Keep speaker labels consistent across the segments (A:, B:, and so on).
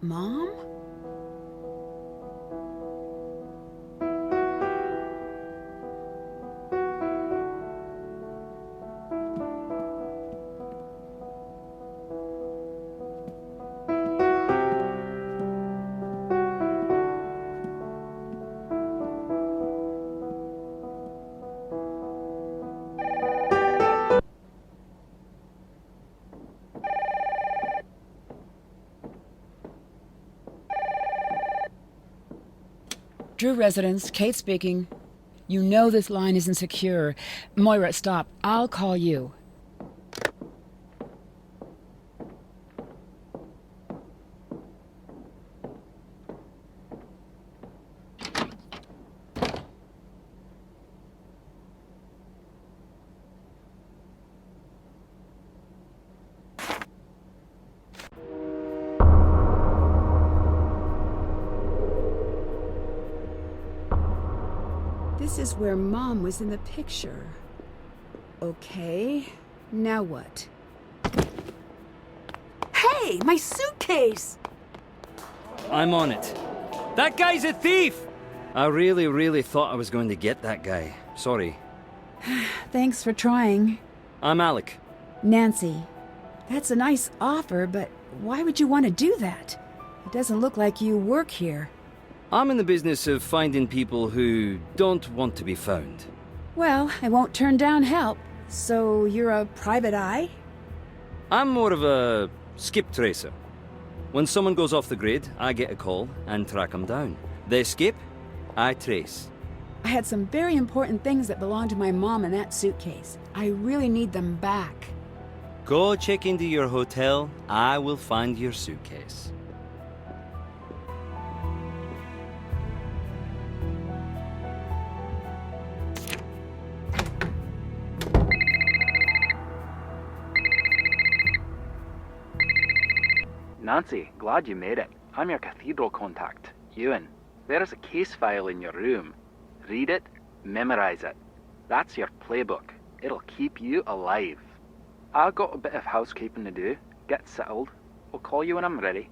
A: Mom? Drew residence, Kate speaking. You know this line isn't secure. Moira, stop. I'll call you. This is where Mom was in the picture. Okay, now what? Hey, my suitcase!
B: I'm on it. That guy's a thief! I really thought I was going to get that guy. Sorry.
A: Thanks for trying.
B: I'm Alec.
A: Nancy, that's a nice offer, but why would you want to do that? It doesn't look like you work here.
B: I'm in the business of finding people who don't want to be found.
A: Well, I won't turn down help. So you're a private eye?
B: I'm more of a skip tracer. When someone goes off the grid, I get a call and track them down. They skip, I trace.
A: I had some very important things that belonged to my mom in that suitcase. I really need them back.
B: Go check into your hotel, I will find your suitcase.
C: Nancy, glad you made it. I'm your cathedral contact, Ewan. There is a case file in your room. Read it, memorize it. That's your playbook. It'll keep you alive. I've got a bit of housekeeping to do. Get settled. I'll call you when I'm ready.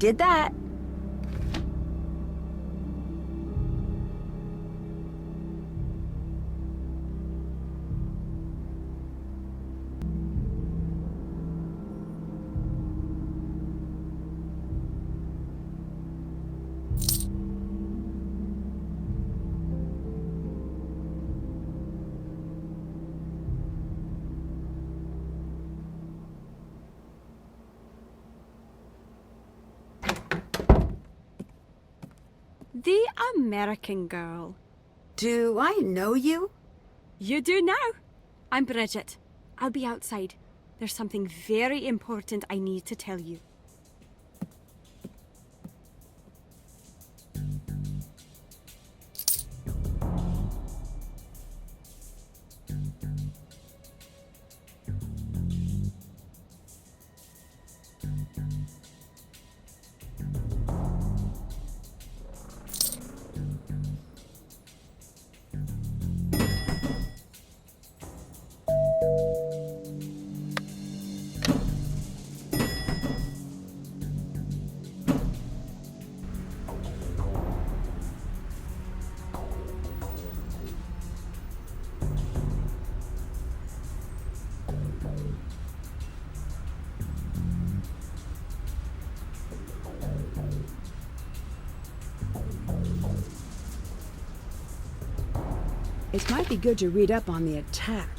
A: did that.
D: The American girl.
A: Do I know you?
D: You do now. I'm Bridget. I'll be outside. There's something very important I need to tell you.
A: It might be good to read up on the attack.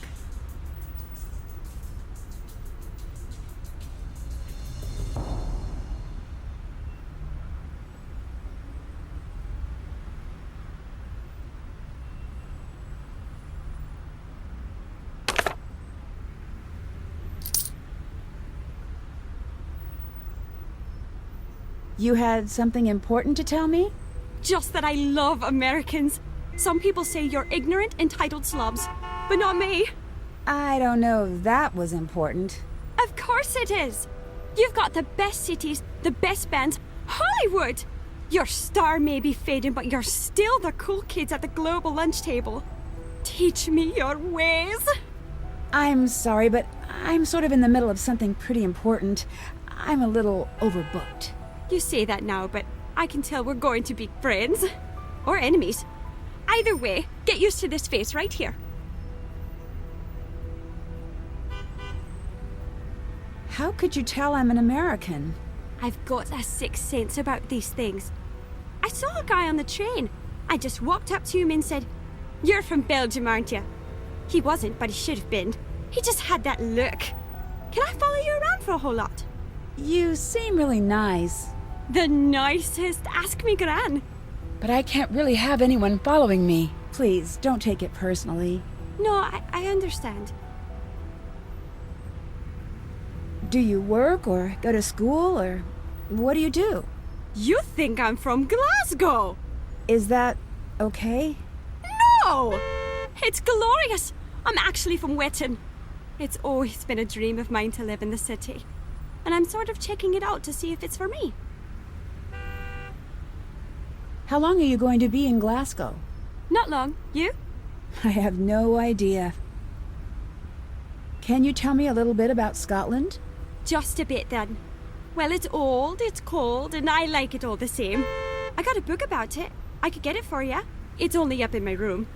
A: You had something important to tell me?
D: Just that I love Americans. Some people say you're ignorant, entitled slobs, but not me.
A: I don't know if that was important.
D: Of course it is. You've got the best cities, the best bands, Hollywood. Your star may be fading, but you're still the cool kids at the global lunch table. Teach me your ways.
A: I'm sorry, but I'm sort of in the middle of something pretty important. I'm a little overbooked.
D: You say that now, but I can tell we're going to be friends. Or enemies. Either way, get used to this face right here.
A: How could you tell I'm an American?
D: I've got a sixth sense about these things. I saw a guy on the train. I just walked up to him and said, "You're from Belgium, aren't you?" He wasn't, but he should have been. He just had that look. Can I follow you around for a whole lot?
A: You seem really nice.
D: The nicest. Ask me, Gran.
A: But I can't really have anyone following me. Please, don't take it personally.
D: No, I understand.
A: Do you work or go to school or what do you do?
D: You think I'm from Glasgow?
A: Is that okay?
D: No! It's glorious. I'm actually from Wetton. It's always been a dream of mine to live in the city. And I'm sort of checking it out to see if it's for me.
A: How long are you going to be in Glasgow?
D: Not long. You?
A: I have no idea. Can you tell me a little bit about Scotland?
D: Just a bit then. Well, it's old, it's cold, and I like it all the same. I got a book about it. I could get it for you. It's only up in my room.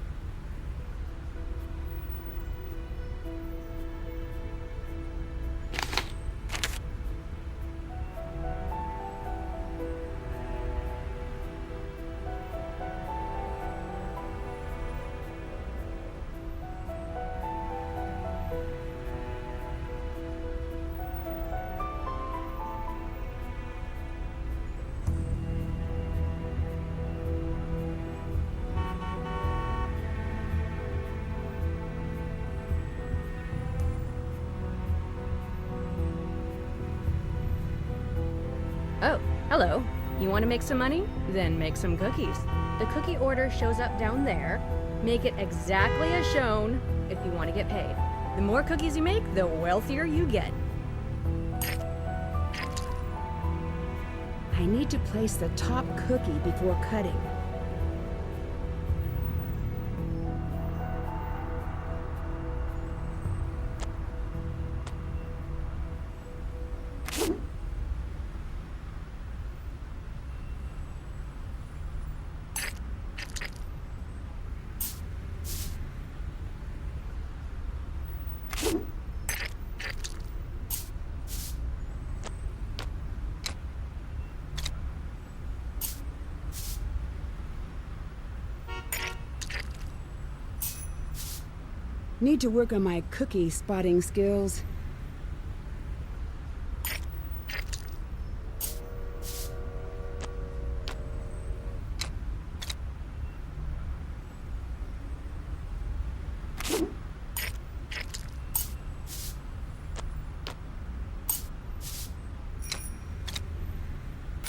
E: Oh, hello. You want to make some money? Then make some cookies. The cookie order shows up down there. Make it exactly as shown if you want to get paid. The more cookies you make, the wealthier you get.
A: I need to place the top cookie before cutting. Need to work on my cookie spotting skills.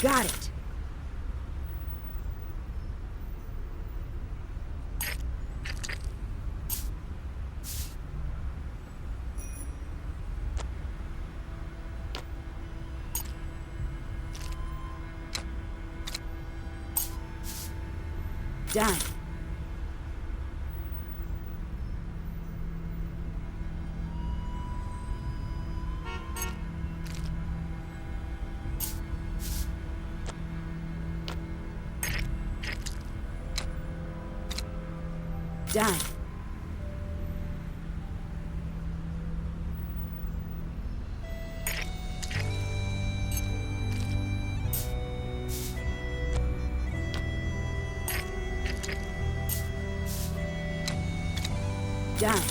A: Got it. Done. Done. Done.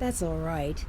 A: That's all right.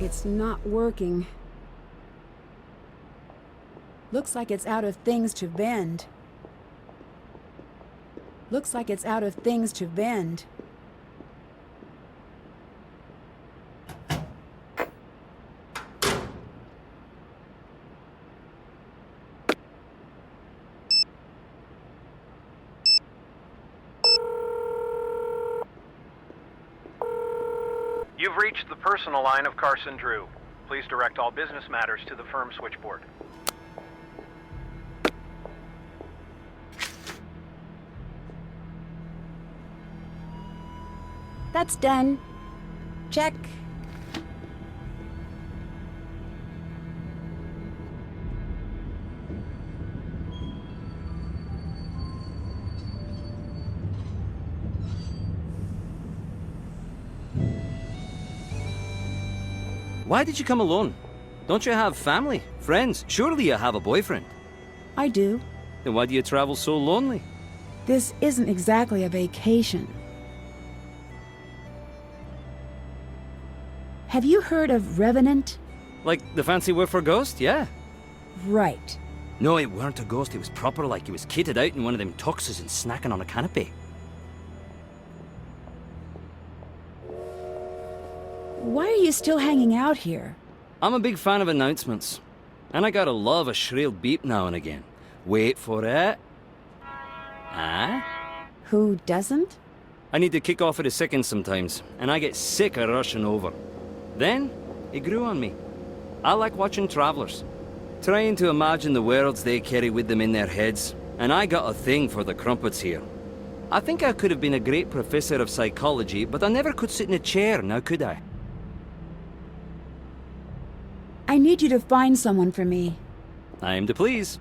A: It's not working. Looks like it's out of things to vend. Looks like it's out of things to vend.
F: You've reached the personal line of Carson Drew. Please direct all business matters to the firm switchboard.
A: That's done. Check.
B: Why did you come alone? Don't you have family, friends? Surely you have a boyfriend.
A: I do.
B: Then why do you travel so lonely?
A: This isn't exactly a vacation. Have you heard of Revenant?
B: Like the fancy word for ghost, yeah?
A: Right.
B: No, it weren't a ghost, it was proper like he was kitted out in one of them tuxes and snacking on a canopy.
A: Why are you still hanging out here?
B: I'm a big fan of announcements. And I gotta love a shrill beep now and again. Wait for it. Ah?
A: Who doesn't?
B: I need to kick off at a second sometimes, and I get sick of rushing over. Then, it grew on me. I like watching travelers, trying to imagine the worlds they carry with them in their heads, and I got a thing for the crumpets here. I think I could have been a great professor of psychology, but I never could sit in a chair, now could I?
A: I need you to find someone for me.
B: I am to please.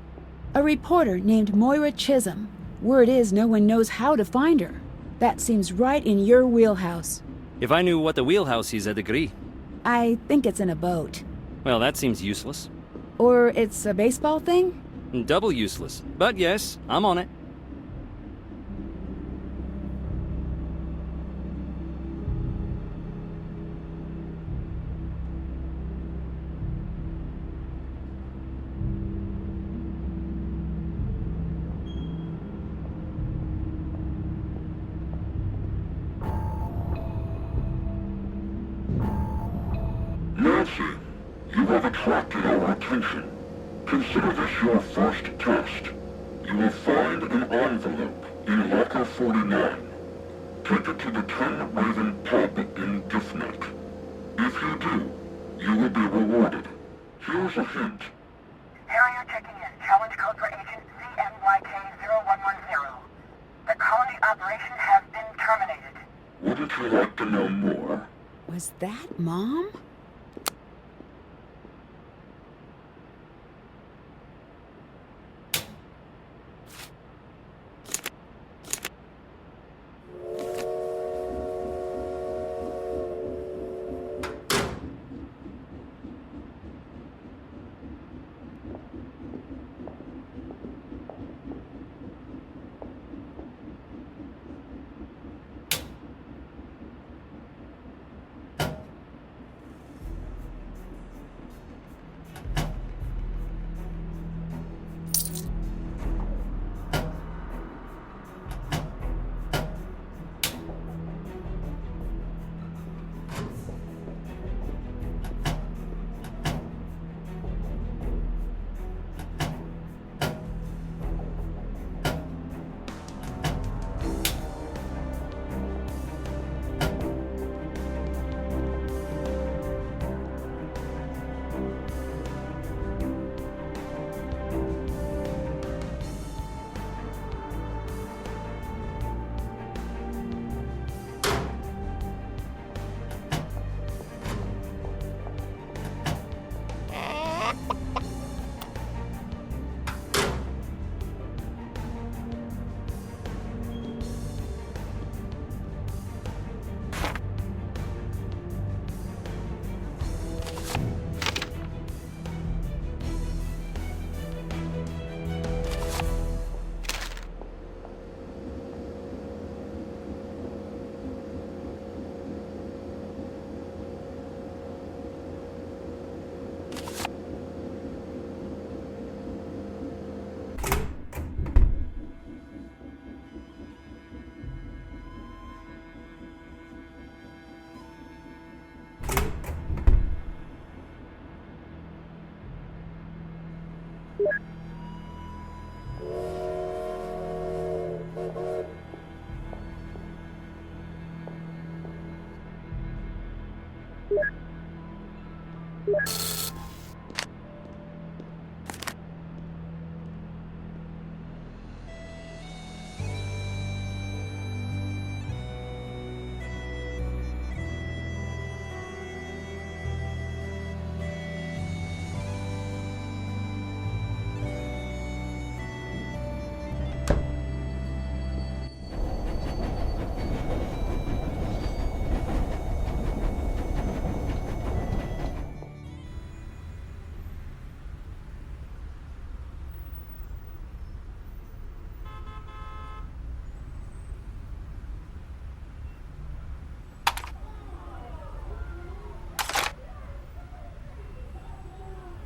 A: A reporter named Moira Chisholm. Word is no one knows how to find her. That seems right in your wheelhouse.
B: If I knew what the wheelhouse is, I'd agree.
A: I think it's in a boat.
B: Well, that seems useless.
A: Or it's a baseball thing?
B: Double useless. But yes, I'm on it.
G: have attracted our attention. Consider this your first test. You will find an envelope in Locker 49. Take it to the 10 Raven pub in Diffnet. If you do, you will be rewarded. Here's a hint.
H: Harrier checking in. Challenge code for agent CNYK-0110. The colony operation has been terminated.
G: Wouldn't you like to know more?
A: Was that Mom?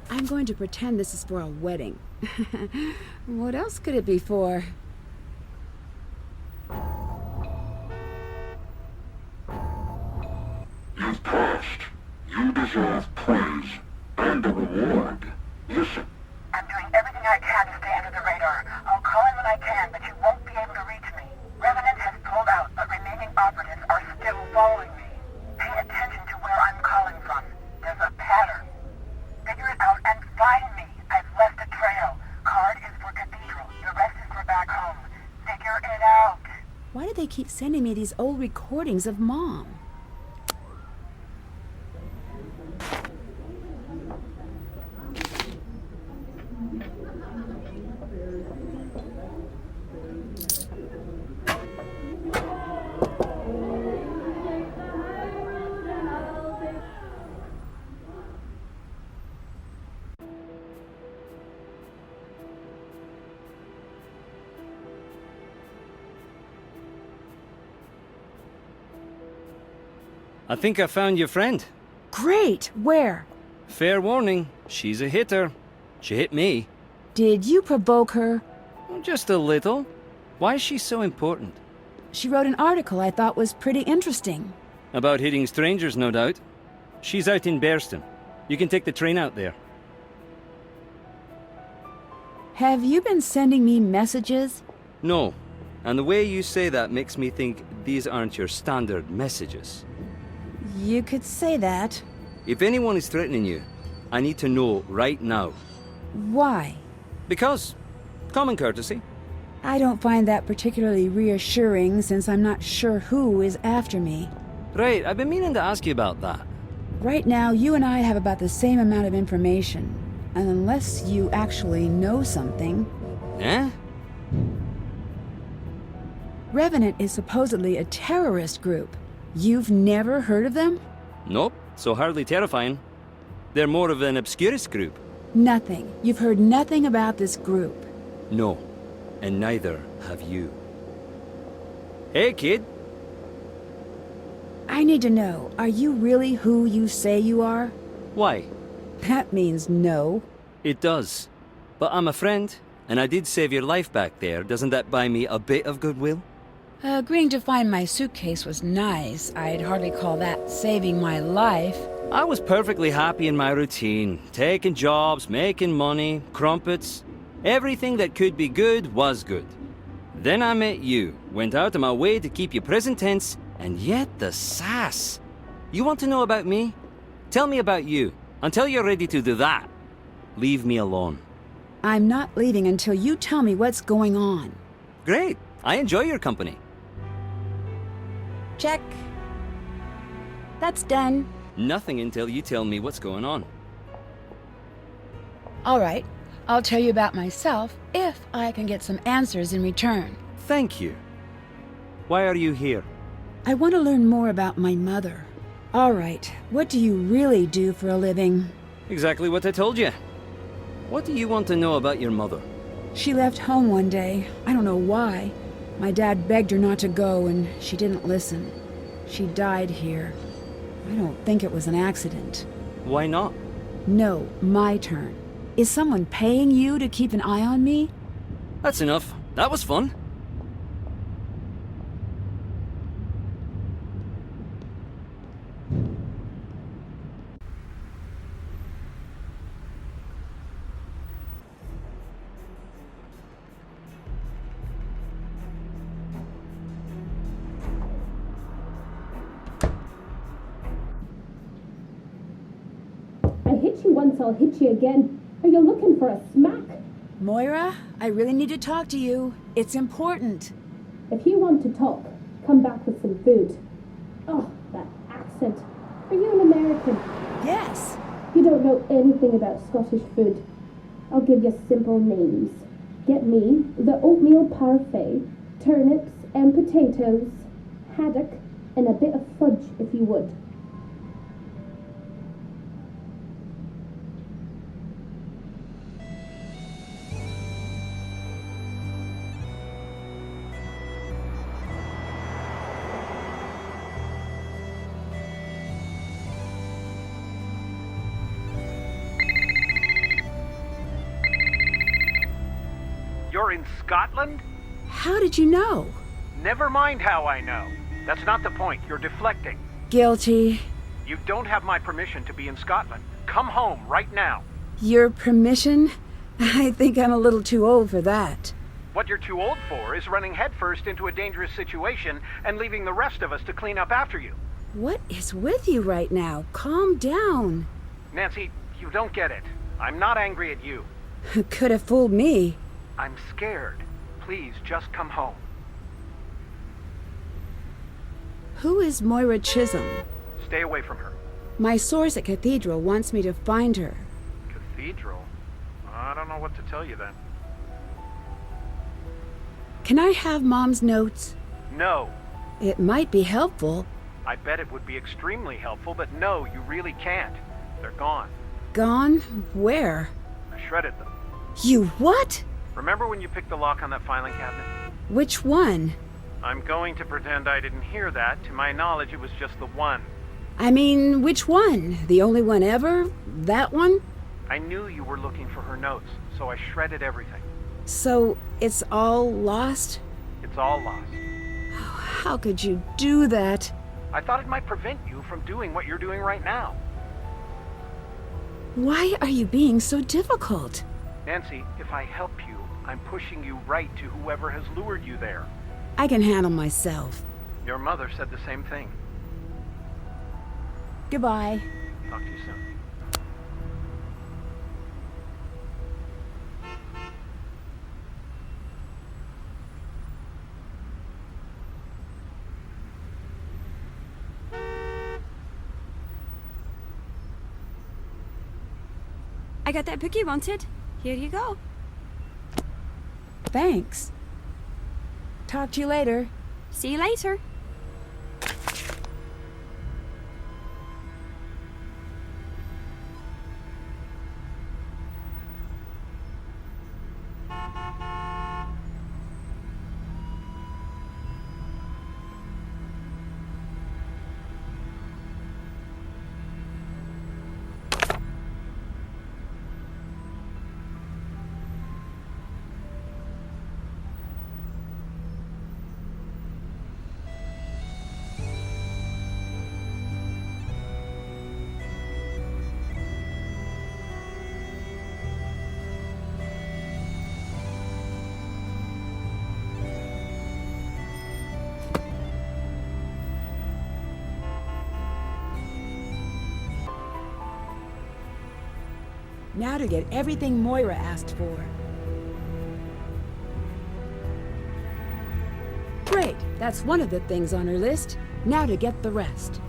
A: I'm going to pretend this is for a wedding. What else could it be for?
G: You've passed. You deserve praise and a reward. Listen.
H: I'm doing everything I can to stay under the radar. I'll call in when I can, but you won't be able to reach me. Revenant has pulled out, but remaining operatives are still following me. Pay attention to where I'm calling from. There's a pattern. Figure it out and find me. I've left a trail. Card is for Cathedral. The rest is for back home. Figure it out.
A: Why do they keep sending me these old recordings of Mom?
B: I think I found your friend.
A: Great! Where?
B: Fair warning, she's a hitter. She hit me.
A: Did you provoke her?
B: Just a little. Why is she so important?
A: She wrote an article I thought was pretty interesting.
B: About hitting strangers, no doubt. She's out in Bearston. You can take the train out there.
A: Have you been sending me messages?
B: No. And the way you say that makes me think these aren't your standard messages.
A: You could say that.
B: If anyone is threatening you, I need to know right now.
A: Why?
B: Because common courtesy.
A: I don't find that particularly reassuring since I'm not sure who is after me.
B: Right, I've been meaning to ask you about that.
A: Right now, you and I have about the same amount of information. And unless you actually know something...
B: Eh?
A: Revenant is supposedly a terrorist group. You've never heard of them?
B: Nope, so hardly terrifying. They're more of an obscurist group.
A: Nothing. You've heard nothing about this group.
B: No, and neither have you. Hey, kid.
A: I need to know, are you really who you say you are?
B: Why?
A: That means no.
B: It does. But I'm a friend, and I did save your life back there. Doesn't that buy me a bit of goodwill?
A: Agreeing to find my suitcase was nice. I'd hardly call that saving my life.
B: I was perfectly happy in my routine. Taking jobs, making money, crumpets. Everything that could be good was good. Then I met you. Went out of my way to keep you present tense, and yet the sass. You want to know about me? Tell me about you. Until you're ready to do that, leave me alone.
A: I'm not leaving until you tell me what's going on.
B: Great. I enjoy your company.
A: Check. That's done.
B: Nothing until you tell me what's going on.
A: All right. I'll tell you about myself if I can get some answers in return.
B: Thank you. Why are you here?
A: I want to learn more about my mother. All right. What do you really do for a living?
B: Exactly what I told you. What do you want to know about your mother?
A: She left home one day. I don't know why. My dad begged her not to go, and she didn't listen. She died here. I don't think it was an accident.
B: Why not?
A: No, my turn. Is someone paying you to keep an eye on me?
B: That's enough. That was fun.
I: I hit you once, I'll hit you again. Are you looking for a smack?
A: Moira, I really need to talk to you. It's important.
I: If you want to talk, come back with some food. Oh, that accent. Are you an American?
A: Yes.
I: You don't know anything about Scottish food. I'll give you simple names. Get me the oatmeal parfait, turnips and potatoes, haddock, and a bit of fudge if you would.
F: You're in Scotland?
A: How did you know?
F: Never mind how I know. That's not the point. You're deflecting.
A: Guilty.
F: You don't have my permission to be in Scotland. Come home right now.
A: Your permission? I think I'm a little too old for that.
F: What you're too old for is running headfirst into a dangerous situation and leaving the rest of us to clean up after you.
A: What is with you right now? Calm down.
F: Nancy, you don't get it. I'm not angry at you.
A: Could have fooled me.
F: I'm scared. Please, just come home.
A: Who is Moira Chisholm?
F: Stay away from her.
A: My source at Cathedral wants me to find her.
F: Cathedral? I don't know what to tell you then.
A: Can I have Mom's notes?
F: No.
A: It might be helpful.
F: I bet it would be extremely helpful, but no, you really can't. They're gone.
A: Gone? Where?
F: I shredded them.
A: You what?
F: Remember when you picked the lock on that filing cabinet?
A: Which one?
F: I'm going to pretend I didn't hear that. To my knowledge, it was just the one.
A: I mean, which one? The only one ever? That one?
F: I knew you were looking for her notes, so I shredded everything.
A: So, it's all lost?
F: It's all lost.
A: How could you do that?
F: I thought it might prevent you from doing what you're doing right now.
A: Why are you being so difficult?
F: Nancy, if I help you, I'm pushing you right to whoever has lured you there.
A: I can handle myself.
F: Your mother said the same thing.
A: Goodbye.
F: Talk to you soon.
D: I got that book you wanted. Here you go.
A: Thanks. Talk to you later.
D: See you later.
A: Now to get everything Moira asked for. Great, that's one of the things on her list. Now to get the rest.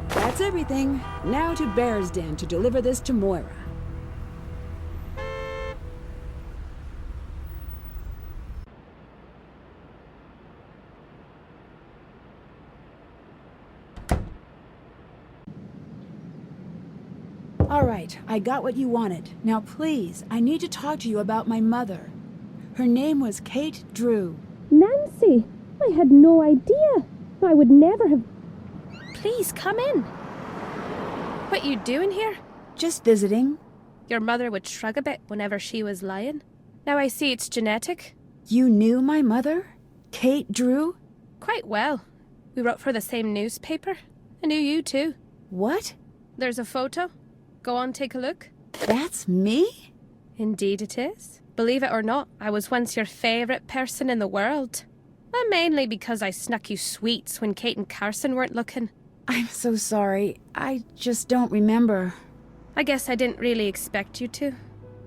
A: That's everything. Now to Bear's Den to deliver this to Moira. All right, I got what you wanted. Now please, I need to talk to you about my mother. Her name was Kate Drew.
I: Nancy, I had no idea. I would never have...
J: Please, come in. What you doing here?
A: Just visiting.
J: Your mother would shrug a bit whenever she was lying. Now I see it's genetic.
A: You knew my mother? Kate Drew?
J: Quite well. We wrote for the same newspaper. I knew you too.
A: What?
J: There's a photo. Go on, take a look.
A: That's me?
J: Indeed it is. Believe it or not, I was once your favourite person in the world. Well, mainly because I snuck you sweets when Kate and Carson weren't looking.
A: I'm so sorry. I just don't remember.
J: I guess I didn't really expect you to. You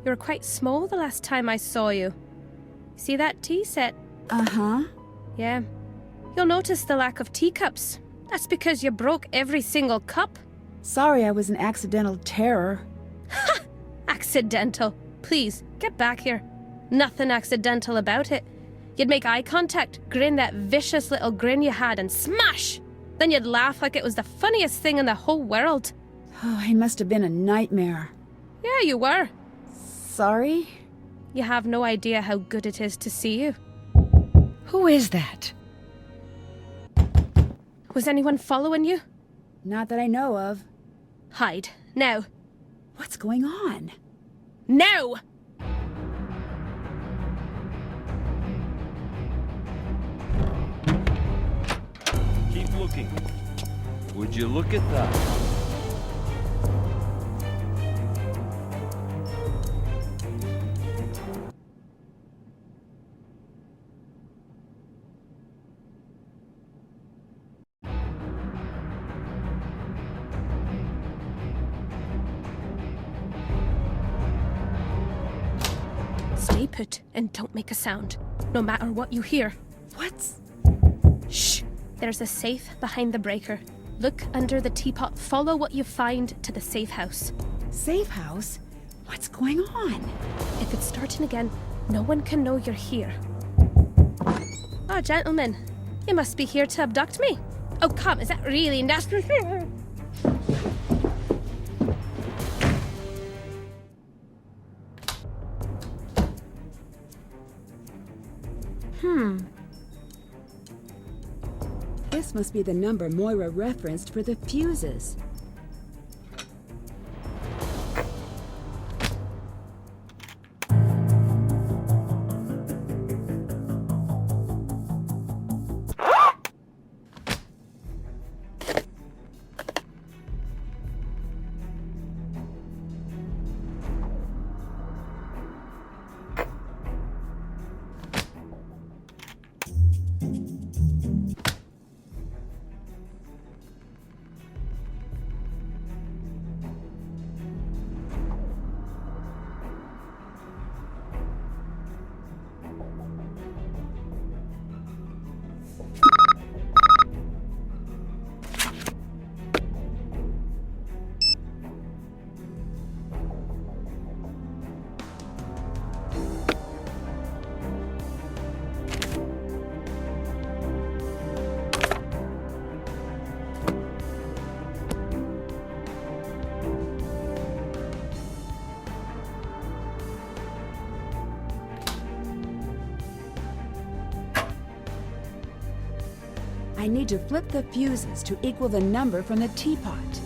J: were quite small the last time I saw you. See that tea set?
A: Uh-huh.
J: Yeah. You'll notice the lack of teacups. That's because you broke every single cup.
A: Sorry I was an accidental terror.
J: Ha! Accidental. Please, get back here. Nothing accidental about it. You'd make eye contact, grin that vicious little grin you had, and smash! Then you'd laugh like it was the funniest thing in the whole world.
A: Oh, I must have been a nightmare.
J: Yeah, you were.
A: Sorry?
J: You have no idea how good it is to see you.
A: Who is that?
J: Was anyone following you?
A: Not that I know of.
J: Hide. Now.
A: What's going on?
J: Now!
B: Keep looking. Would you look at that?
J: Stay put and don't make a sound, no matter what you hear.
A: What's...
J: Shh! There's a safe behind the breaker. Look under the teapot. Follow what you find to the safe house.
A: Safe house? What's going on?
J: If it's starting again, no one can know you're here. Oh, gentlemen, you must be here to abduct me. Oh, come, is that really necessary?
A: This must be the number Moira referenced for the fuses. I need to flip the fuses to equal the number from the teapot.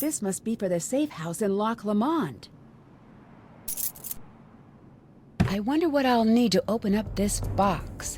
A: This must be for the safe house in Loch Lomond. I wonder what I'll need to open up this box.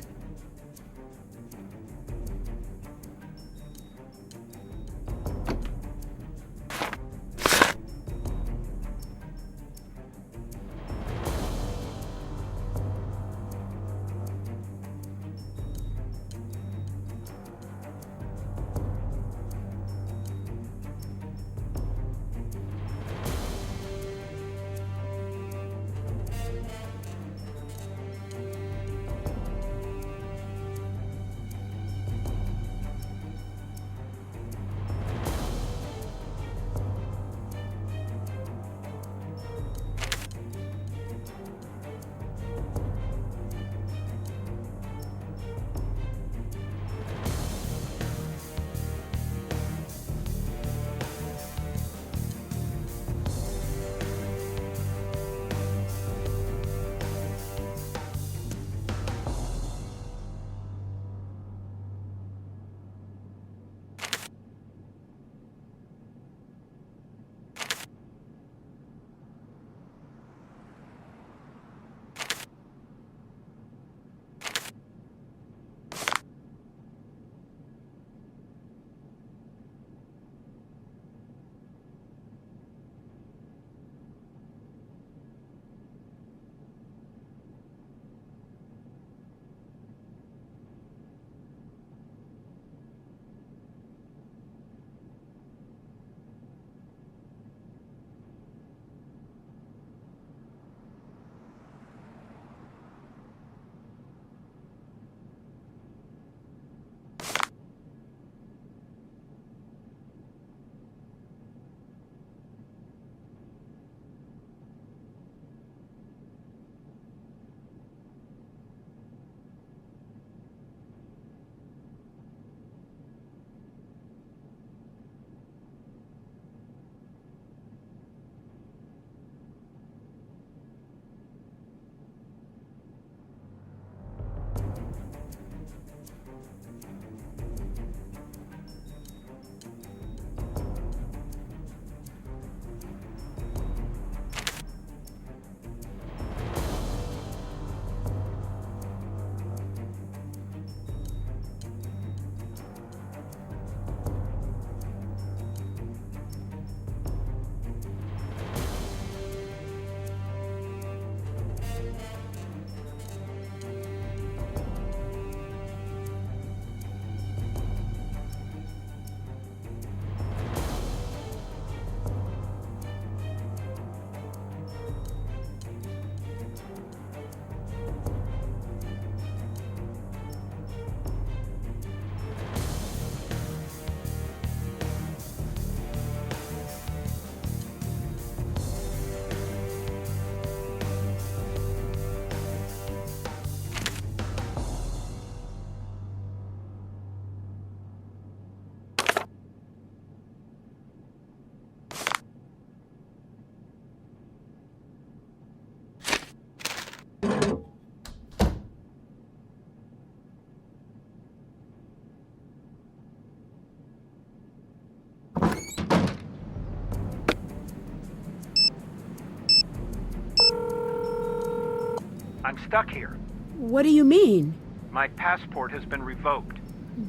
F: I'm stuck here.
A: What do you mean?
F: My passport has been revoked.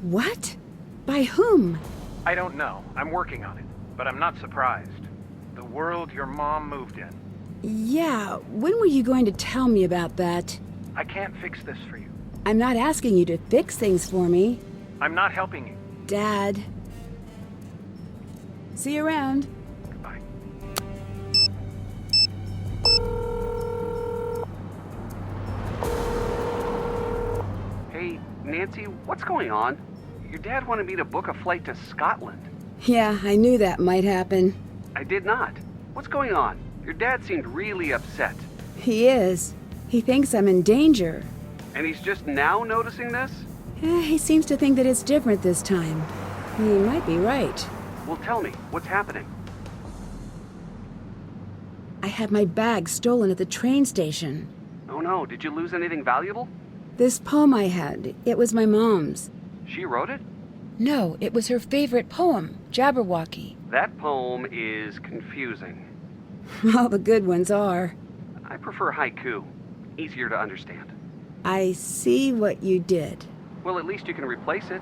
A: What? By whom?
F: I don't know. I'm working on it, but I'm not surprised. The world your mom moved in.
A: Yeah, when were you going to tell me about that?
F: I can't fix this for you.
A: I'm not asking you to fix things for me.
F: I'm not helping you.
A: Dad. See you around.
F: Goodbye.
K: Hey, Nancy, what's going on? Your dad wanted me to book a flight to Scotland.
A: Yeah, I knew that might happen.
K: I did not. What's going on? Your dad seemed really upset.
A: He is. He thinks I'm in danger.
K: And he's just now noticing this?
A: He seems to think that it's different this time. He might be right.
K: Well, tell me, what's happening?
A: I had my bag stolen at the train station.
K: Oh no, did you lose anything valuable?
A: This poem I had, it was my mom's.
K: She wrote it?
A: No, it was her favorite poem, Jabberwocky.
K: That poem is confusing.
A: All the good ones are.
K: I prefer haiku. Easier to understand.
A: I see what you did.
K: Well, at least you can replace it.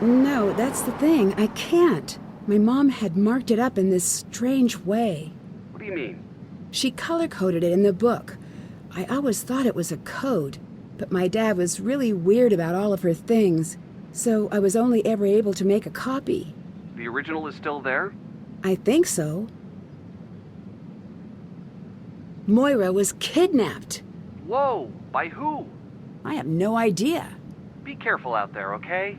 A: No, that's the thing. I can't. My mom had marked it up in this strange way.
K: What do you mean?
A: She color-coded it in the book. I always thought it was a code, but my dad was really weird about all of her things, so I was only ever able to make a copy.
K: The original is still there?
A: I think so. Moira was kidnapped.
K: Whoa, by who?
A: I have no idea.
K: Be careful out there, okay?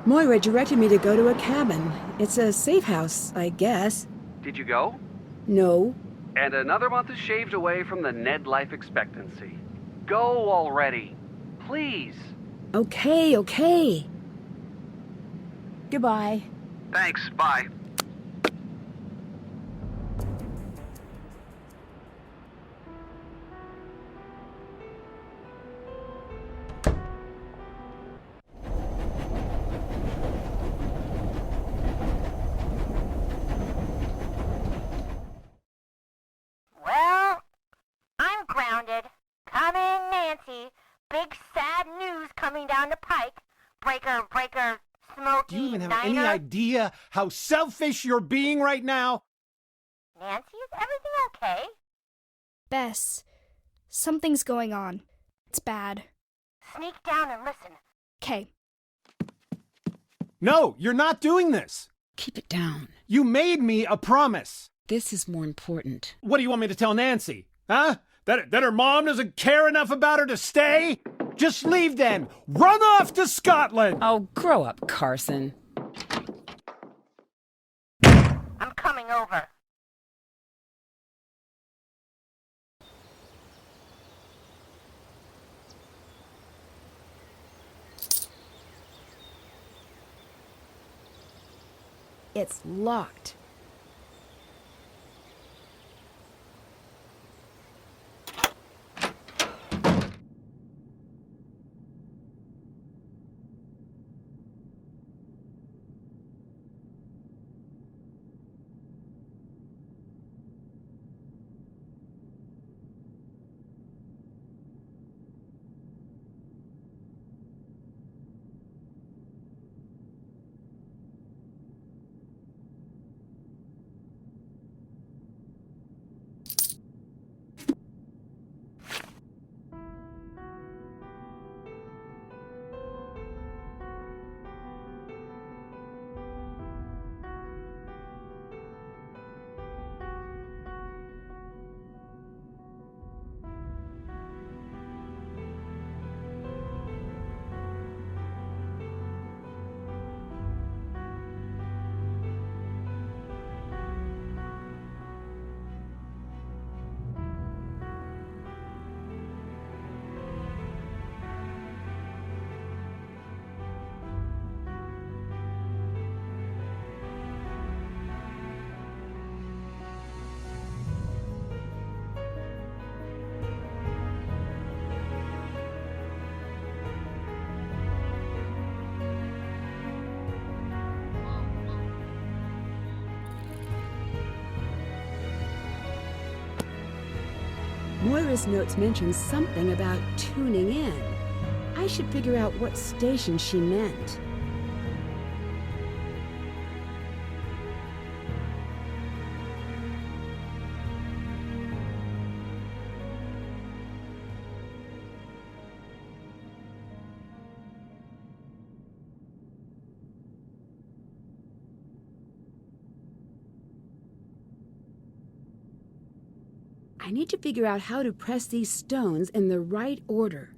A: Moira directed me to go to a cabin. It's a safe house, I guess.
K: Did you go?
A: No.
K: And another month is shaved away from the Ned life expectancy. Go already. Please.
A: Okay. Goodbye.
K: Thanks, bye.
H: Well, I'm grounded. Coming, Nancy. Big sad news coming down the pike. Breaker, Smokey,
L: Do you even have
H: Niner.
L: any idea how selfish you're being right now?
H: Nancy, is everything okay?
M: Bess, something's going on. It's bad.
H: Sneak down and listen.
M: 'Kay.
L: No, you're not doing this.
A: Keep it down.
L: You made me a promise.
A: This is more important.
L: What do you want me to tell Nancy? Huh? That her mom doesn't care enough about her to stay? Just leave then. Run off to Scotland.
A: Oh, grow up, Carson.
H: I'm coming over.
A: It's locked. Moira's notes mention something about tuning in. I should figure out what station she meant. I need to figure out how to press these stones in the right order.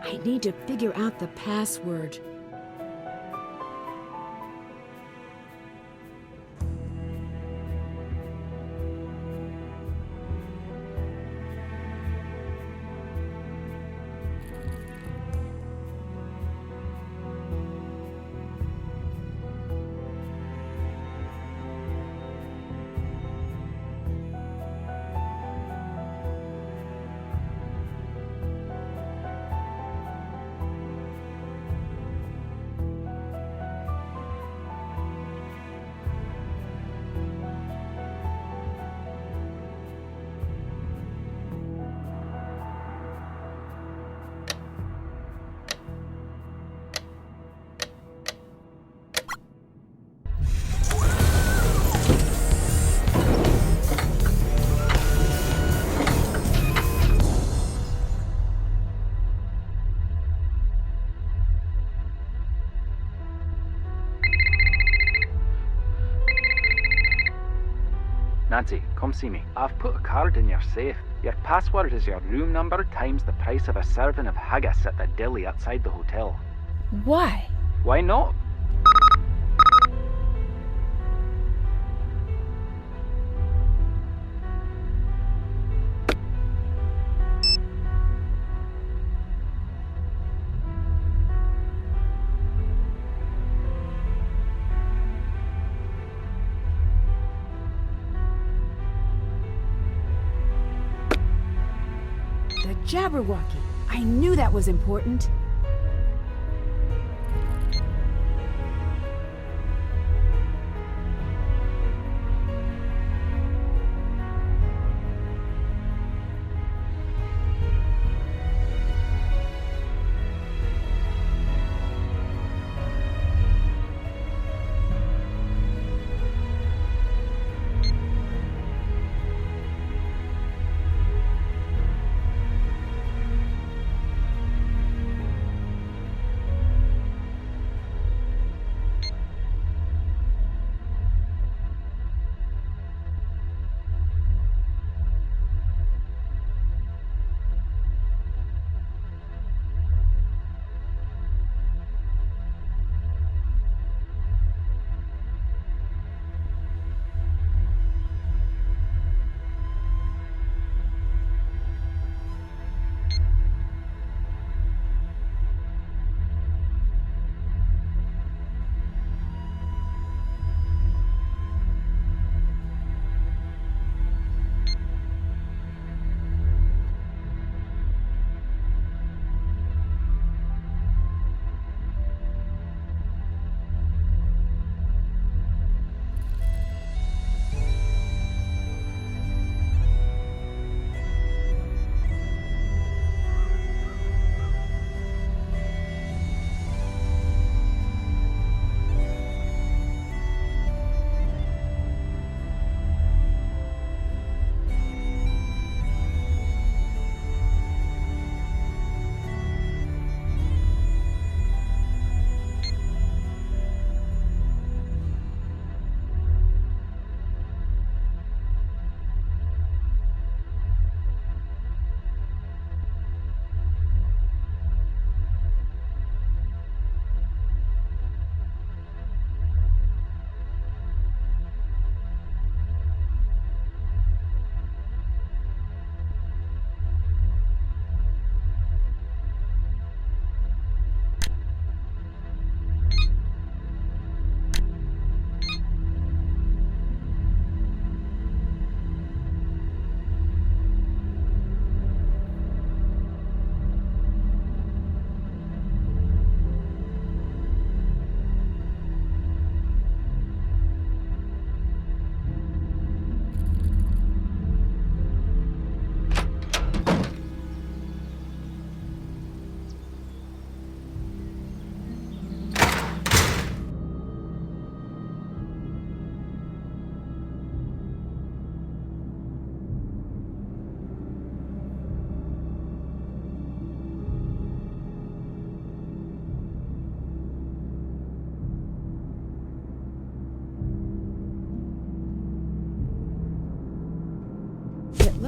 A: I need to figure out the password.
C: Nancy, come see me. I've put a card in your safe. Your password is your room number times the price of a serving of haggis at the deli outside the hotel.
A: Why?
C: Why not?
A: The Jabberwocky. I knew that was important.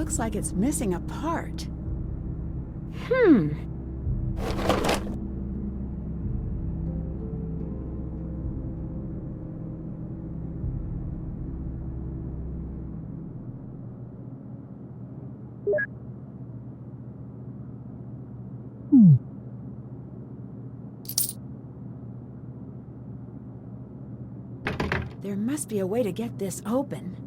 A: looks like it's missing a part. There must be a way to get this open.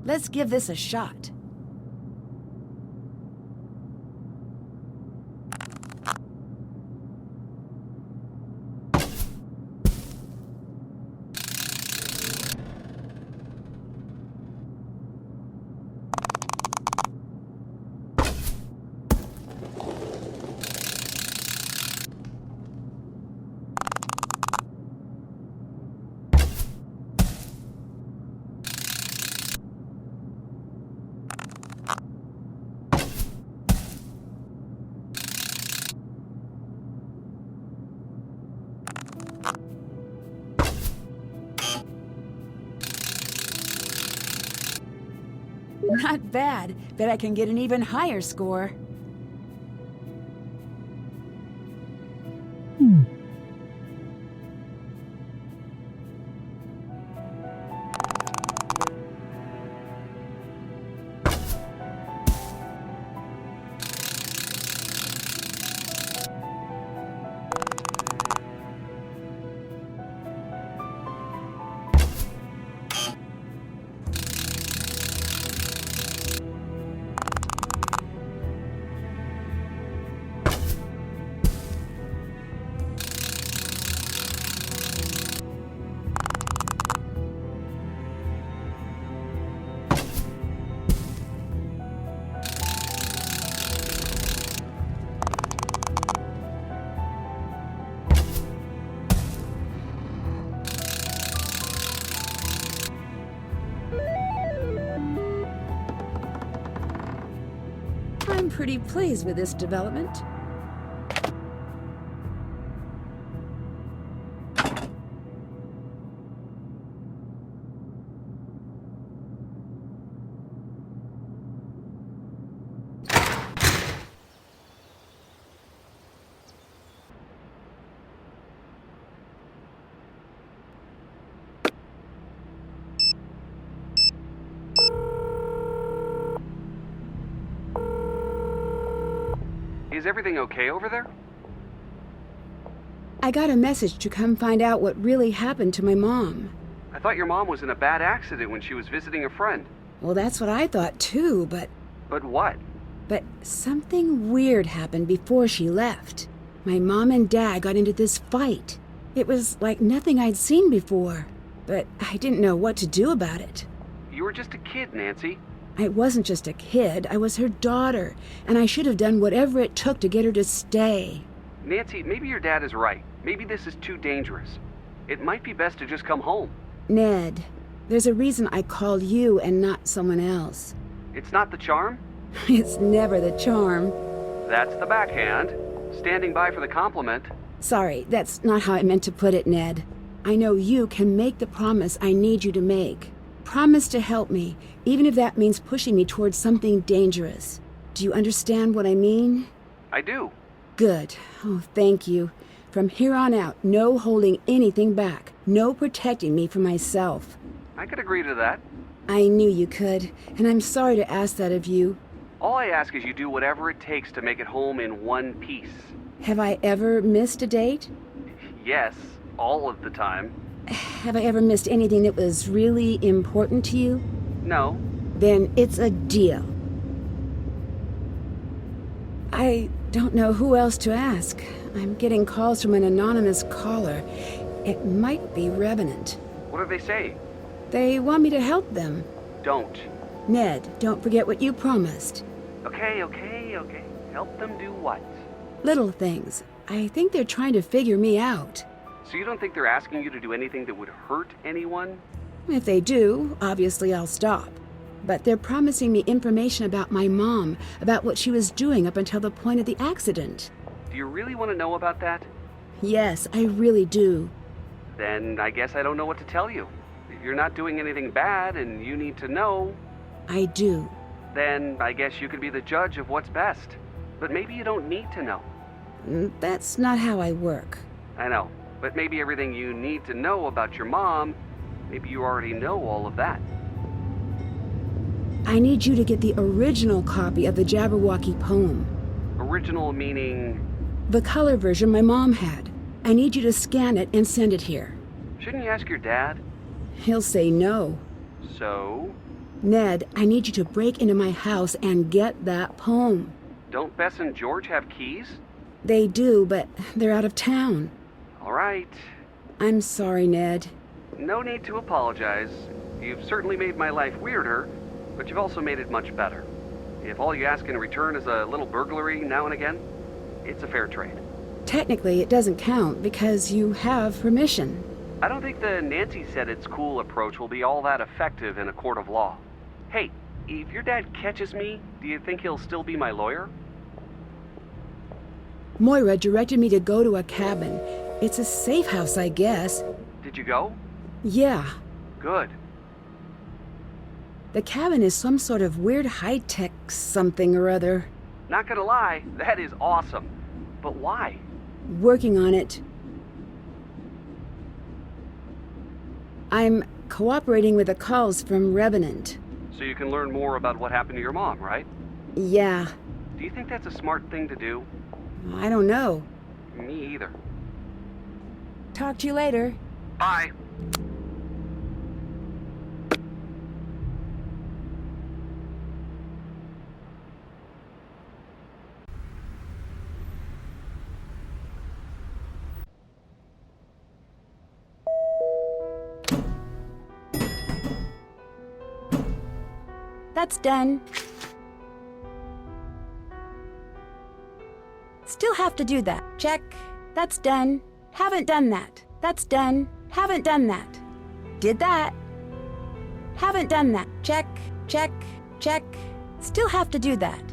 A: Let's give this a shot. Not bad. Bet I can get an even higher score. I'm pretty pleased with this development.
K: Is everything okay over there?
A: I got a message to come find out what really happened to my mom.
K: I thought your mom was in a bad accident when she was visiting a friend.
A: Well, that's what I thought too, but
K: But what?
A: something weird happened before she left. My mom and dad got into this fight. It was like nothing I'd seen before, but I didn't know what to do about it.
K: You were just a kid, Nancy.
A: I wasn't just a kid, I was her daughter, and I should have done whatever it took to get her to stay.
K: Nancy, maybe your dad is right. Maybe this is too dangerous. It might be best to just come home.
A: Ned, there's a reason I called you and not someone else.
K: It's not the charm?
A: It's never the charm.
K: That's the backhand. Standing by for the compliment.
A: Sorry, that's not how I meant to put it, Ned. I know you can make the promise I need you to make. Promise to help me, even if that means pushing me towards something dangerous. Do you understand what I mean?
K: I do.
A: Good. Oh, thank you. From here on out, no holding anything back. No protecting me from myself.
K: I could agree to that.
A: I knew you could, and I'm sorry to ask that of you.
K: All I ask is you do whatever it takes to make it home in one piece.
A: Have I ever missed a date?
K: Yes, all of the time.
A: Have I ever missed anything that was really important to you?
K: No.
A: Then it's a deal. I don't know who else to ask. I'm getting calls from an anonymous caller. It might be Revenant.
K: What do they say?
A: They want me to help them.
K: Don't.
A: Ned, don't forget what you promised.
K: Okay. Help them do what?
A: Little things. I think they're trying to figure me out.
K: So you don't think they're asking you to do anything that would hurt anyone?
A: If they do, obviously I'll stop. But they're promising me information about my mom, about what she was doing up until the point of the accident.
K: Do you really want to know about that?
A: Yes, I really do.
K: Then I guess I don't know what to tell you. If you're not doing anything bad and you need to know...
A: I do.
K: Then I guess you could be the judge of what's best. But maybe you don't need to know.
A: That's not how I work.
K: I know. But maybe everything you need to know about your mom, maybe you already know all of that.
A: I need you to get the original copy of the Jabberwocky poem.
K: Original meaning?
A: The color version my mom had. I need you to scan it and send it here.
K: Shouldn't you ask your dad?
A: He'll say no.
K: So?
A: Ned, I need you to break into my house and get that poem.
K: Don't Bess and George have keys?
A: They do, but they're out of town.
K: All right.
A: I'm sorry, Ned.
K: No need to apologize. You've certainly made my life weirder, but you've also made it much better. If all you ask in return is a little burglary now and again, it's a fair trade.
A: Technically, it doesn't count because you have permission.
K: I don't think the Nancy said it's cool approach will be all that effective in a court of law. Hey, if your dad catches me, do you think he'll still be my lawyer?
A: Moira directed me to go to a cabin. It's a safe house, I guess.
K: Did you go?
A: Yeah.
K: Good.
A: The cabin is some sort of weird high-tech something or other.
K: Not gonna lie, that is awesome. But why?
A: Working on it. I'm cooperating with the calls from Revenant.
K: So you can learn more about what happened to your mom, right?
A: Yeah.
K: Do you think that's a smart thing to do?
A: I don't know.
K: Me either.
A: Talk to you later.
K: Bye.
A: That's done. Still have to do that. Check. That's done. Haven't done that. That's done. Haven't done that. Did that. Haven't done that. Check. Check. Check. Still have to do that.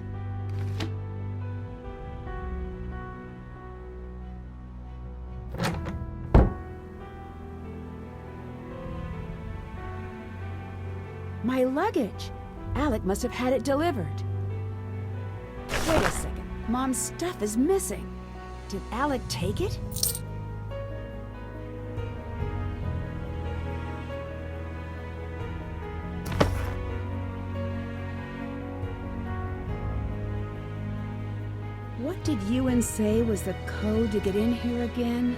A: My luggage. Alec must have had it delivered. Wait a second. Mom's stuff is missing. Did Alec take it? What did Ewan say was the code to get in here again?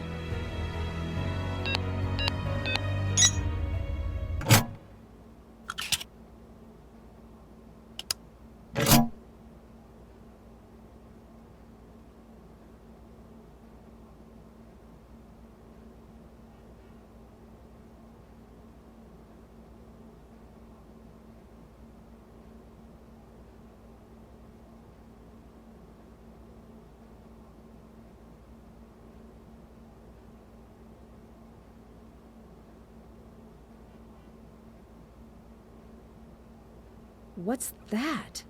A: What's that?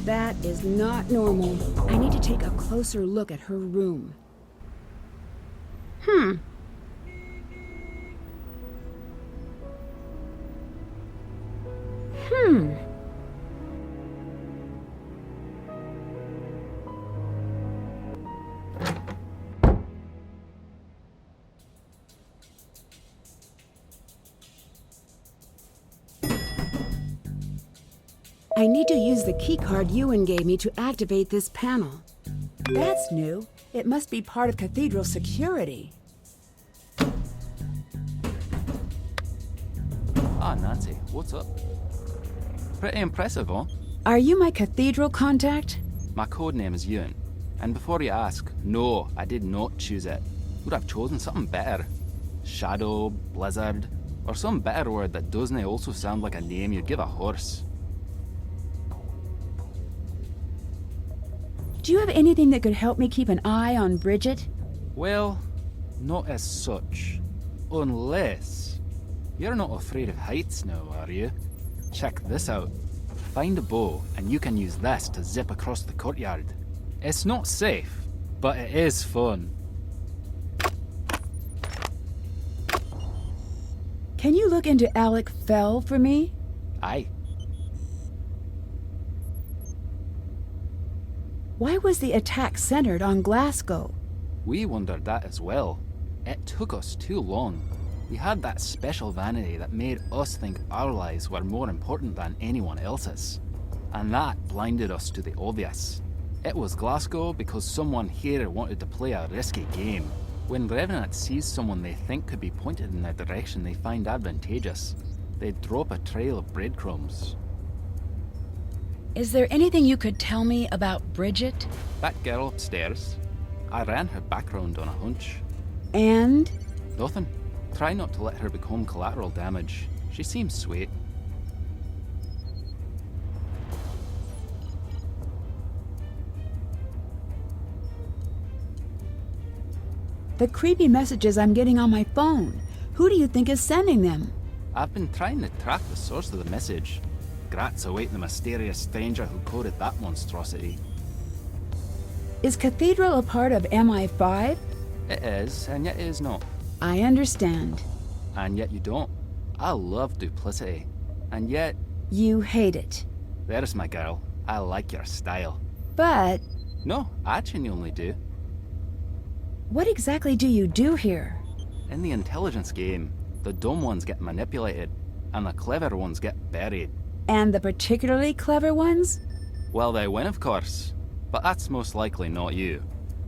A: That is not normal. I need to take a closer look at her room. Hmm. I need to use the keycard Ewan gave me to activate this panel. That's new. It must be part of Cathedral security.
N: Ah, Nancy, what's up? Pretty impressive, huh?
A: Are you my Cathedral contact?
N: My code name is Ewan. And before you ask, no, I did not choose it. Would have chosen something better. Shadow, Blizzard, or some better word that doesn't also sound like a name you'd give a horse.
A: Do you have anything that could help me keep an eye on Bridget?
N: Well, not as such. Unless... You're not afraid of heights now, are you? Check this out. Find a bow, and you can use this to zip across the courtyard. It's not safe, but it is fun.
A: Can you look into Alec Fell for me?
N: Aye.
A: Why was the attack centered on Glasgow?
N: We wondered that as well. It took us too long. We had that special vanity that made us think our lives were more important than anyone else's. And that blinded us to the obvious. It was Glasgow because someone here wanted to play a risky game. When Revenant sees someone they think could be pointed in a direction they find advantageous, they drop a trail of breadcrumbs.
A: Is there anything you could tell me about Bridget?
N: That girl upstairs, I ran her background on a hunch.
A: And?
N: Nothing. Try not to let her become collateral damage. She seems sweet.
A: The creepy messages I'm getting on my phone. Who do you think is sending them?
N: I've been trying to track the source of the message. Grats await the mysterious stranger who coded that monstrosity.
A: Is Cathedral a part of MI5?
N: It is, and yet it is not.
A: I understand.
N: And yet you don't. I love duplicity. And yet...
A: You hate it.
N: There's my girl. I like your style.
A: But...
N: No, I genuinely do.
A: What exactly do you do here?
N: In the intelligence game, the dumb ones get manipulated, and the clever ones get buried.
A: And the particularly clever ones?
N: Well, they win, of course. But that's most likely not you.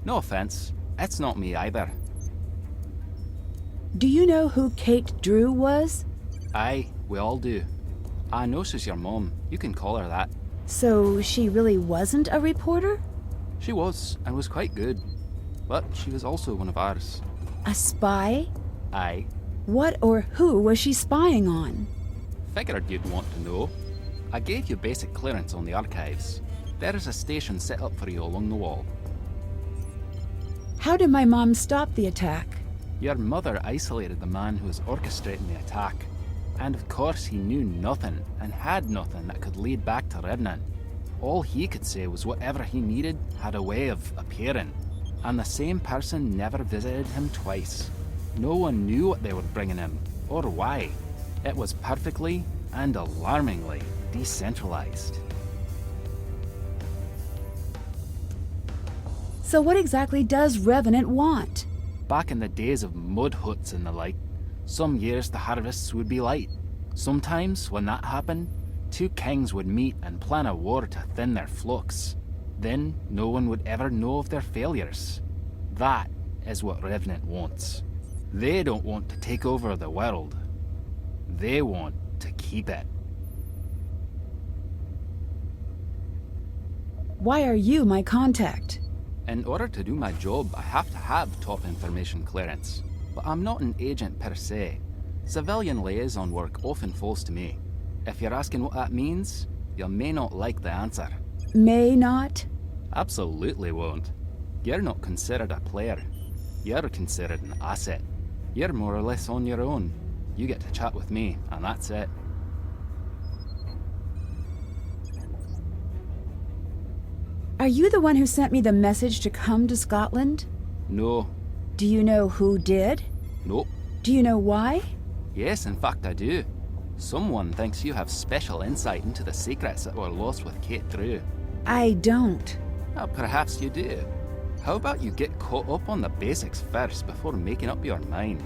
N: No offense, it's not me either.
A: Do you know who Kate Drew was?
N: Aye, we all do. I know she's your mom. You can call her that.
A: So she really wasn't a reporter?
N: She was, and was quite good. But she was also one of ours.
A: A spy?
N: Aye.
A: What or who was she spying on?
N: Figured you'd want to know. I gave you basic clearance on the archives. There is a station set up for you along the wall.
A: How did my mom stop the attack?
N: Your mother isolated the man who was orchestrating the attack. And of course he knew nothing, and had nothing that could lead back to Revenant. All he could say was whatever he needed had a way of appearing. And the same person never visited him twice. No one knew what they were bringing him, or why. It was perfectly and alarmingly decentralized.
A: So what exactly does Revenant want?
N: Back in the days of mud huts and the like, some years the harvests would be light. Sometimes, when that happened, two kings would meet and plan a war to thin their flocks. Then, no one would ever know of their failures. That is what Revenant wants. They don't want to take over the world. They want to keep it.
A: Why are you my contact?
N: In order to do my job, I have to have top information clearance. But I'm not an agent per se. Civilian liaison work often falls to me. If you're asking what that means, you may not like the answer.
A: May not?
N: Absolutely won't. You're not considered a player. You're considered an asset. You're more or less on your own. You get to chat with me, and that's it.
A: Are you the one who sent me the message to come to Scotland?
N: No.
A: Do you know who did?
N: Nope.
A: Do you know why?
N: Yes, in fact I do. Someone thinks you have special insight into the secrets that were lost with Kate Drew.
A: I don't.
N: Well, perhaps you do. How about you get caught up on the basics first before making up your mind?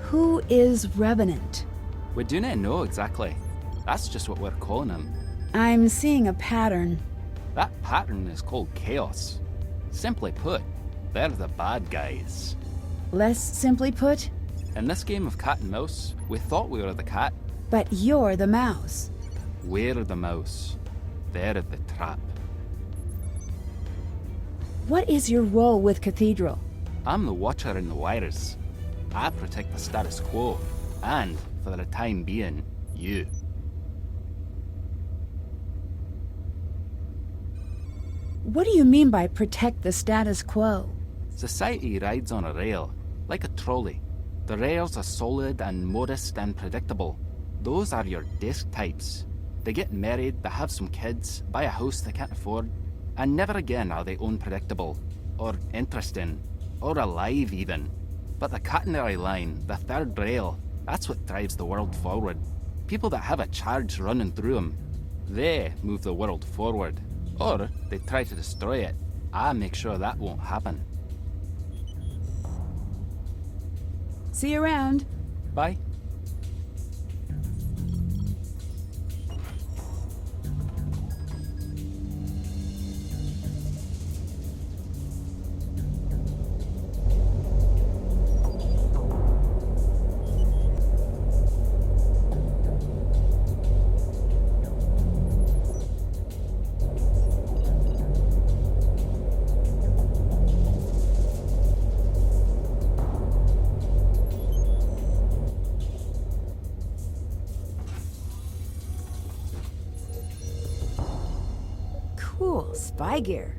A: Who is Revenant?
N: We do not know exactly. That's just what we're calling him.
A: I'm seeing a pattern.
N: That pattern is called chaos. Simply put, they're the bad guys.
A: Less simply put?
N: In this game of cat and mouse, we thought we were the cat.
A: But you're the mouse.
N: We're the mouse. They're the trap.
A: What is your role with Cathedral?
N: I'm the watcher in the wires. I protect the status quo, and, for the time being, you.
A: What do you mean by protect the status quo?
N: Society rides on a rail, like a trolley. The rails are solid and modest and predictable. Those are your desk types. They get married, they have some kids, buy a house they can't afford, and never again are they unpredictable, or interesting, or alive even. But the catenary line, the third rail, that's what drives the world forward. People that have a charge running through them, they move the world forward. Or they try to destroy it. I make sure that won't happen.
A: See you around.
N: Bye.
A: Cool spy gear.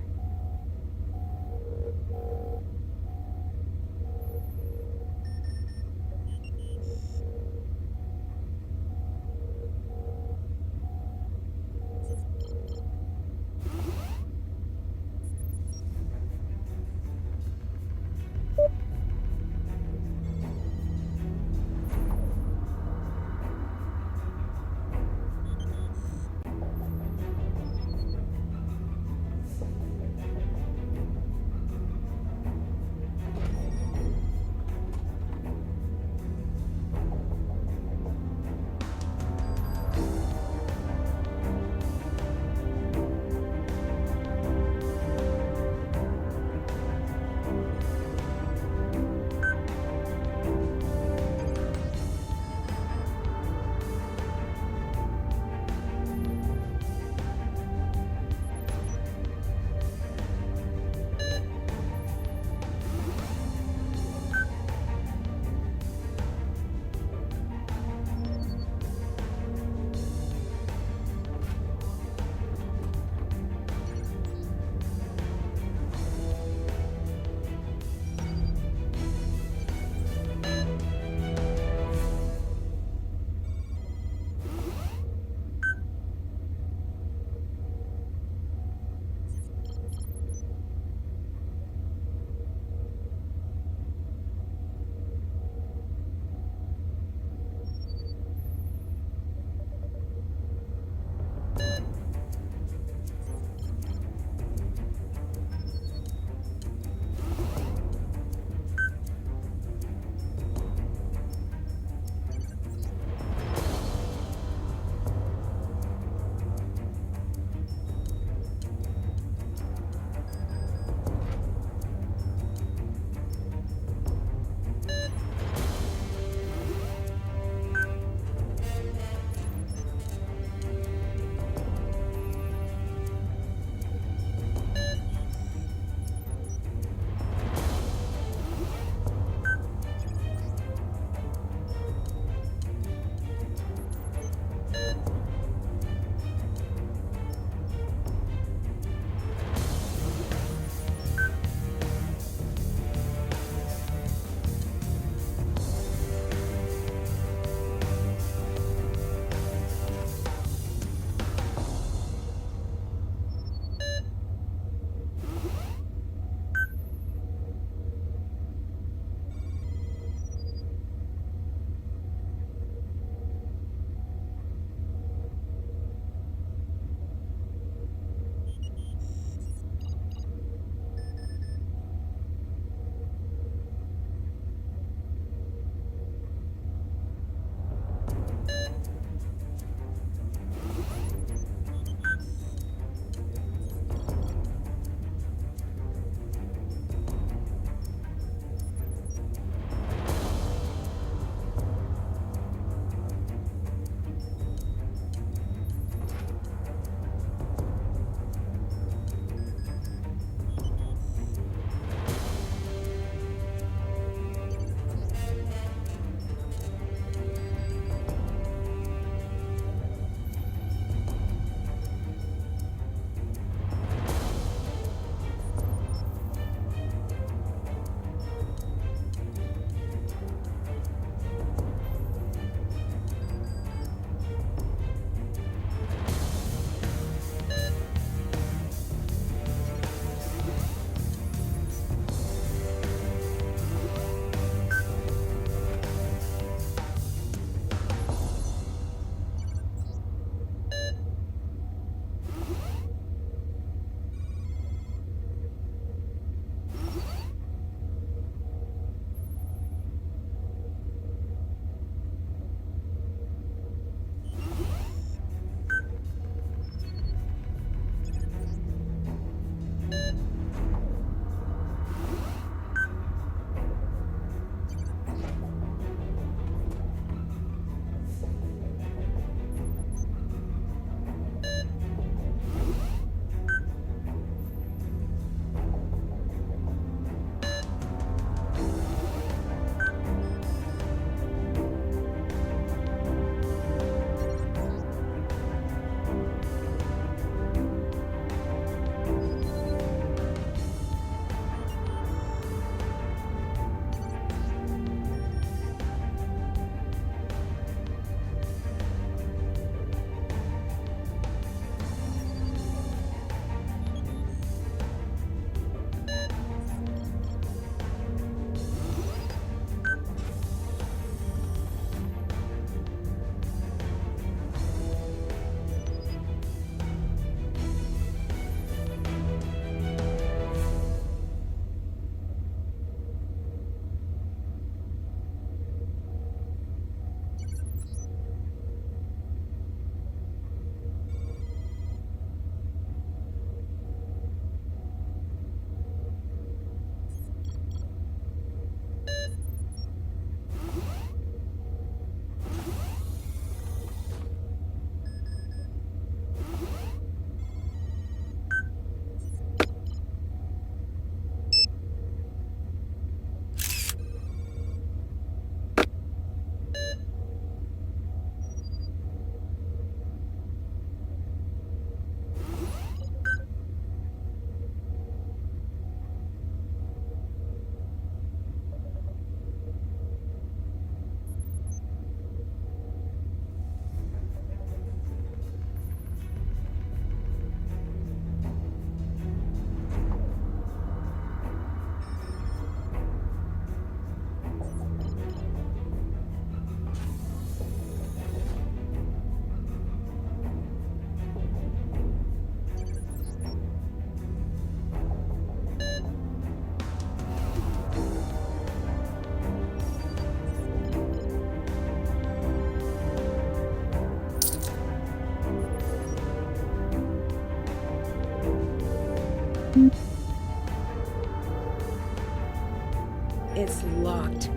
A: It's locked.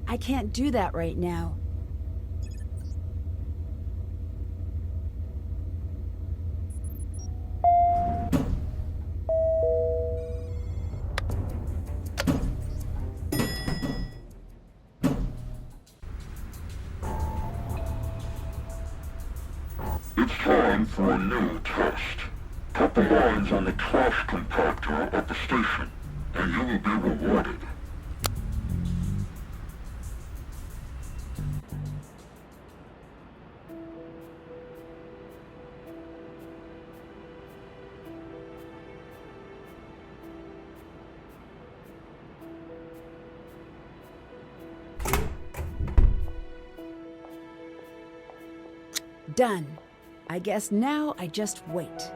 A: I can't do that right now.
G: It's time for a new test. Cut the lines on the trash compactor at the station, and you will be rewarded.
A: Done. I guess now I just wait.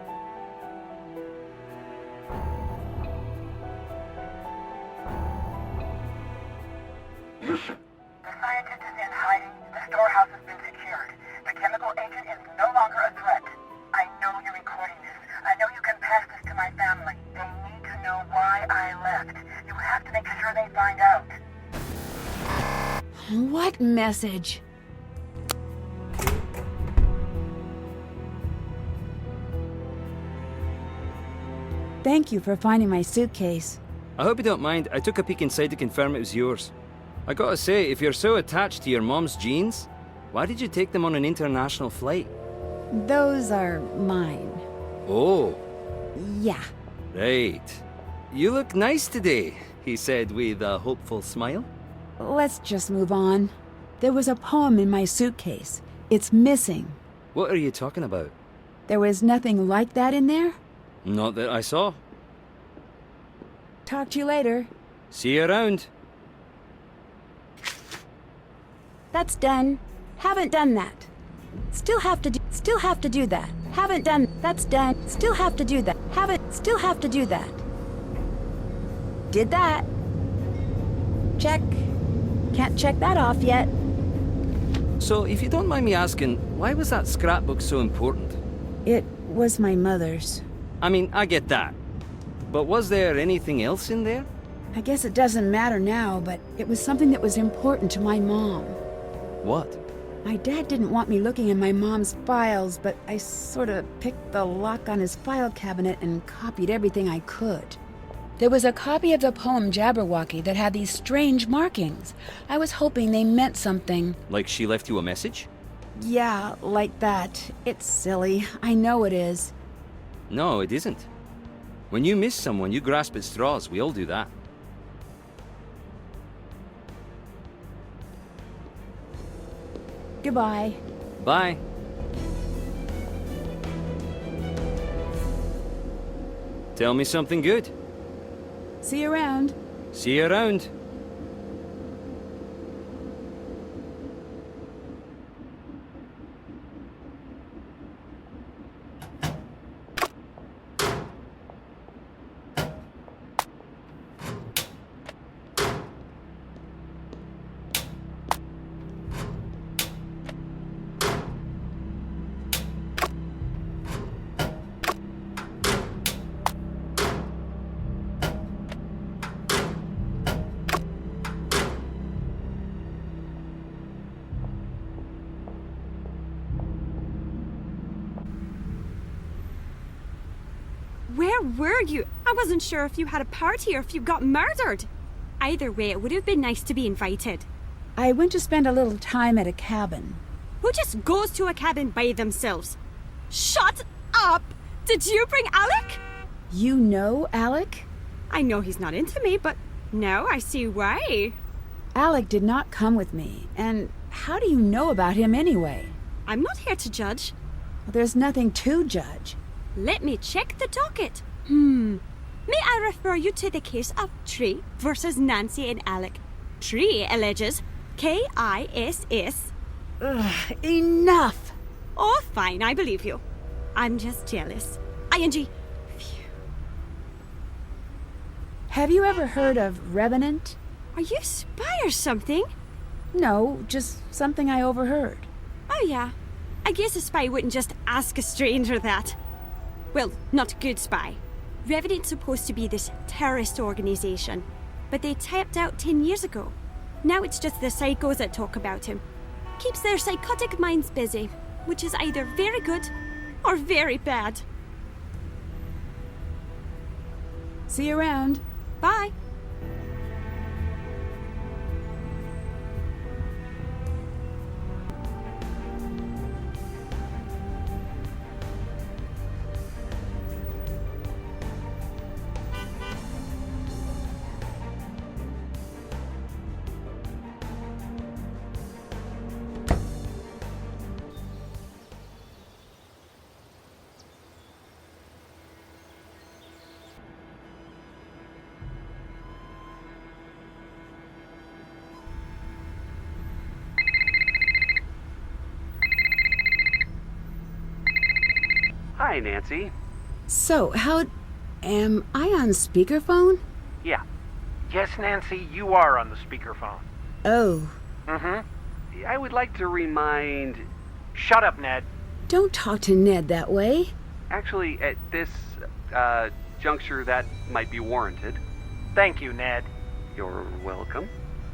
G: Listen,
H: The scientist is in hiding. The storehouse has been secured. The chemical agent is no longer a threat. I know you're recording this. I know you can pass this to my family. They need to know why I left. You have to make sure they find out.
A: What message? Thank you for finding my suitcase.
B: I hope you don't mind. I took a peek inside to confirm it was yours. I gotta say, if you're so attached to your mom's jeans, why did you take them on an international flight?
A: Those are mine.
B: Oh,
A: Yeah.
B: right. You look nice today, he said with a hopeful smile.
A: Let's just move on. There was a poem in my suitcase. It's missing.
B: What are you talking about?
A: There was nothing like that in there?
B: Not that I saw.
A: Talk to you later.
B: See you around.
A: That's done. Haven't done that. Still have to do that. Haven't done. That's done. Still have to do that. Still have to do that. Did that. Check. Can't check that off yet.
B: So, if you don't mind me asking, why was that scrapbook so important?
A: It was my mother's.
B: I mean, I get that. But was there anything else in there?
A: I guess it doesn't matter now, but it was something that was important to my mom.
B: What?
A: My dad didn't want me looking in my mom's files, but I sort of picked the lock on his file cabinet and copied everything I could. There was a copy of the poem Jabberwocky that had these strange markings. I was hoping they meant something.
B: Like she left you a message?
A: Yeah, like that. It's silly. I know it is.
B: No, it isn't. When you miss someone, you grasp at straws. We all do that.
A: Goodbye.
B: Bye. Tell me something good.
A: See you around.
B: See you around.
D: Where were you? I wasn't sure if you had a party or if you got murdered. Either way, it would have been nice to be invited.
A: I went to spend a little time at a cabin.
D: Who just goes to a cabin by themselves? Shut up! Did you bring Alec?
A: You know Alec?
D: I know he's not into me, but now I see why.
A: Alec did not come with me, and how do you know about him anyway?
D: I'm not here to judge.
A: There's nothing to judge.
D: Let me check the docket. May I refer you to the case of Tree versus Nancy and Alec? Tree alleges Kiss.
A: Ugh, enough!
D: Oh, fine, I believe you. I'm just jealous. ING.
A: Have you ever heard of Revenant?
D: Are you a spy or something?
A: No, just something I overheard.
D: Oh, yeah. I guess a spy wouldn't just ask a stranger that. Well, not a good spy. Revenant's supposed to be this terrorist organization, but they tapped out 10 years ago. Now it's just the psychos that talk about him. Keeps their psychotic minds busy, which is either very good or very bad.
A: See you around.
D: Bye.
K: Hi, Nancy.
A: So, am I on speakerphone?
F: Yeah. Yes, Nancy, you are on the speakerphone.
A: Oh.
F: Mm-hmm.
K: I would like to remind...
F: Shut up, Ned.
A: Don't talk to Ned that way.
K: Actually, at this, juncture, that might be warranted.
F: Thank you, Ned.
K: You're welcome.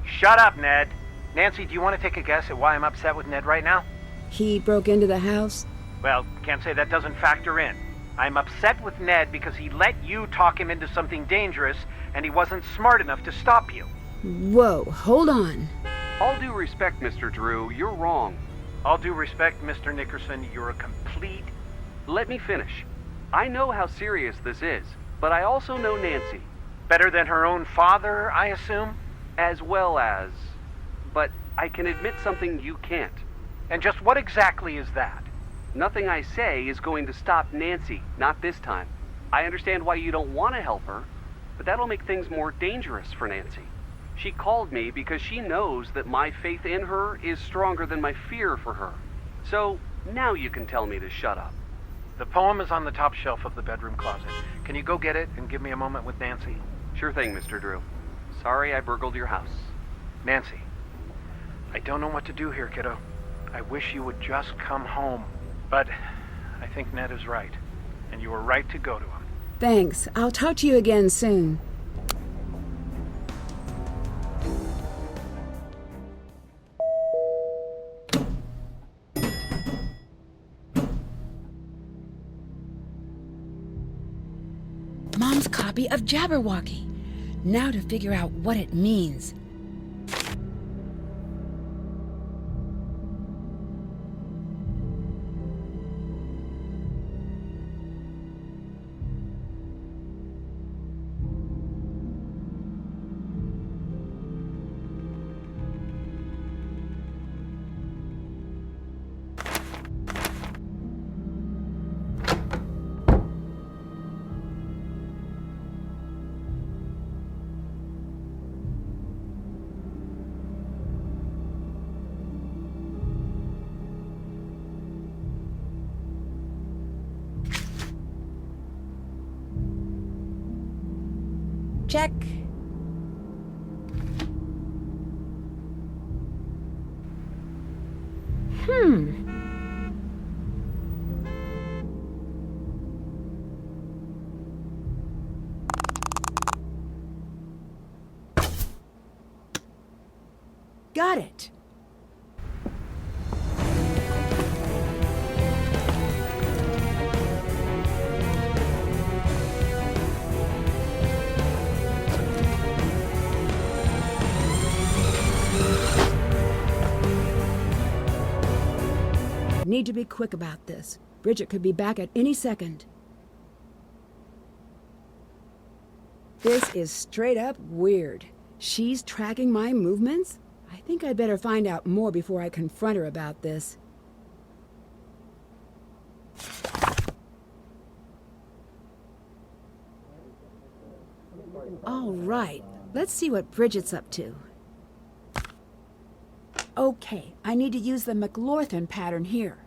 F: Shut up, Ned. Nancy, do you want to take a guess at why I'm upset with Ned right now?
A: He broke into the house?
F: Well, can't say that doesn't factor in. I'm upset with Ned because he let you talk him into something dangerous, and he wasn't smart enough to stop you.
A: Whoa, hold on.
K: All due respect, Mr. Drew, you're wrong.
F: All due respect, Mr. Nickerson, you're a complete...
K: Let me finish. I know how serious this is, but I also know Nancy.
F: Better than her own father, I assume?
K: As well as... But I can admit something you can't.
F: And just what exactly is that?
K: Nothing I say is going to stop Nancy, not this time. I understand why you don't want to help her, but that'll make things more dangerous for Nancy. She called me because she knows that my faith in her is stronger than my fear for her. So, now you can tell me to shut up.
F: The poem is on the top shelf of the bedroom closet. Can you go get it and give me a moment with Nancy?
K: Sure thing, Mr. Drew. Sorry I burgled your house.
F: Nancy, I don't know what to do here, kiddo. I wish you would just come home. But I think Ned is right, and you were right to go to him.
A: Thanks. I'll talk to you again soon. Mom's copy of Jabberwocky. Now to figure out what it means. Check. Got it. Need to be quick about this. Bridget could be back at any second. This is straight up weird. She's tracking my movements? I think I'd better find out more before I confront her about this. All right, let's see what Bridget's up to. Okay, I need to use the McLaughlin pattern here.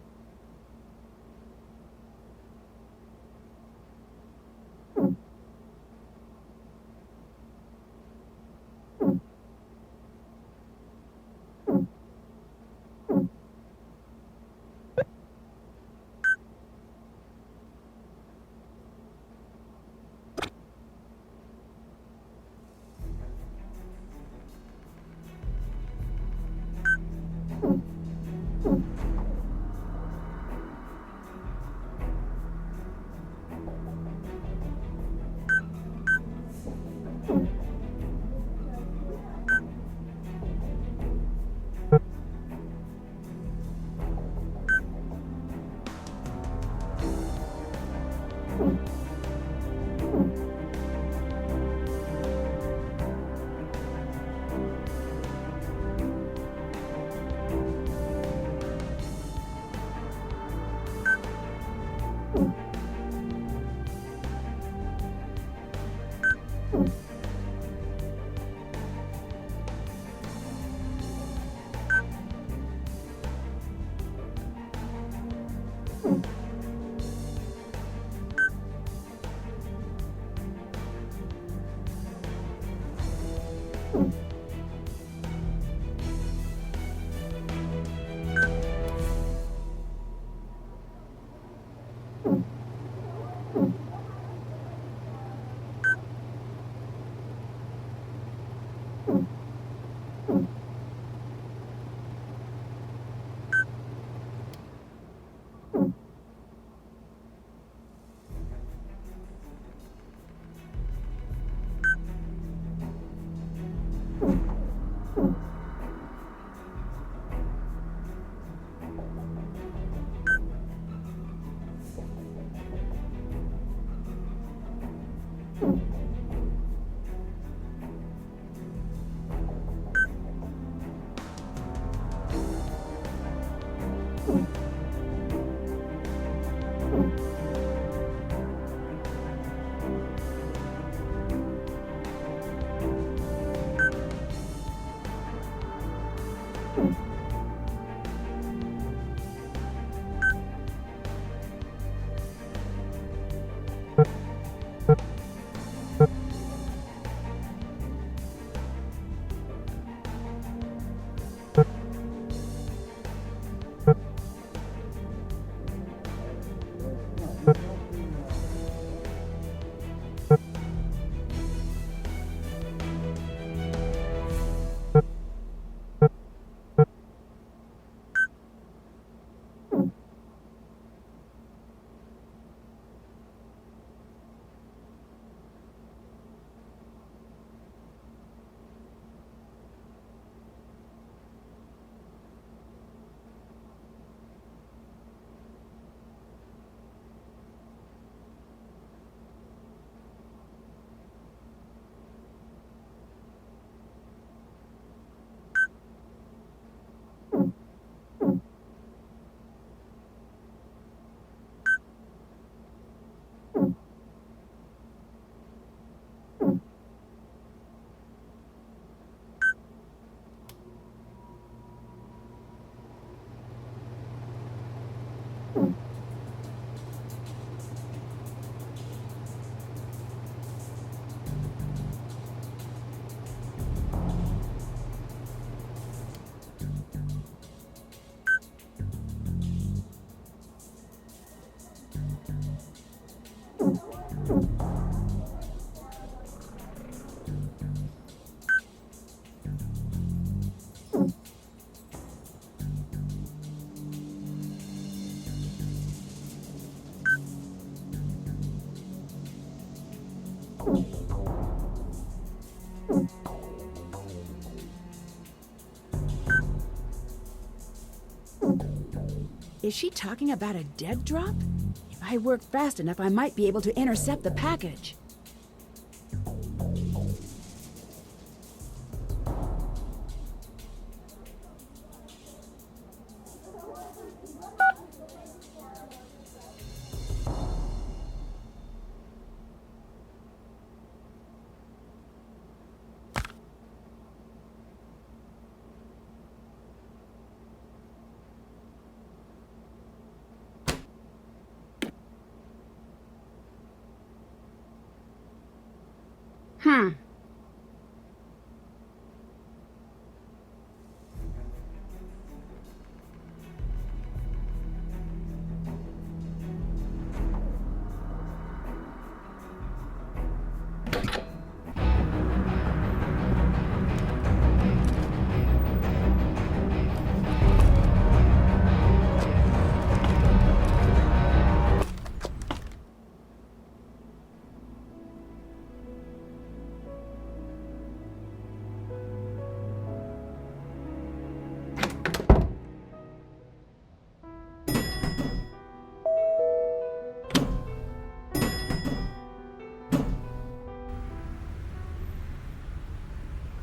A: Is she talking about a dead drop? If I work fast enough, I might be able to intercept the package.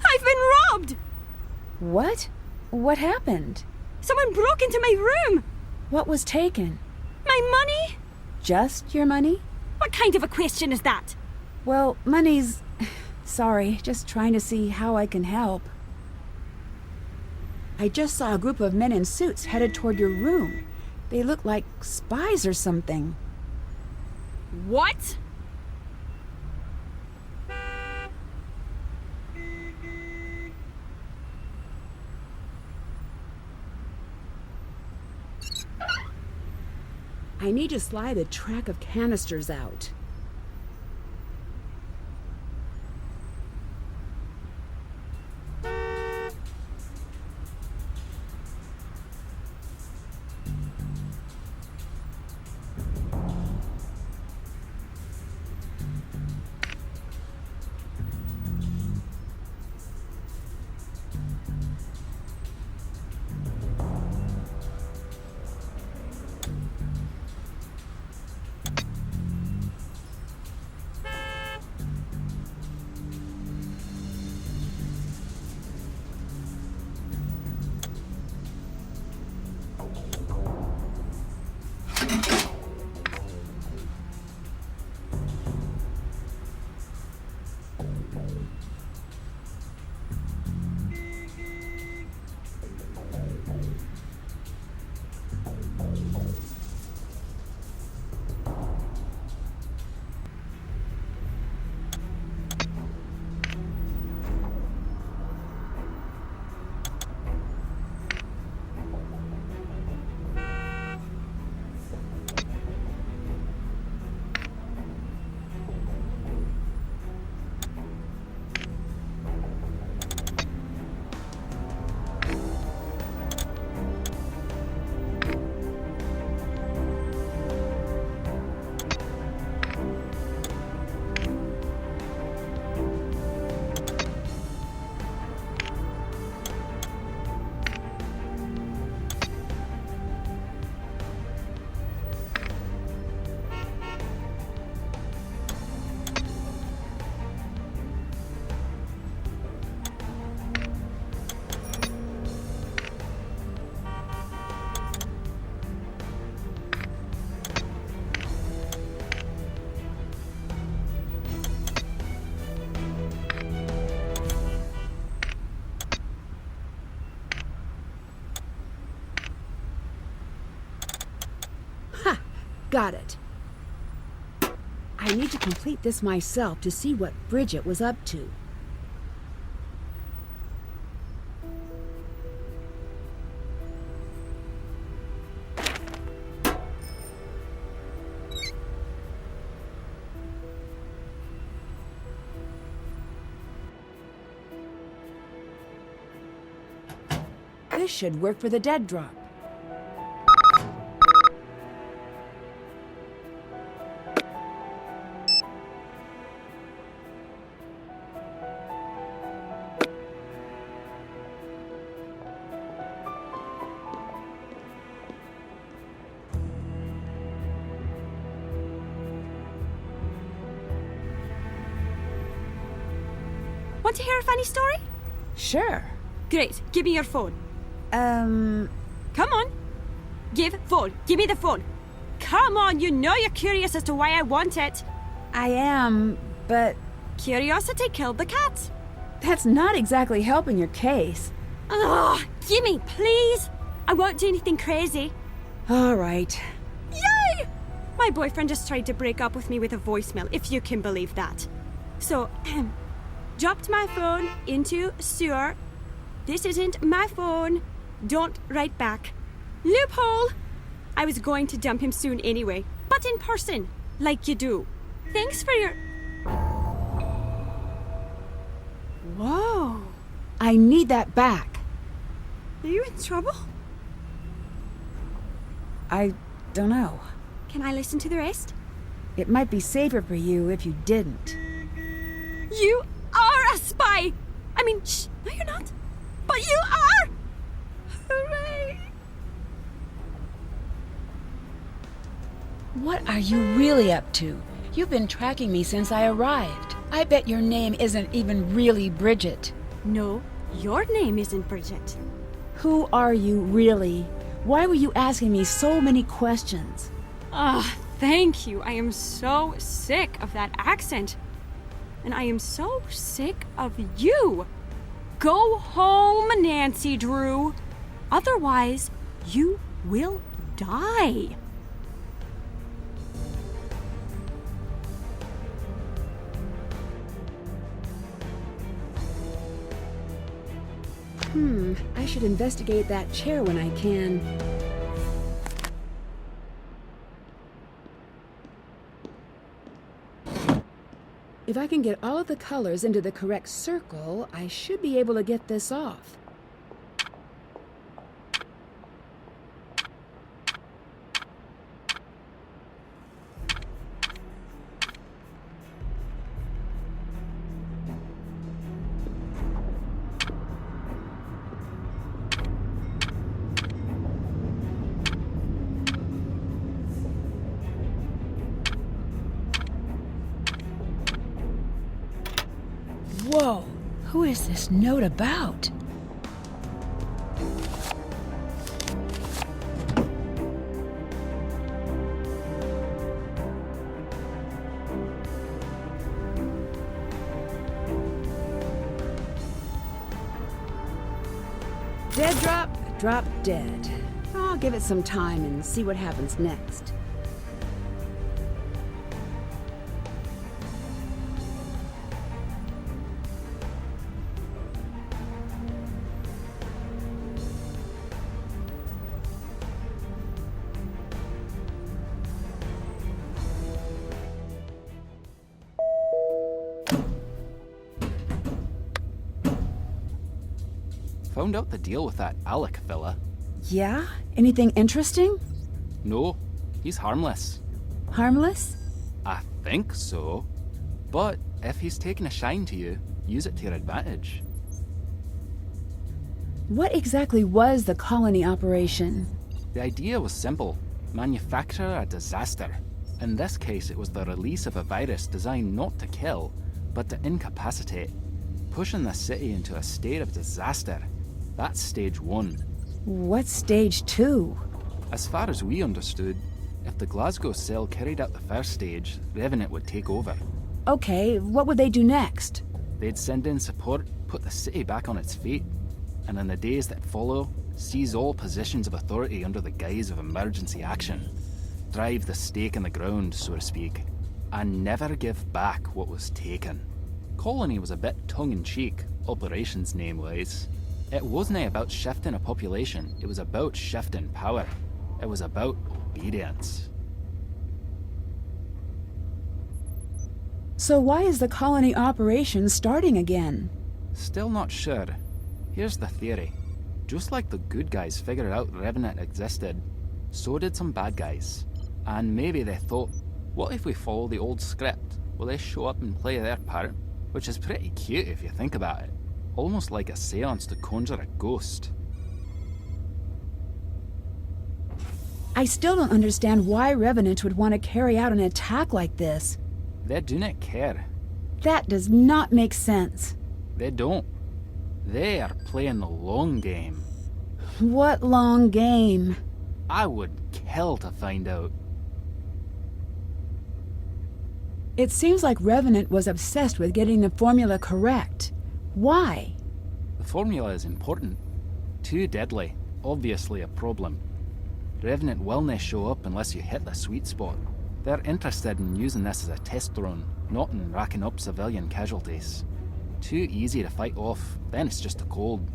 D: I've been robbed!
A: What? What happened?
D: Someone broke into my room!
A: What was taken?
D: My money?
A: Just your money?
D: What kind of a question is that?
A: Well, money's... Sorry, just trying to see how I can help. I just saw a group of men in suits headed toward your room. They look like spies or something.
D: What?
A: I need to slide a track of canisters out. Got it. I need to complete this myself to see what Bridget was up to. This should work for the dead drop.
D: Want to hear a funny story?
A: Sure.
D: Great. Give me your phone.
A: Come
D: on. Give phone. Give me the phone. Come on, you know you're curious as to why I want it.
A: I am, but...
D: Curiosity killed the cat.
A: That's not exactly helping your case.
D: Ugh, gimme, please. I won't do anything crazy.
A: All right.
D: Yay! My boyfriend just tried to break up with me with a voicemail, if you can believe that. So, dropped my phone into sewer. This isn't my phone. Don't write back. Loophole! I was going to dump him soon anyway, but in person, like you do. Thanks for your... Whoa.
A: I need that back.
D: Are you in trouble?
A: I don't know.
D: Can I listen to the rest?
A: It might be safer for you if you didn't.
D: You are a spy! I mean, shh, no you're not. But you are! Hooray!
A: What are you really up to? You've been tracking me since I arrived. I bet your name isn't even really Bridget.
D: No, your name isn't Bridget.
A: Who are you really? Why were you asking me so many questions?
D: Ah, thank you. I am so sick of that accent. And I am so sick of you. Go home, Nancy Drew. Otherwise, you will die.
A: I should investigate that chair when I can. If I can get all of the colors into the correct circle, I should be able to get this off. Whoa! Who is this note about? Dead drop, drop dead. I'll give it some time and see what happens next.
N: Found out the deal with that Alec fella.
A: Yeah? Anything interesting?
N: No, he's harmless.
A: Harmless?
N: I think so. But if he's taken a shine to you, use it to your advantage.
A: What exactly was the colony operation?
N: The idea was simple. Manufacture a disaster. In this case, it was the release of a virus designed not to kill, but to incapacitate, pushing the city into a state of disaster. That's stage 1.
A: What's stage 2?
N: As far as we understood, if the Glasgow cell carried out the first stage, Revenant would take over.
A: Okay, what would they do next?
N: They'd send in support, put the city back on its feet, and in the days that follow, seize all positions of authority under the guise of emergency action. Drive the stake in the ground, so to speak, and never give back what was taken. Colony was a bit tongue-in-cheek, operations name-wise. It wasn't about shifting a population, it was about shifting power. It was about obedience.
A: So why is the colony operation starting again?
N: Still not sure. Here's the theory. Just like the good guys figured out Revenant existed, so did some bad guys. And maybe they thought, what if we follow the old script? Will they show up and play their part? Which is pretty cute if you think about it. Almost like a seance to conjure a ghost.
A: I still don't understand why Revenant would want to carry out an attack like this.
N: They do not care.
A: That does not make sense.
N: They don't. They are playing the long game.
A: What long game?
N: I would kill to find out.
A: It seems like Revenant was obsessed with getting the formula correct. Why?
N: The formula is important. Too deadly. Obviously a problem. Revenant will not show up unless you hit the sweet spot. They're interested in using this as a test drone, not in racking up civilian casualties. Too easy to fight off, then it's just a cold.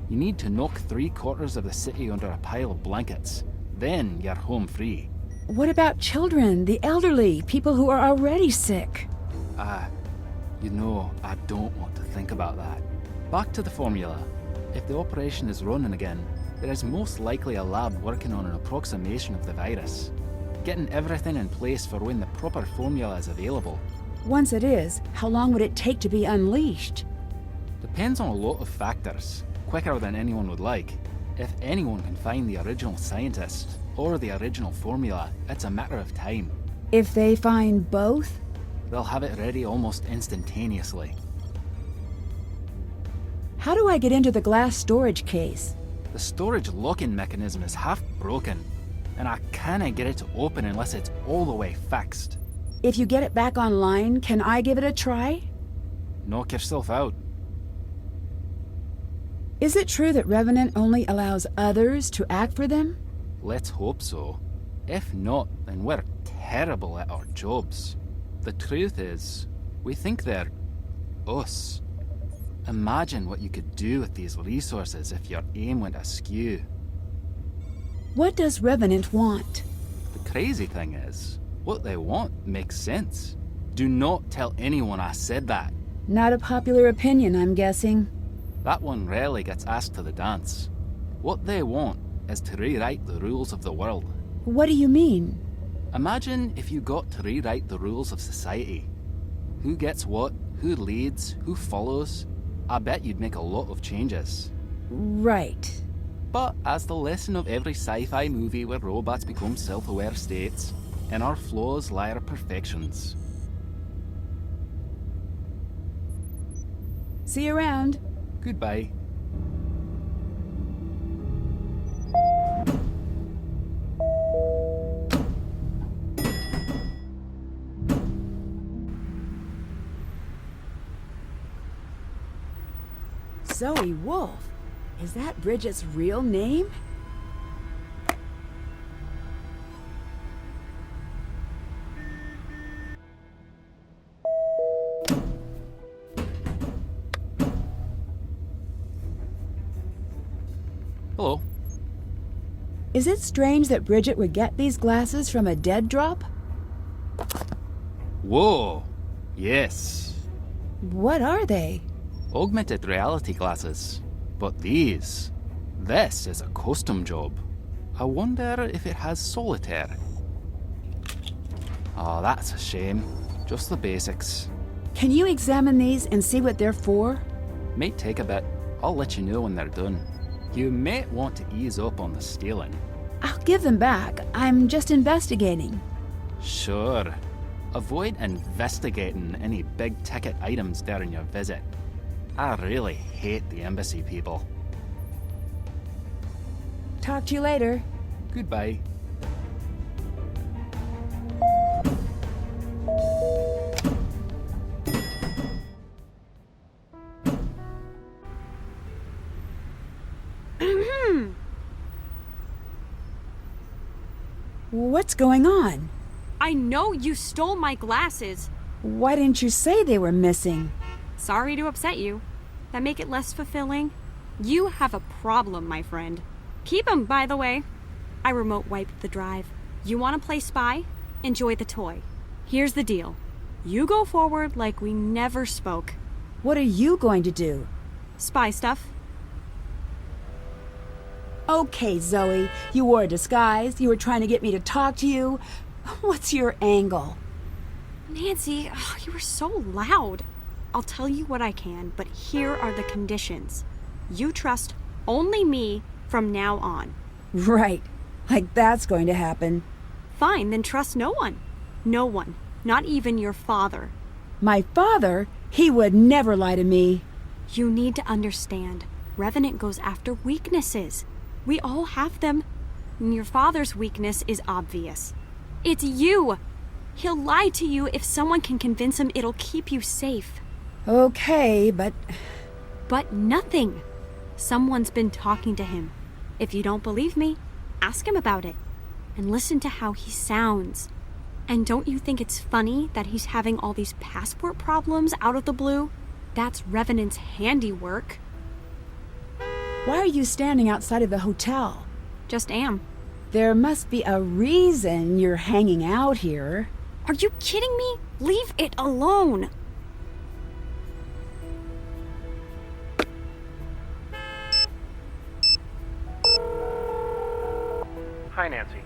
N: You need to knock 3/4 of the city under a pile of blankets. Then you're home free.
A: What about children, the elderly, people who are already sick?
N: I don't want to think about that. Back to the formula. If the operation is running again, there is most likely a lab working on an approximation of the virus. Getting everything in place for when the proper formula is available.
A: Once it is, how long would it take to be unleashed?
N: Depends on a lot of factors. Quicker than anyone would like. If anyone can find the original scientist, or the original formula, it's a matter of time.
A: If they find both?
N: They'll have it ready almost instantaneously.
A: How do I get into the glass storage case?
N: The storage locking mechanism is half broken, and I can't get it to open unless it's all the way fixed.
A: If you get it back online, can I give it a try?
N: Knock yourself out.
A: Is it true that Revenant only allows others to act for them?
N: Let's hope so. If not, then we're terrible at our jobs. The truth is, we think they're us. Imagine what you could do with these resources if your aim went askew.
A: What does Revenant want?
N: The crazy thing is, what they want makes sense. Do not tell anyone I said that.
A: Not a popular opinion, I'm guessing.
N: That one rarely gets asked to the dance. What they want is to rewrite the rules of the world.
A: What do you mean?
N: Imagine if you got to rewrite the rules of society. Who gets what, who leads, who follows. I bet you'd make a lot of changes.
A: Right.
N: But as the lesson of every sci-fi movie where robots become self-aware states, in our flaws lie our perfections.
A: See you around.
N: Goodbye.
A: Zoe Wolf. Is that Bridget's real name?
N: Hello.
A: Is it strange that Bridget would get these glasses from a dead drop?
N: Whoa. Yes.
A: What are they?
N: Augmented reality glasses. But this is a custom job. I wonder if it has solitaire. Oh, that's a shame. Just the basics.
A: Can you examine these and see what they're for?
N: Might take a bit. I'll let you know when they're done. You may want to ease up on the stealing.
A: I'll give them back. I'm just investigating.
N: Sure. Avoid investigating any big-ticket items during your visit. I really hate the embassy people.
A: Talk to you later.
N: Goodbye.
A: What's going on?
D: I know you stole my glasses.
A: Why didn't you say they were missing?
D: Sorry to upset you. That make it less fulfilling? You have a problem, my friend. Keep them, by the way. I remote wiped the drive. You want to play spy? Enjoy the toy. Here's the deal. You go forward like we never spoke.
A: What are you going to do?
D: Spy stuff.
A: Okay, Zoe. You wore a disguise. You were trying to get me to talk to you. What's your angle?
D: Nancy, you were so loud. I'll tell you what I can, but here are the conditions. You trust only me from now on.
A: Right. Like that's going to happen.
D: Fine, then trust no one. No one. Not even your father.
A: My father? He would never lie to me.
D: You need to understand. Revenant goes after weaknesses. We all have them. And your father's weakness is obvious. It's you! He'll lie to you if someone can convince him it'll keep you safe.
A: Okay, but...
D: But nothing. Someone's been talking to him. If you don't believe me, ask him about it. And listen to how he sounds. And don't you think it's funny that he's having all these passport problems out of the blue? That's Revenant's handiwork.
A: Why are you standing outside of the hotel?
D: Just am.
A: There must be a reason you're hanging out here.
D: Are you kidding me? Leave it alone.
F: Hi, Nancy.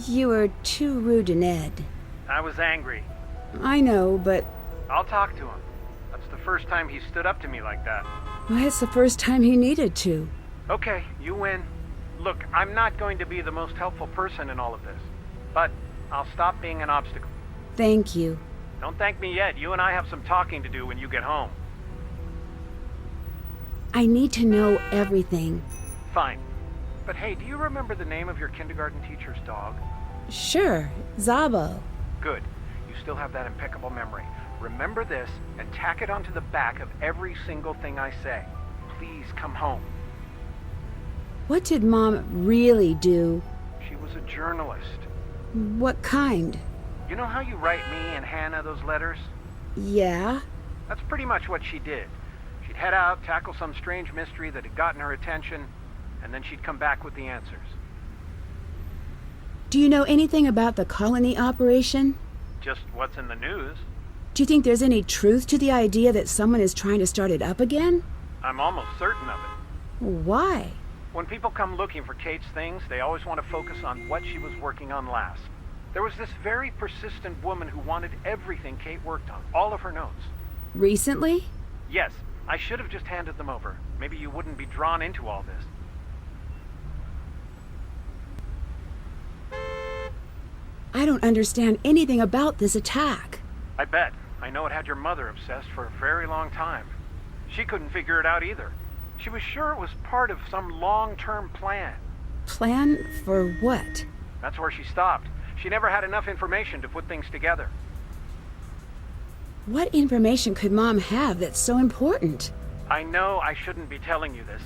A: You were too rude to Ned.
F: I was angry.
A: I know, but...
F: I'll talk to him. That's the first time he stood up to me like that.
A: Well, it's the first time he needed to.
F: Okay, you win. Look, I'm not going to be the most helpful person in all of this, but I'll stop being an obstacle.
A: Thank you.
F: Don't thank me yet. You and I have some talking to do when you get home.
A: I need to know everything.
F: Fine. But hey, do you remember the name of your kindergarten teacher's dog?
A: Sure, Zabo.
F: Good. You still have that impeccable memory. Remember this and tack it onto the back of every single thing I say. Please come home.
A: What did Mom really do?
F: She was a journalist.
A: What kind?
F: You know how you write me and Hannah those letters?
A: Yeah?
F: That's pretty much what she did. She'd head out, tackle some strange mystery that had gotten her attention, and then she'd come back with the answers.
A: Do you know anything about the colony operation?
F: Just what's in the news.
A: Do you think there's any truth to the idea that someone is trying to start it up again?
F: I'm almost certain of it.
A: Why?
F: When people come looking for Kate's things, they always want to focus on what she was working on last. There was this very persistent woman who wanted everything Kate worked on, all of her notes.
A: Recently?
F: Yes, I should have just handed them over. Maybe you wouldn't be drawn into all this.
A: I don't understand anything about this attack.
F: I bet. I know it had your mother obsessed for a very long time. She couldn't figure it out either. She was sure it was part of some long-term plan.
A: Plan for what?
F: That's where she stopped. She never had enough information to put things together.
A: What information could Mom have that's so important?
F: I know I shouldn't be telling you this.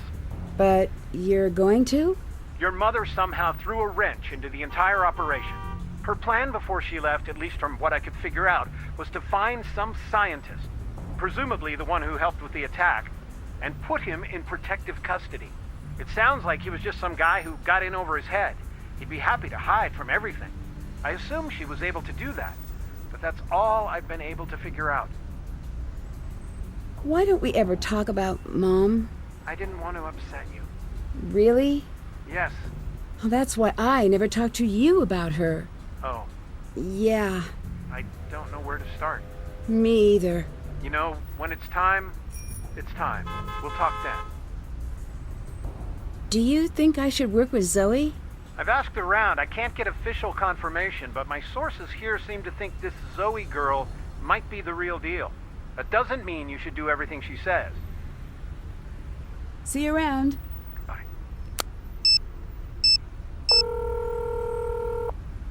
A: But you're going to?
F: Your mother somehow threw a wrench into the entire operation. Her plan before she left, at least from what I could figure out, was to find some scientist, presumably the one who helped with the attack, and put him in protective custody. It sounds like he was just some guy who got in over his head. He'd be happy to hide from everything. I assume she was able to do that, but that's all I've been able to figure out.
A: Why don't we ever talk about Mom?
F: I didn't want to upset you.
A: Really?
F: Yes.
A: Well, that's why I never talked to you about her.
F: Oh.
A: Yeah.
F: I don't know where to start.
A: Me either.
F: You know, when it's time, it's time. We'll talk then.
A: Do you think I should work with Zoe?
F: I've asked around. I can't get official confirmation, but my sources here seem to think this Zoe girl might be the real deal. That doesn't mean you should do everything she says.
A: See you around.
F: Bye.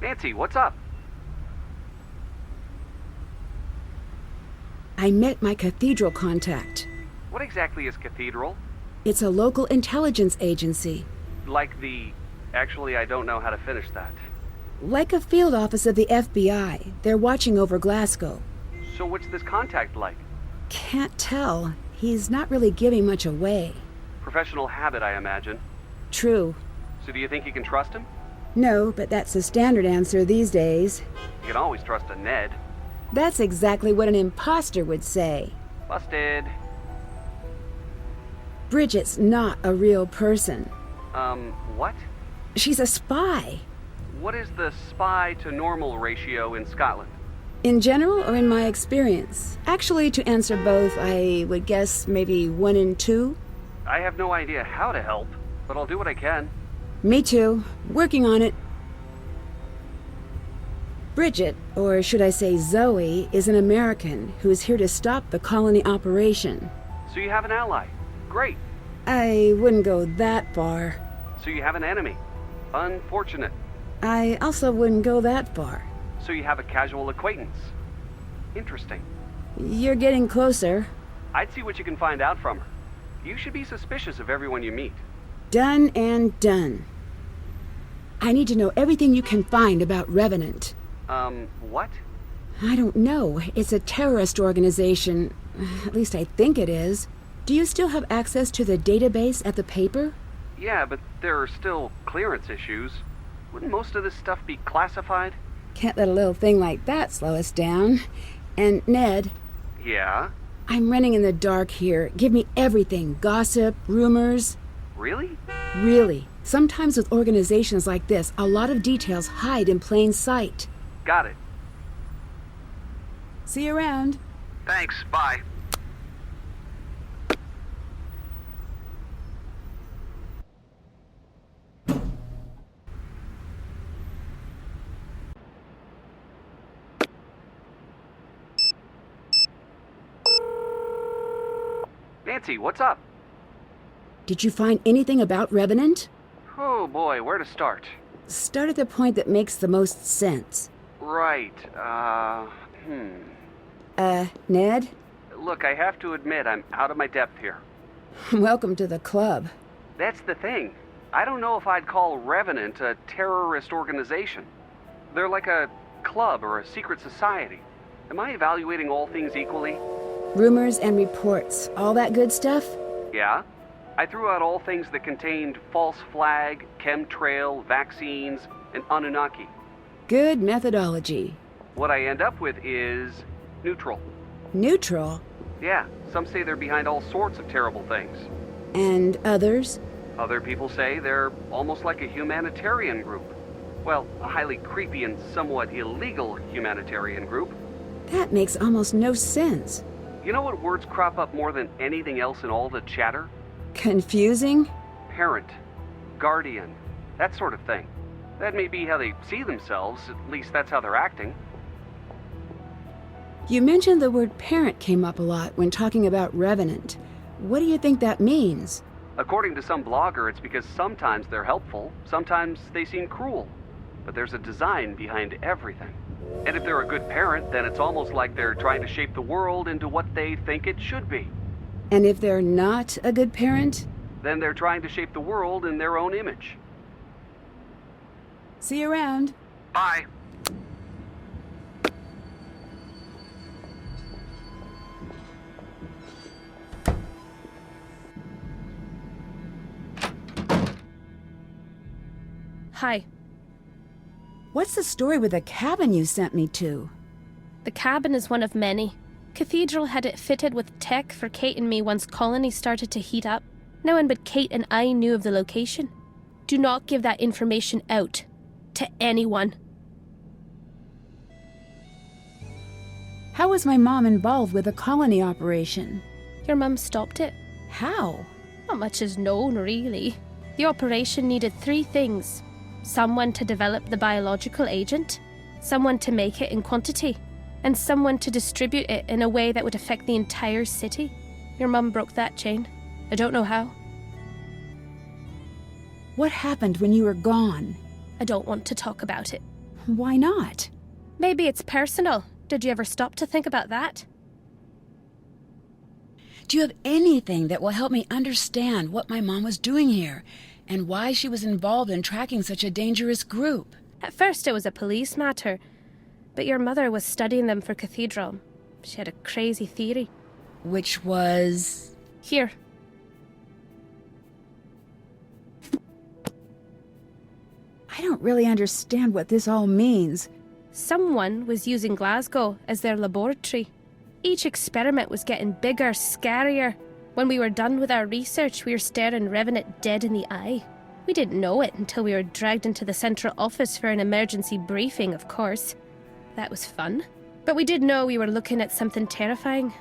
K: Nancy, what's up?
A: I met my cathedral contact.
K: What exactly is Cathedral?
A: It's a local intelligence agency.
K: Like the... Actually, I don't know how to finish that.
A: Like a field office of the FBI. They're watching over Glasgow.
K: So what's this contact like?
A: Can't tell. He's not really giving much away.
K: Professional habit, I imagine.
A: True.
K: So do you think you can trust him?
A: No, but that's the standard answer these days.
K: You can always trust a Ned.
A: That's exactly what an imposter would say.
K: Busted.
A: Bridget's not a real person.
K: What?
A: She's a spy.
K: What is the spy to normal ratio in Scotland?
A: In general or in my experience? Actually, to answer both, I would guess maybe 1 in 2.
K: I have no idea how to help, but I'll do what I can.
A: Me too. Working on it. Bridget, or should I say Zoe, is an American who is here to stop the colony operation.
K: So you have an ally. Great.
A: I wouldn't go that far.
K: So you have an enemy. Unfortunate.
A: I also wouldn't go that far.
K: So you have a casual acquaintance. Interesting.
A: You're getting closer.
K: I'd see what you can find out from her. You should be suspicious of everyone you meet.
A: Done and done. I need to know everything you can find about Revenant.
K: What?
A: I don't know. It's a terrorist organization. At least I think it is. Do you still have access to the database at the paper?
K: Yeah, but there are still clearance issues. Wouldn't most of this stuff be classified?
A: Can't let a little thing like that slow us down. And Ned,
K: Yeah?
A: I'm running in the dark here. Give me everything. Gossip, rumors.
K: Really?
A: Really. Sometimes with organizations like this, a lot of details hide in plain sight.
K: Got it.
A: See you around.
K: Thanks, bye. Nancy, what's up?
A: Did you find anything about Revenant?
K: Oh boy, where to start?
A: Start at the point that makes the most sense.
K: Right,
A: Ned?
K: Look, I have to admit I'm out of my depth here.
A: Welcome to the club.
K: That's the thing. I don't know if I'd call Revenant a terrorist organization. They're like a club or a secret society. Am I evaluating all things equally?
A: Rumors and reports, all that good stuff?
K: Yeah. I threw out all things that contained false flag, chemtrail, vaccines, and Anunnaki.
A: Good methodology.
K: What I end up with is neutral.
A: Neutral?
K: Yeah, some say they're behind all sorts of terrible things.
A: And others?
K: Other people say they're almost like a humanitarian group. Well, a highly creepy and somewhat illegal humanitarian group.
A: That makes almost no sense.
K: You know what words crop up more than anything else in all the chatter?
A: Confusing?
K: Parent, guardian, that sort of thing. That may be how they see themselves, at least that's how they're acting.
A: You mentioned the word parent came up a lot when talking about Revenant. What do you think that means?
K: According to some blogger, it's because sometimes they're helpful, sometimes they seem cruel. But there's a design behind everything. And if they're a good parent, then it's almost like they're trying to shape the world into what they think it should be.
A: And if they're not a good parent?
K: Then they're trying to shape the world in their own image.
A: See you around.
K: Bye.
J: Hi.
A: What's the story with the cabin you sent me to?
J: The cabin is one of many. Cathedral had it fitted with tech for Kate and me once colony started to heat up. No one but Kate and I knew of the location. Do not give that information out. To anyone.
A: How was my mom involved with the colony operation?
J: Your mum stopped it.
A: How?
J: Not much is known, really. The operation needed 3 things. Someone to develop the biological agent, someone to make it in quantity, and someone to distribute it in a way that would affect the entire city. Your mum broke that chain. I don't know how.
A: What happened when you were gone?
J: I don't want to talk about it.
A: Why not?
J: Maybe it's personal. Did you ever stop to think about that?
A: Do you have anything that will help me understand what my mom was doing here and why she was involved in tracking such a dangerous group?
J: At first it was a police matter, but your mother was studying them for Cathedral. She had a crazy theory.
A: Which was?
J: Here.
A: I don't really understand what this all means.
J: Someone was using Glasgow as their laboratory. Each experiment was getting bigger, scarier. When we were done with our research, we were staring Revenant dead in the eye. We didn't know it until we were dragged into the central office for an emergency briefing, of course. That was fun. But we did know we were looking at something terrifying.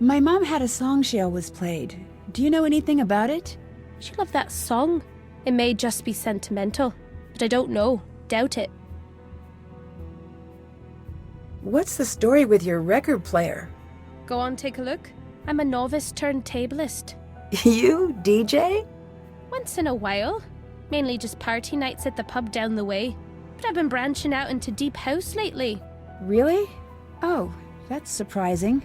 A: My mom had a song she always played. Do you know anything about it?
J: She loved that song. It may just be sentimental, But I don't know. Doubt it.
A: What's the story with your record player?
J: Go on, take a look. I'm a novice turntablist.
A: You, DJ?
J: Once in a while. Mainly just party nights at the pub down the way. But I've been branching out into deep house lately.
A: Really? Oh, that's surprising.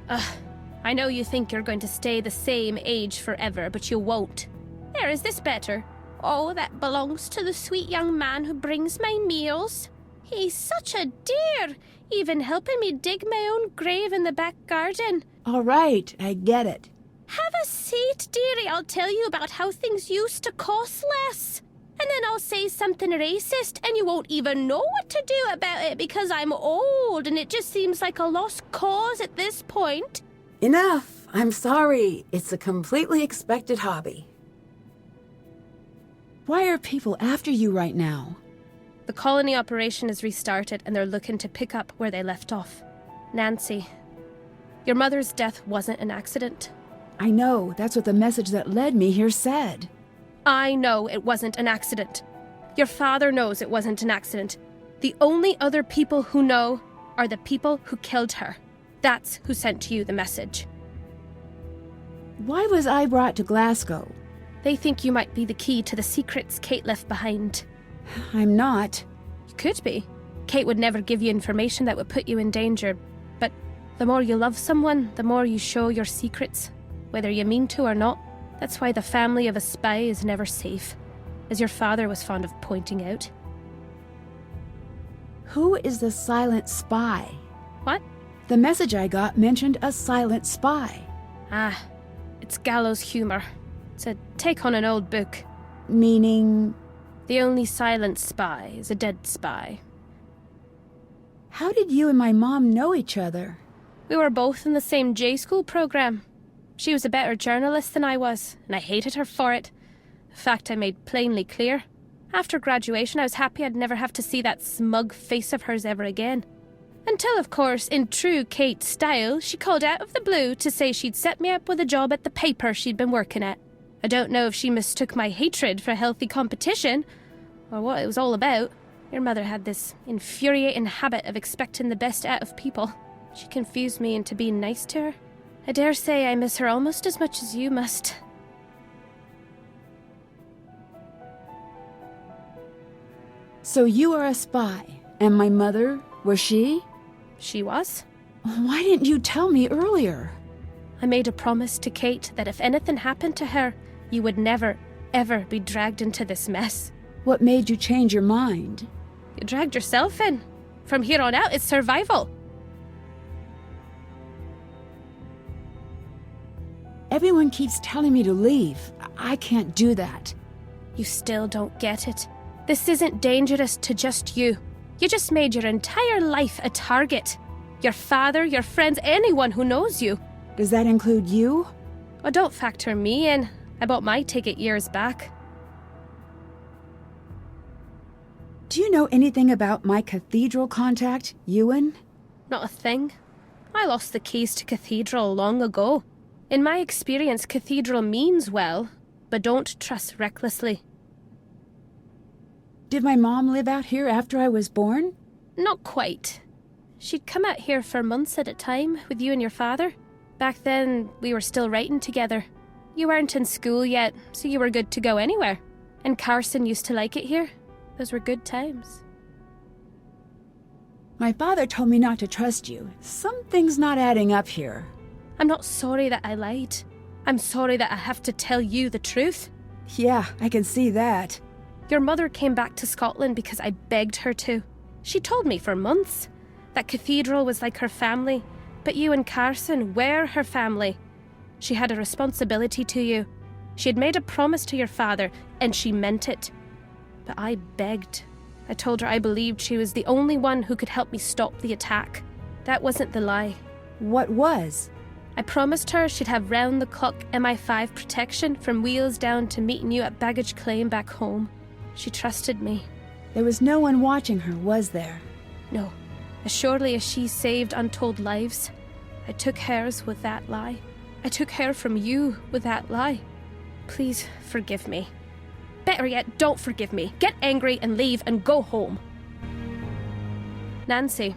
J: I know you think you're going to stay the same age forever, but you won't. There, is this better? Oh, that belongs to the sweet young man who brings my meals. He's such a dear, even helping me dig my own grave in the back garden.
A: All right, I get it.
J: Have a seat, dearie. I'll tell you about how things used to cost less. And then I'll say something racist, and you won't even know what to do about it because I'm old, and it just seems like a lost cause at this point.
A: Enough. I'm sorry. It's a completely expected hobby. Why are people after you right now?
J: The colony operation is restarted, and they're looking to pick up where they left off. Nancy, your mother's death wasn't an accident.
A: I know. That's what the message that led me here said.
J: I know it wasn't an accident. Your father knows it wasn't an accident. The only other people who know are the people who killed her. That's who sent you the message.
A: Why was I brought to Glasgow?
J: They think you might be the key to the secrets Kate left behind.
A: I'm not.
J: You could be. Kate would never give you information that would put you in danger. But the more you love someone, the more you show your secrets, whether you mean to or not. That's why the family of a spy is never safe, as your father was fond of pointing out.
A: Who is the silent spy?
J: What?
A: The message I got mentioned a silent spy.
J: Ah, it's gallows humor. It's a take on an old book.
A: Meaning?
J: The only silent spy is a dead spy.
A: How did you and my mom know each other?
J: We were both in the same J-school program. She was a better journalist than I was, and I hated her for it. A fact I made plainly clear. After graduation, I was happy I'd never have to see that smug face of hers ever again. Until, of course, in true Kate style, she called out of the blue to say she'd set me up with a job at the paper she'd been working at. I don't know if she mistook my hatred for healthy competition, or what it was all about. Your mother had this infuriating habit of expecting the best out of people. She confused me into being nice to her. I dare say I miss her almost as much as you must.
A: So you are a spy, and my mother, was she?
J: She was.
A: Why didn't you tell me earlier?
J: I made a promise to Kate that if anything happened to her, you would never, ever be dragged into this mess.
A: What made you change your mind?
J: You dragged yourself in. From here on out, it's survival.
A: Everyone keeps telling me to leave. I can't do that.
J: You still don't get it. This isn't dangerous to just you. You just made your entire life a target. Your father, your friends, anyone who knows you.
A: Does that include you?
J: Oh, don't factor me in. I bought my ticket years back.
A: Do you know anything about my cathedral contact, Ewan?
J: Not a thing. I lost the keys to cathedral long ago. In my experience, cathedral means well, but don't trust recklessly.
A: Did my mom live out here after I was born?
J: Not quite. She'd come out here for months at a time with you and your father. Back then, we were still writing together. You weren't in school yet, so you were good to go anywhere. And Carson used to like it here. Those were good times.
A: My father told me not to trust you. Something's not adding up here.
J: I'm not sorry that I lied. I'm sorry that I have to tell you the truth.
A: Yeah, I can see that.
J: Your mother came back to Scotland because I begged her to. She told me for months that cathedral was like her family, but you and Carson were her family. She had a responsibility to you. She had made a promise to your father, and she meant it. But I begged. I told her I believed she was the only one who could help me stop the attack. That wasn't the lie.
A: What was?
J: I promised her she'd have round-the-clock MI5 protection from wheels down to meeting you at baggage claim back home. She trusted me.
A: There was no one watching her, was there?
J: No. As surely as she saved untold lives, I took hers with that lie. I took her from you with that lie. Please forgive me. Better yet, don't forgive me. Get angry and leave and go home. Nancy.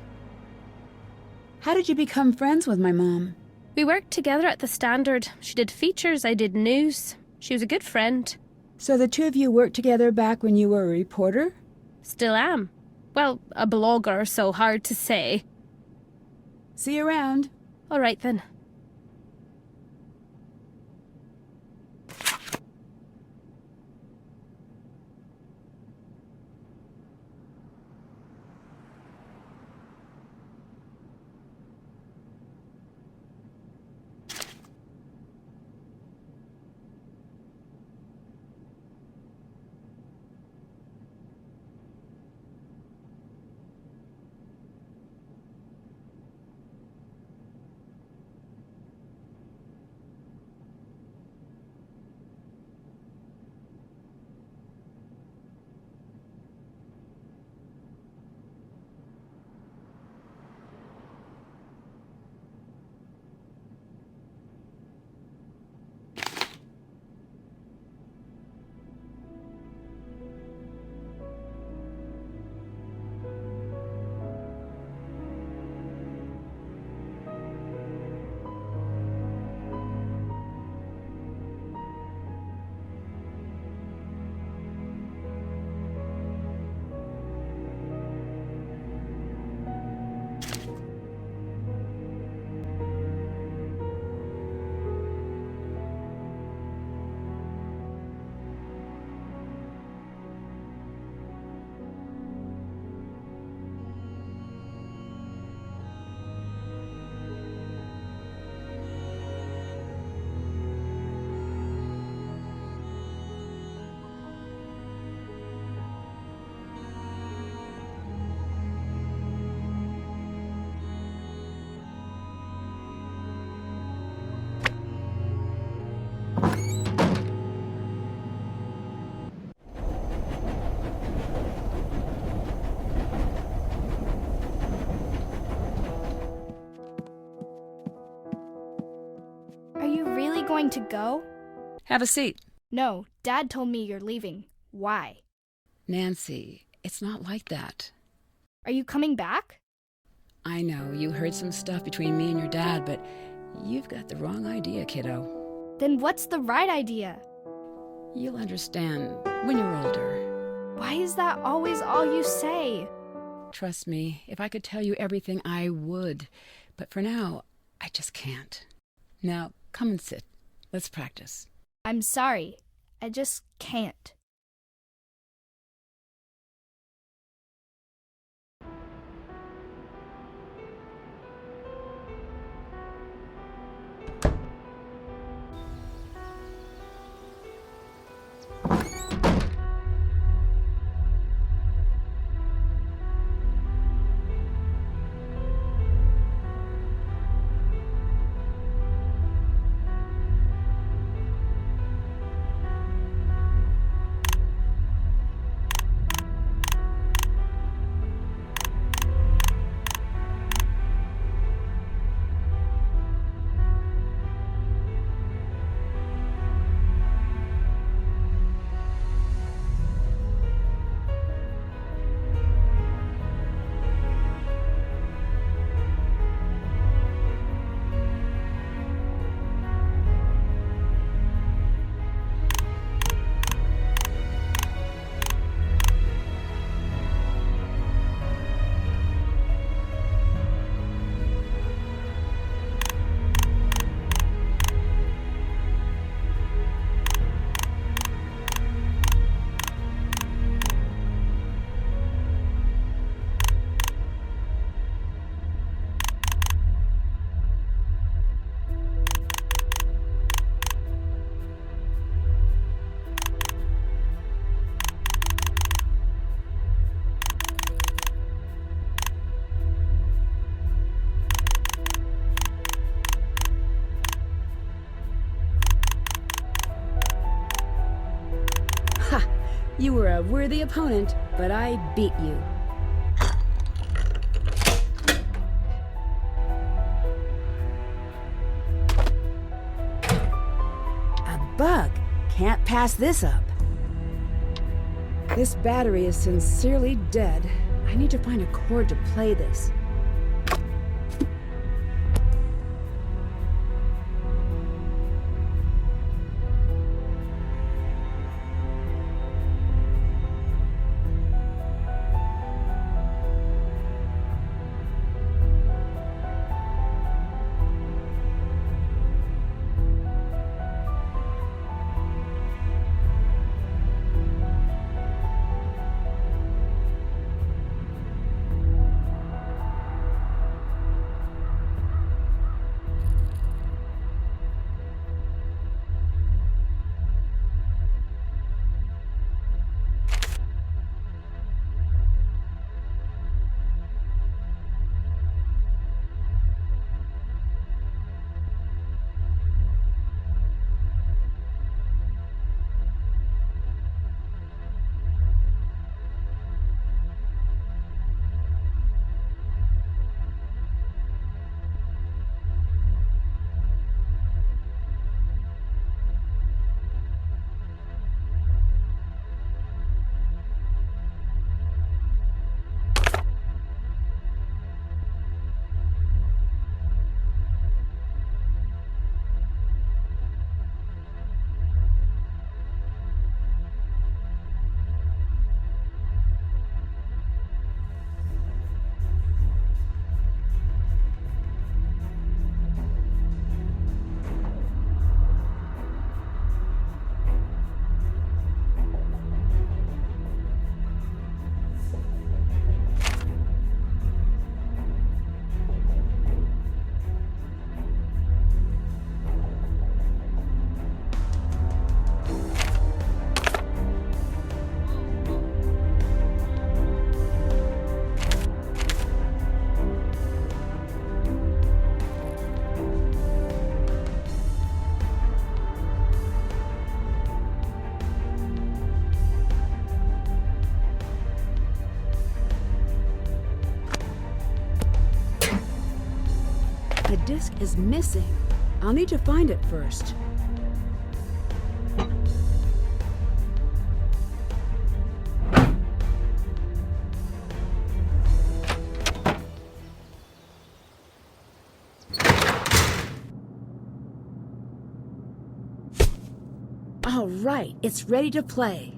A: How did you become friends with my mom?
J: We worked together at the Standard. She did features, I did news. She was a good friend.
A: So the two of you worked together back when you were a reporter?
J: Still am. Well, a blogger, so hard to say.
A: See you around.
J: All right then.
M: Going to go?
A: Have a seat.
M: No, Dad told me you're leaving. Why?
A: Nancy, it's not like that.
M: Are you coming back?
A: I know, you heard some stuff between me and your dad, but you've got the wrong idea, kiddo.
M: Then what's the right idea?
A: You'll understand when you're older.
M: Why is that always all you say?
A: Trust me, if I could tell you everything, I would. But for now, I just can't. Now, come and sit. Let's practice.
M: I'm sorry. I just can't.
A: You were a worthy opponent, but I beat you. A bug. Can't pass this up. This battery is sincerely dead. I need to find a cord to play this. The disc is missing. I'll need to find it first. All right, it's ready to play.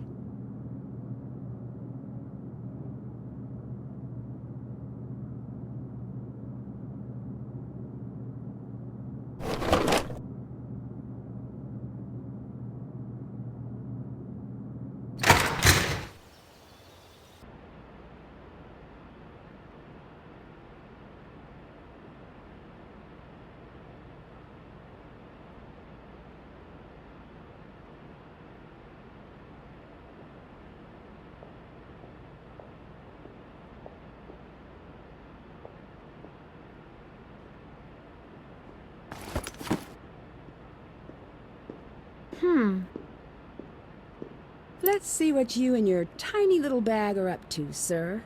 A: Let's see what you and your tiny little bag are up to, sir.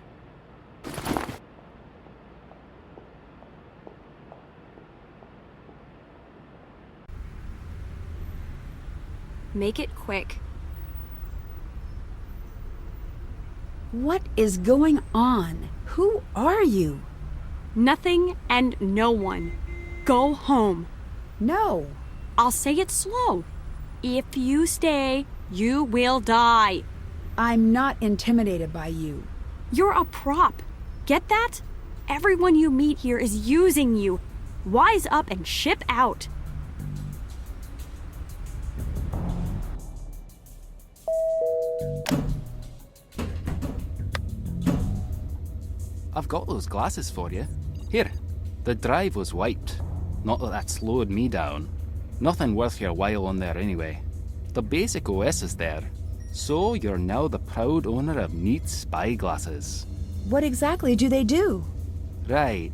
D: Make it quick.
A: What is going on? Who are you?
D: Nothing and no one. Go home.
A: No.
D: I'll say it slow. If you stay, you will die.
A: I'm not intimidated by you.
D: You're a prop. Get that? Everyone you meet here is using you. Wise up and ship out.
N: I've got those glasses for you. Here, the drive was wiped. Not that that slowed me down. Nothing worth your while on there anyway. The basic OS is there. So you're now the proud owner of neat spy glasses.
A: What exactly do they do?
N: Right.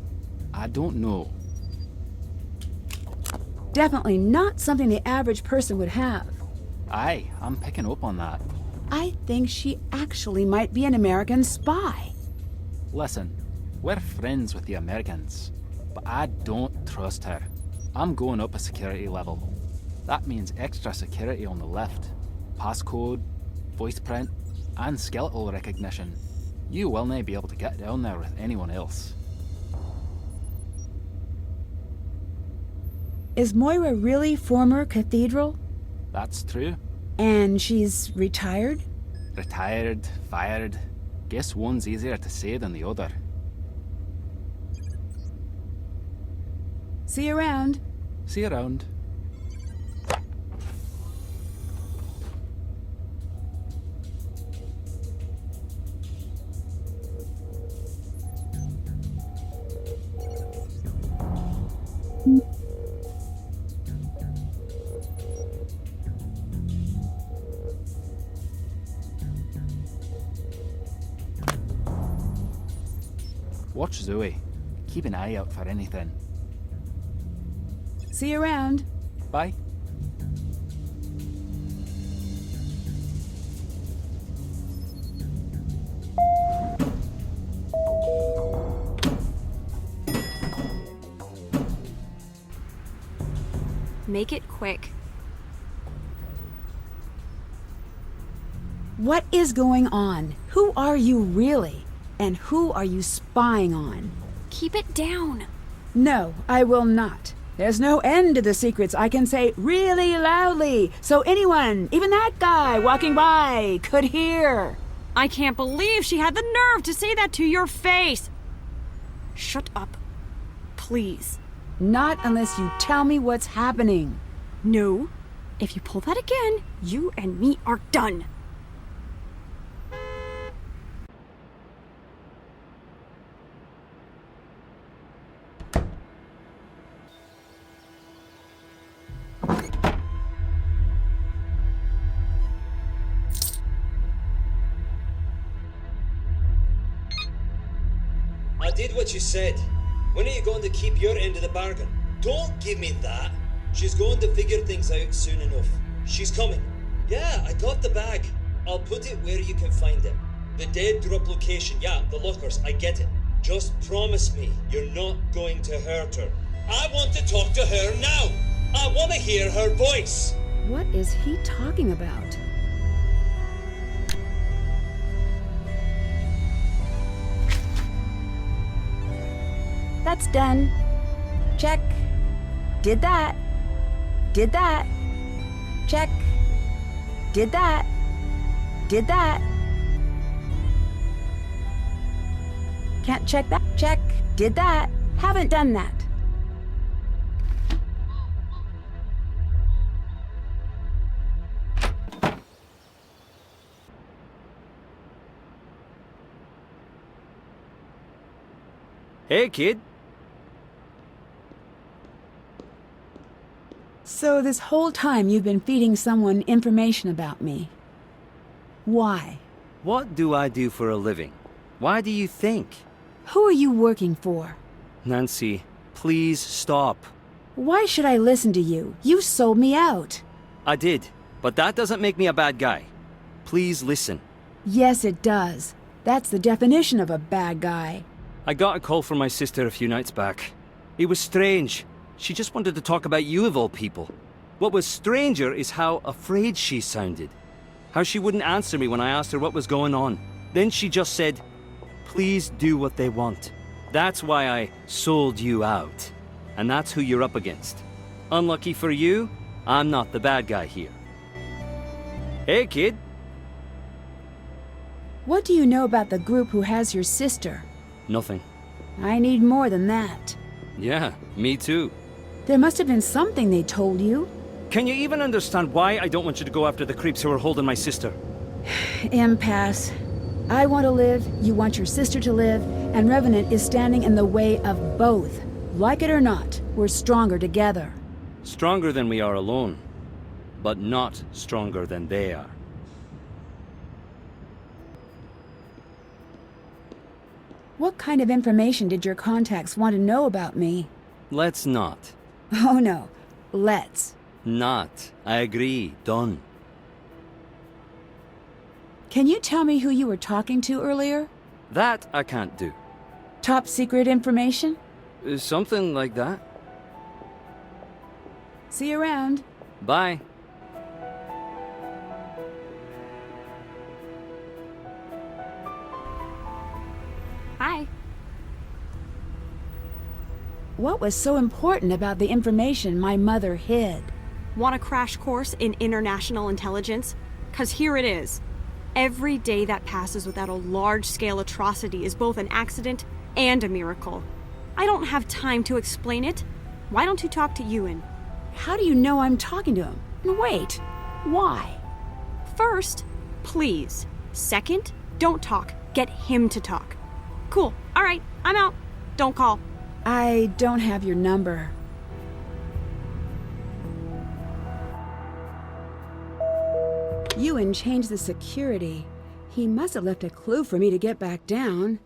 N: I don't know.
A: Definitely not something the average person would have.
N: Aye, I'm picking up on that.
A: I think she actually might be an American spy.
N: Listen, we're friends with the Americans, but I don't trust her. I'm going up a security level. That means extra security on the lift. Passcode, voice print, and skeletal recognition. You will not be able to get down there with anyone else.
A: Is Moira really former Cathedral?
N: That's true.
A: And she's retired?
N: Retired, fired. Guess one's easier to say than the other.
A: See you around.
N: See you around. Watch Zoe. Keep an eye out for anything.
A: See you around.
N: Bye.
D: Make it quick.
A: What is going on? Who are you really? And who are you spying on?
D: Keep it down.
A: No, I will not. There's no end to the secrets I can say really loudly, so anyone, even that guy walking by, could hear.
D: I can't believe she had the nerve to say that to your face. Shut up. Please.
A: Not unless you tell me what's happening.
D: No. If you pull that again, you and me are done.
O: I did what you said. When are you going to keep your end of the bargain? Don't give me that. She's going to figure things out soon enough. She's coming. Yeah, I got the bag. I'll put it where you can find it. The dead drop location, yeah, the lockers, I get it. Just promise me you're not going to hurt her. I want to talk to her now. I want to hear her voice.
A: What is he talking about? That's done. Check. Did that. Did that. Check. Did that. Did that. Can't check that. Check. Did that. Haven't done that.
B: Hey, kid.
A: So this whole time you've been feeding someone information about me. Why?
B: What do I do for a living? Why do you think?
A: Who are you working for?
B: Nancy, please stop.
A: Why should I listen to you? You sold me out.
B: I did, but that doesn't make me a bad guy. Please listen.
A: Yes, it does. That's the definition of a bad guy.
B: I got a call from my sister a few nights back. It was strange. She just wanted to talk about you of all people. What was stranger is how afraid she sounded. How she wouldn't answer me when I asked her what was going on. Then she just said, please do what they want. That's why I sold you out. And that's who you're up against. Unlucky for you, I'm not the bad guy here. Hey, kid.
A: What do you know about the group who has your sister?
B: Nothing.
A: I need more than that.
B: Yeah, me too.
A: There must have been something they told you.
B: Can you even understand why I don't want you to go after the creeps who are holding my sister?
A: Impasse. I want to live, you want your sister to live, and Revenant is standing in the way of both. Like it or not, we're stronger together.
B: Stronger than we are alone, but not stronger than they are.
A: What kind of information did your contacts want to know about me?
B: Let's not.
A: Oh no, let's.
B: Not. I agree. Done.
A: Can you tell me who you were talking to earlier?
B: That I can't do.
A: Top secret information?
B: Something like that.
A: See you around.
B: Bye.
A: What was so important about the information my mother hid?
D: Want a crash course in international intelligence? 'Cause here it is. Every day that passes without a large-scale atrocity is both an accident and a miracle. I don't have time to explain it. Why don't you talk to Ewan?
A: How do you know I'm talking to him? And wait, why?
D: First, please. Second, don't talk. Get him to talk. Cool. All right, I'm out. Don't call.
A: I don't have your number. Ewan changed the security. He must have left a clue for me to get back down.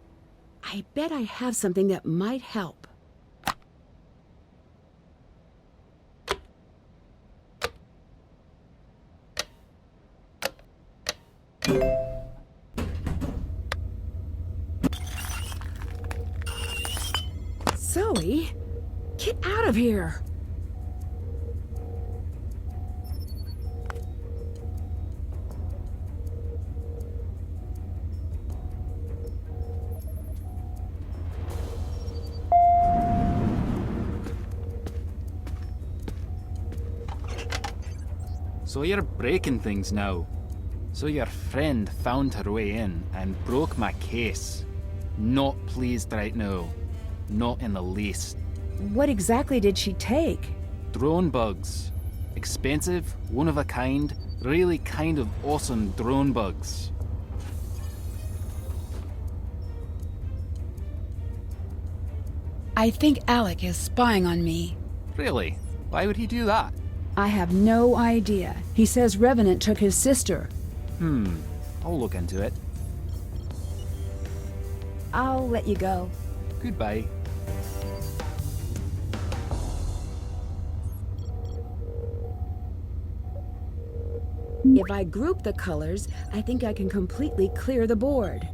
A: I bet I have something that might help. Zoe, get out of here!
N: So you're breaking things now. So your friend found her way in and broke my case. Not pleased right now. Not in the least.
A: What exactly did she take?
N: Drone bugs. Expensive, one of a kind, really kind of awesome drone bugs.
A: I think Alec is spying on me.
N: Really? Why would he do that?
A: I have no idea. He says Revenant took his sister.
N: I'll look into it.
A: I'll let you go.
N: Goodbye.
A: If I group the colors, I think I can completely clear the board.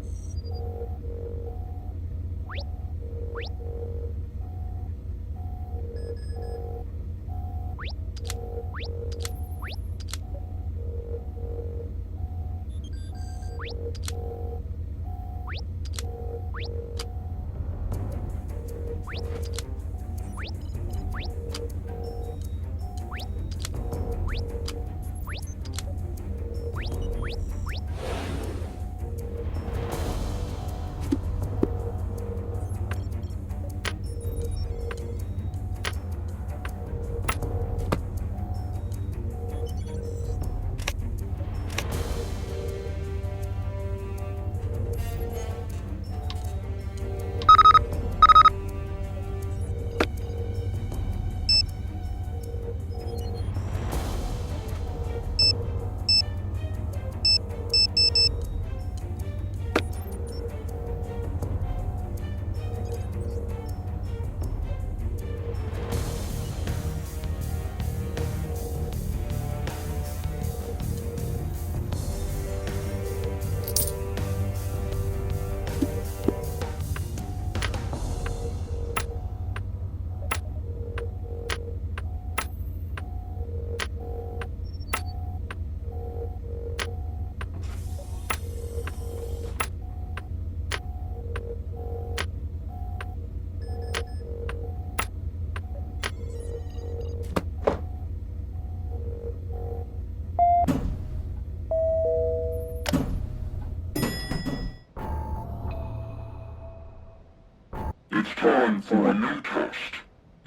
G: It's time for a new test.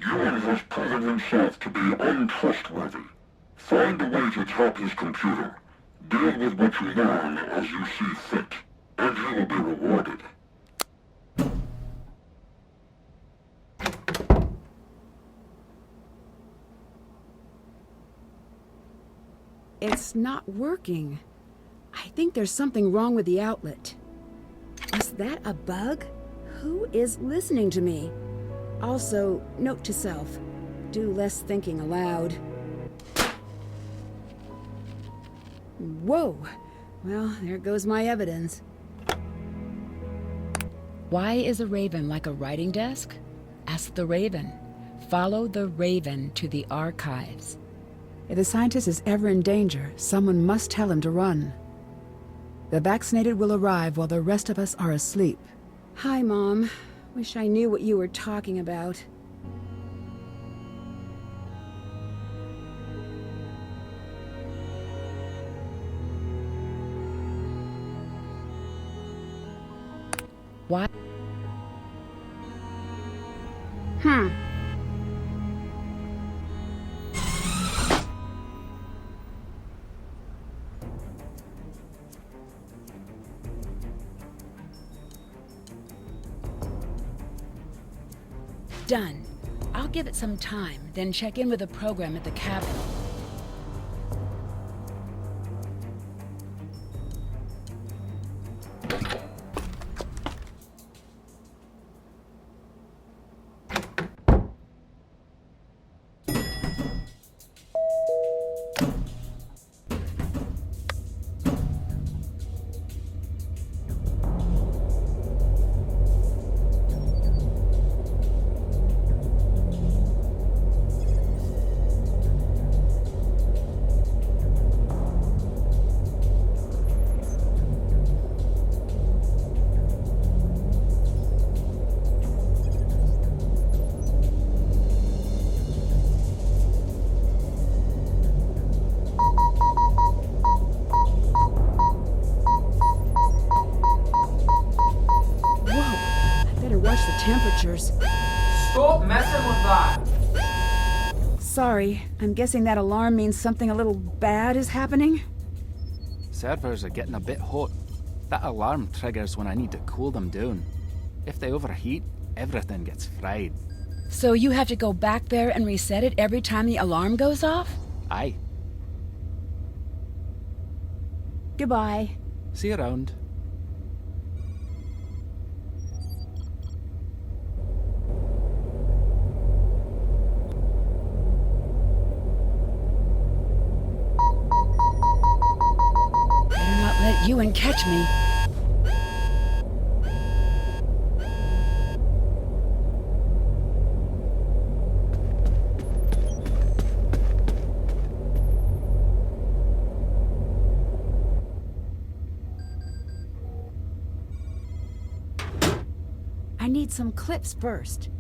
G: Ewan has proven himself to be untrustworthy. Find a way to tap his computer. Deal with what you learn as you see fit, and you will be rewarded.
A: It's not working. I think there's something wrong with the outlet. Is that a bug? Who is listening to me? Also, note to self, do less thinking aloud. Whoa! Well, there goes my evidence. Why is a raven like a writing desk? Ask the raven. Follow the raven to the archives. If the scientist is ever in danger, someone must tell him to run. The vaccinated will arrive while the rest of us are asleep. Hi, Mom. Wish I knew what you were talking about. Why? Done. I'll give it some time, then check in with the program at the cabin. Temperatures.
P: Stop messing with that!
A: Sorry, I'm guessing that alarm means something a little bad is happening?
N: Servers are getting a bit hot. That alarm triggers when I need to cool them down. If they overheat, everything gets fried.
A: So you have to go back there and reset it every time the alarm goes off?
N: Aye.
A: Goodbye.
N: See you around.
A: Let you and catch me. I need some clips first.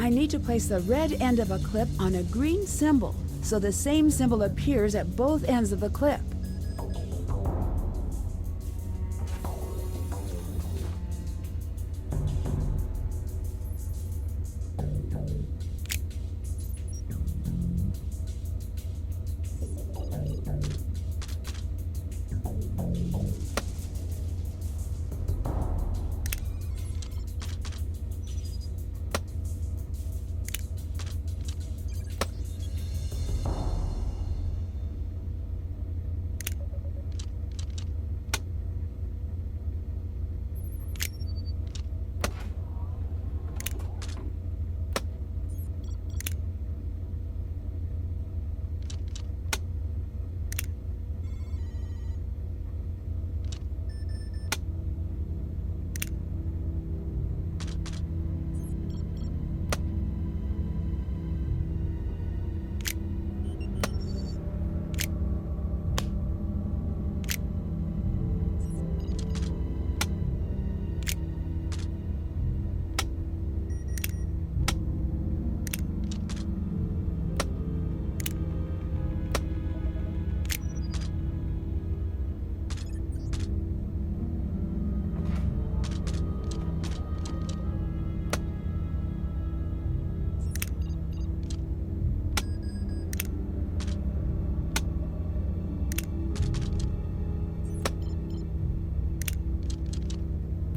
A: I need to place the red end of a clip on a green symbol, so the same symbol appears at both ends of the clip.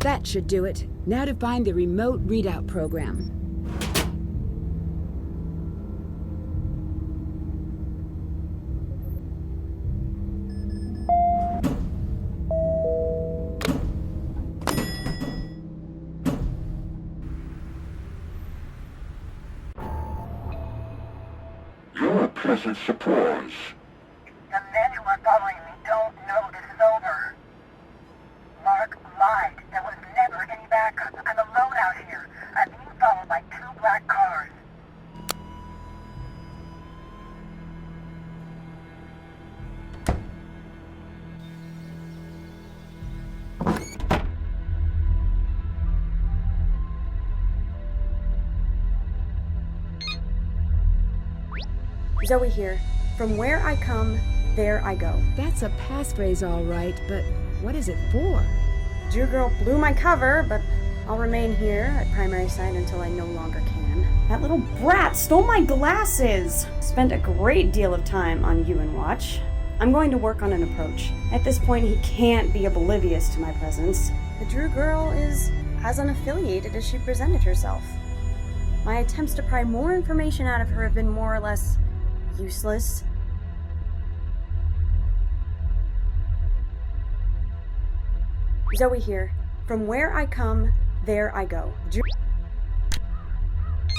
A: That should do it. Now to find the remote readout program.
G: You're a pleasant surprise.
H: The men who are following me don't know this is over. Mark lied. There was never any backup. I'm alone out here. I'm being followed by 2 black cars.
Q: Zoe here. From where I come, there I go.
A: That's a passphrase, all right, but what is it for?
Q: Drew girl blew my cover, but I'll remain here at primary site until I no longer can. That little brat stole my glasses! Spent a great deal of time on UN Watch. I'm going to work on an approach. At this point, he can't be oblivious to my presence. The Drew girl is as unaffiliated as she presented herself. My attempts to pry more information out of her have been more or less useless. Zoe here. From where I come, there I go.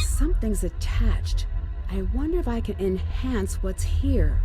A: Something's attached. I wonder if I can enhance what's here.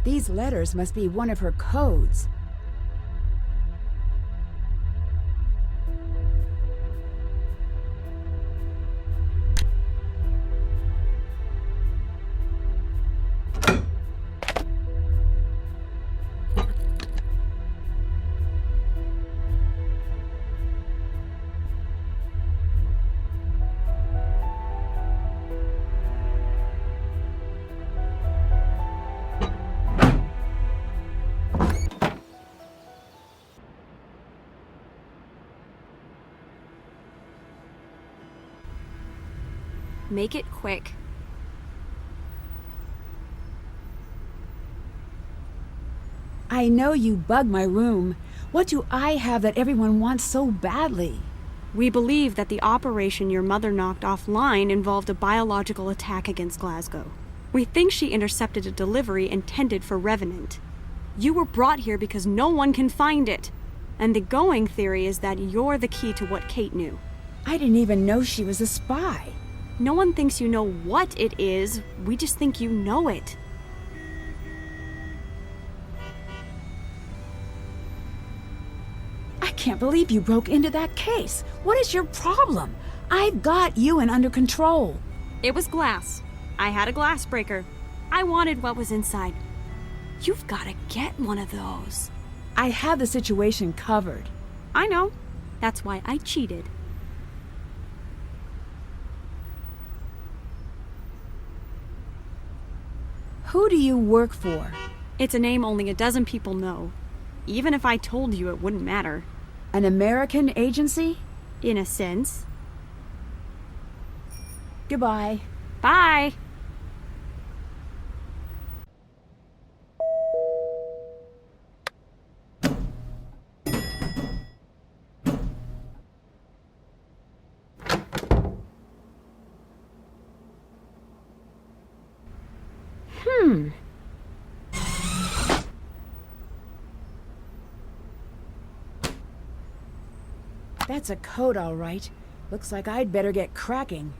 A: These letters must be one of her codes.
D: Make it quick.
A: I know you bug my room. What do I have that everyone wants so badly?
Q: We believe that the operation your mother knocked offline involved a biological attack against Glasgow. We think she intercepted a delivery intended for Revenant. You were brought here because no one can find it. And the going theory is that you're the key to what Kate knew.
A: I didn't even know she was a spy.
Q: No one thinks you know what it is. We just think you know it.
A: I can't believe you broke into that case. What is your problem? I've got Ewan under control.
Q: It was glass. I had a glass breaker. I wanted what was inside. You've got to get one of those.
A: I have the situation covered.
Q: I know. That's why I cheated.
A: Who do you work for?
Q: It's a name only a dozen people know. Even if I told you, it wouldn't matter.
A: An American agency?
Q: In a sense.
A: Goodbye.
Q: Bye.
A: That's a code, all right. Looks like I'd better get cracking.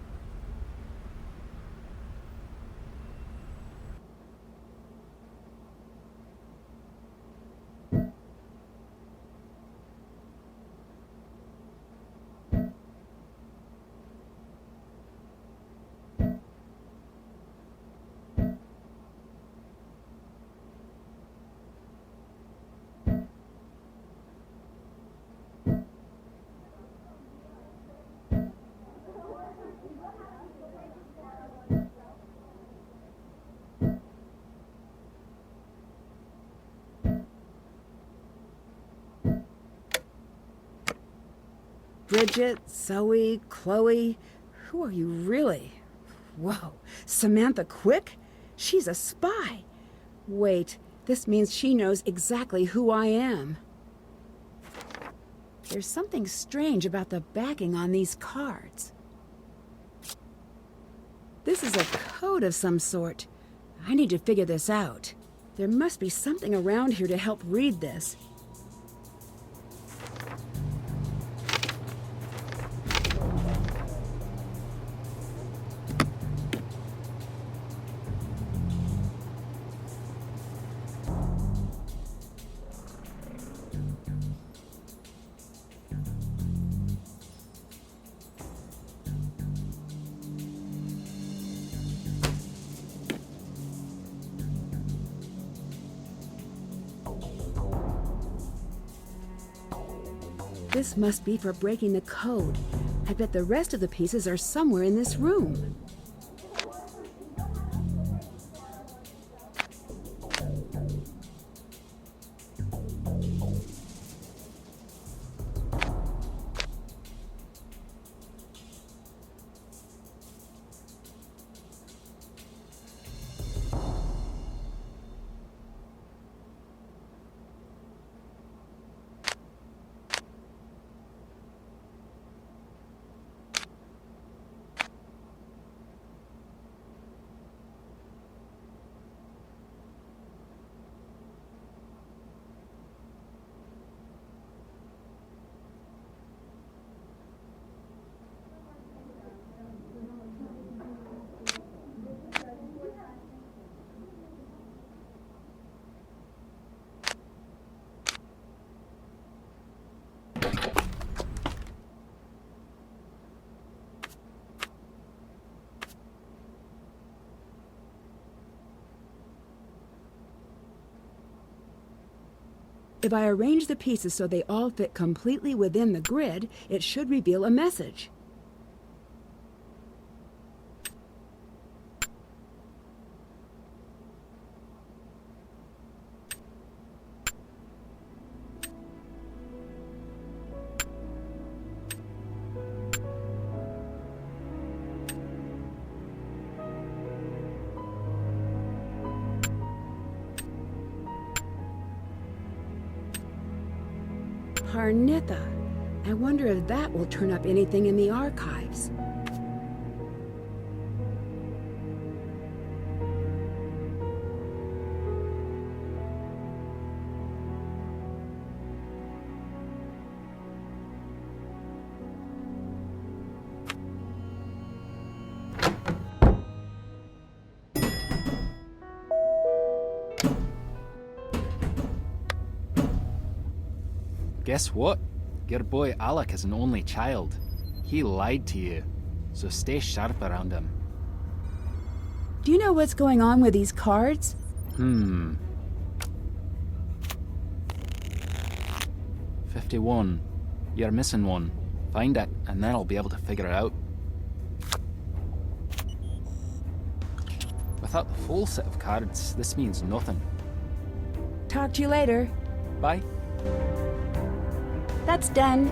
A: Bridget, Zoe, Chloe, who are you really? Whoa, Samantha Quick? She's a spy. Wait, this means she knows exactly who I am. There's something strange about the backing on these cards. This is a code of some sort. I need to figure this out. There must be something around here to help read this. This must be for breaking the code. I bet the rest of the pieces are somewhere in this room. If I arrange the pieces so they all fit completely within the grid, it should reveal a message. Parnitha. I wonder if that will turn up anything in the archives.
N: Guess what? Your boy Alec is an only child. He lied to you, so stay sharp around him.
A: Do you know what's going on with these cards?
N: 51. You're missing one. Find it, and then I'll be able to figure it out. Without the full set of cards, this means nothing.
A: Talk to you later.
N: Bye.
A: That's done.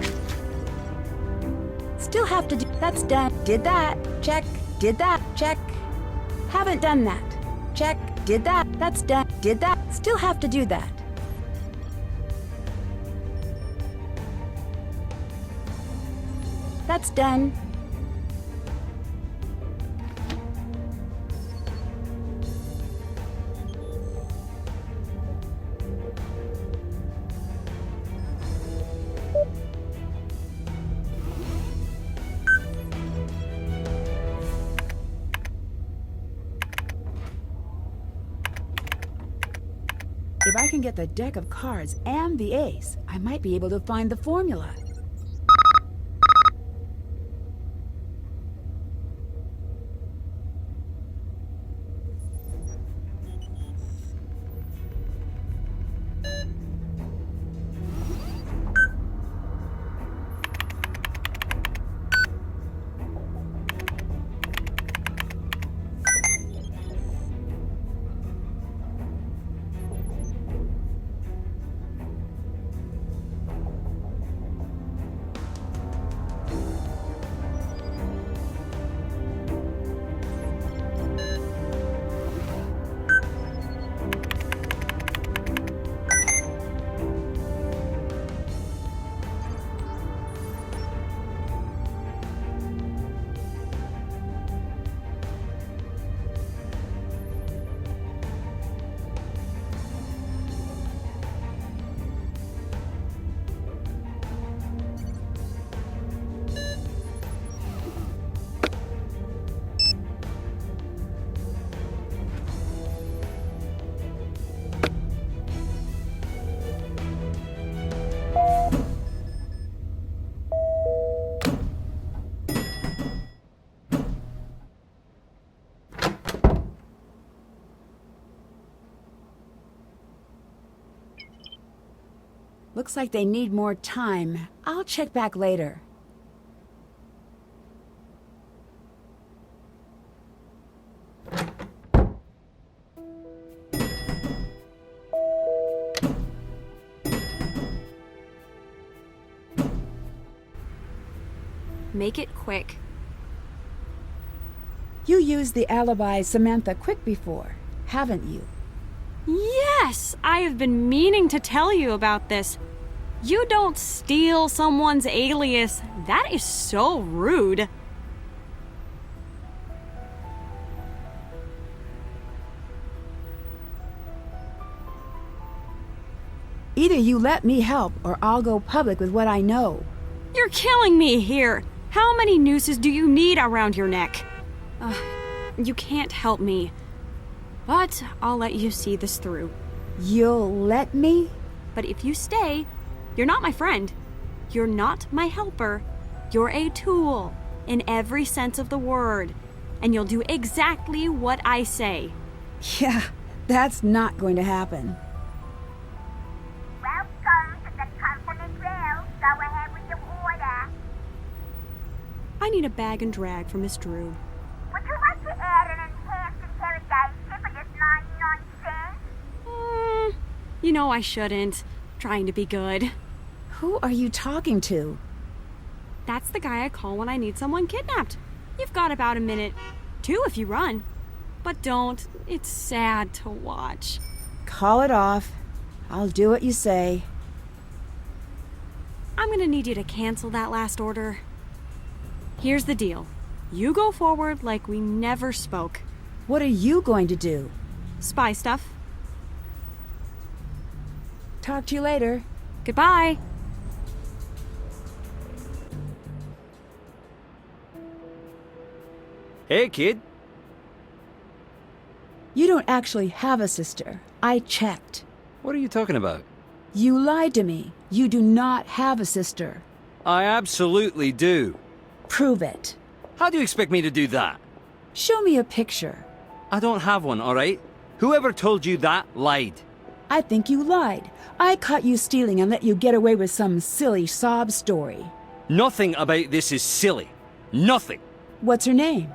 A: Still have to do... That's done. Did that. Check. Did that. Check. Haven't done that. Check. Did that. That's done. Did that. Still have to do that. That's done. If I can get the deck of cards and the ace, I might be able to find the formula. Looks like they need more time. I'll check back later.
D: Make it quick.
A: You used the alibi Samantha Quick before, haven't you?
D: Yes! I have been meaning to tell you about this. You don't steal someone's alias. That is so rude.
A: Either you let me help, or I'll go public with what I know.
D: You're killing me here. How many nooses do you need around your neck? You can't help me. But I'll let you see this through.
A: You'll let me?
D: But if you stay, you're not my friend. You're not my helper. You're a tool, in every sense of the word. And you'll do exactly what I say.
A: Yeah, that's not going to happen.
H: Welcome to the company grill. Go ahead with your order.
D: I need a bag and drag for Miss Drew.
H: Would you like to add an enhanced interrogation for just 99 cents?
D: You know I shouldn't. Trying to be good.
A: Who are you talking to?
D: That's the guy I call when I need someone kidnapped. You've got about a minute. 2 if you run. But don't. It's sad to watch.
A: Call it off. I'll do what you say.
D: I'm gonna need you to cancel that last order. Here's the deal. You go forward like we never spoke.
A: What are you going to do?
D: Spy stuff.
A: Talk to you later.
D: Goodbye.
B: Hey, kid.
A: You don't actually have a sister. I checked.
B: What are you talking about?
A: You lied to me. You do not have a sister.
B: I absolutely do.
A: Prove it.
B: How do you expect me to do that?
A: Show me a picture.
B: I don't have one, all right? Whoever told you that lied.
A: I think you lied. I caught you stealing and let you get away with some silly sob story.
B: Nothing about this is silly. Nothing.
A: What's her name?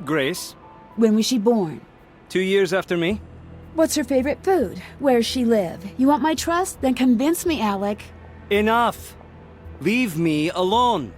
B: Grace.
A: When was she born?
B: 2 years after me.
A: What's her favorite food? Where's she live? You want my trust? Then convince me, Alec.
B: Enough. Leave me alone.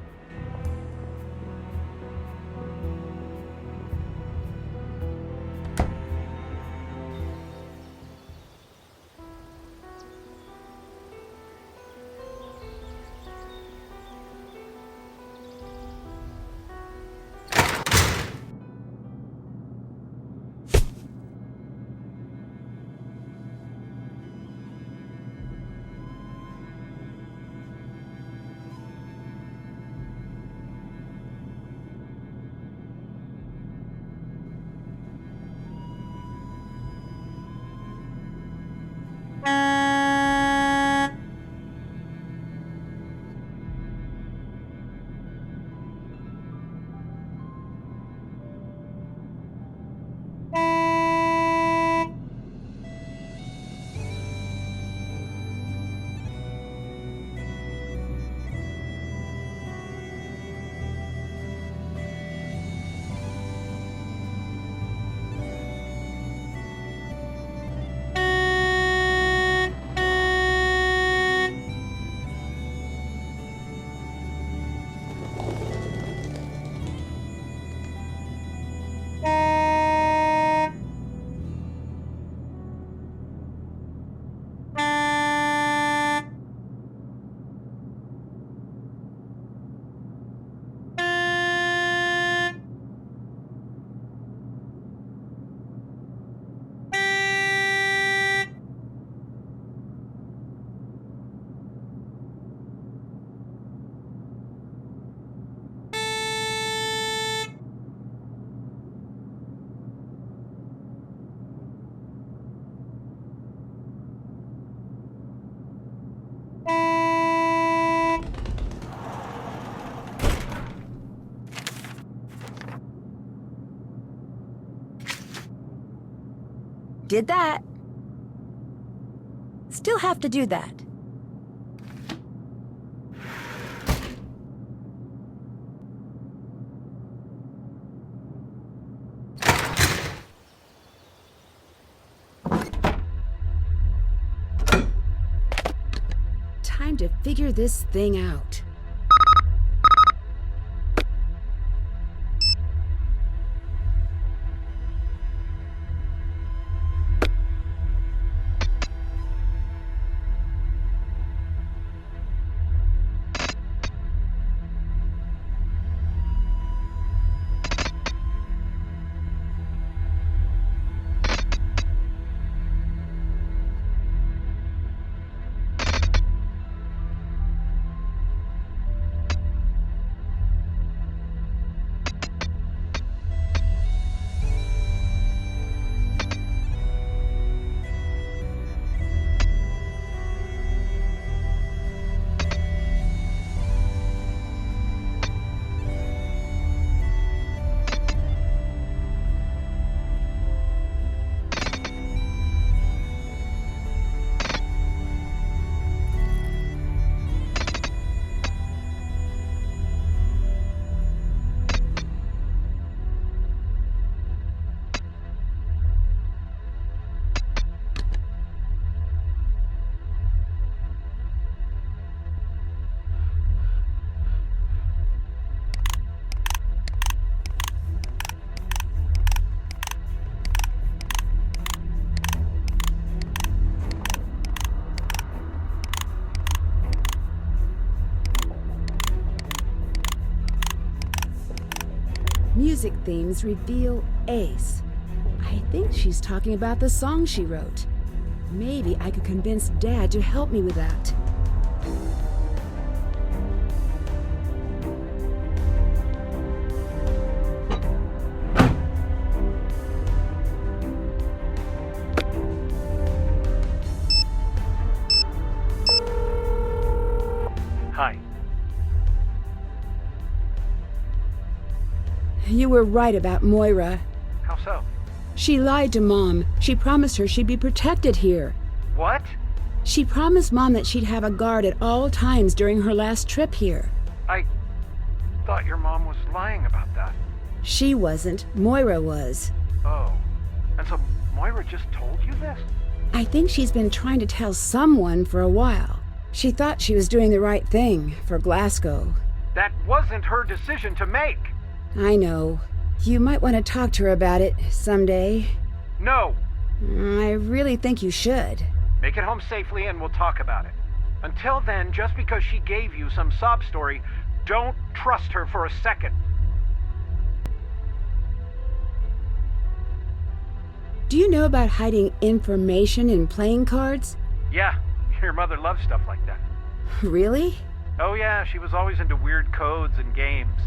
A: Did that. Still have to do that. Time to figure this thing out. Music themes reveal Ace. I think she's talking about the song she wrote. Maybe I could convince Dad to help me with that.
F: Hi.
A: You were right about Moira.
F: How so?
A: She lied to Mom. She promised her she'd be protected here.
F: What?
A: She promised Mom that she'd have a guard at all times during her last trip here.
F: I thought your mom was lying about that.
A: She wasn't. Moira was.
F: Oh. And so Moira just told you this?
A: I think she's been trying to tell someone for a while. She thought she was doing the right thing for Glasgow.
F: That wasn't her decision to make.
A: I know. You might want to talk to her about it someday.
F: No.
A: I really think you should.
F: Make it home safely and we'll talk about it. Until then, just because she gave you some sob story, don't trust her for a second.
A: Do you know about hiding information in playing cards?
F: Yeah, your mother loves stuff like that.
A: Really?
F: Oh yeah, she was always into weird codes and games.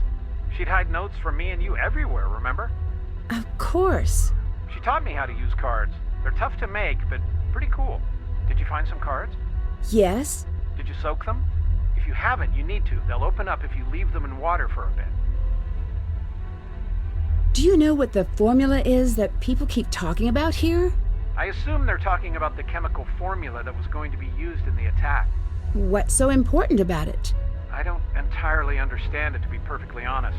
F: She'd hide notes from me and you everywhere, remember?
A: Of course.
F: She taught me how to use cards. They're tough to make, but pretty cool. Did you find some cards?
A: Yes.
F: Did you soak them? If you haven't, you need to. They'll open up if you leave them in water for a bit.
A: Do you know what the formula is that people keep talking about here?
F: I assume they're talking about the chemical formula that was going to be used in the attack.
A: What's so important about it?
F: I don't entirely understand it, to be perfectly honest.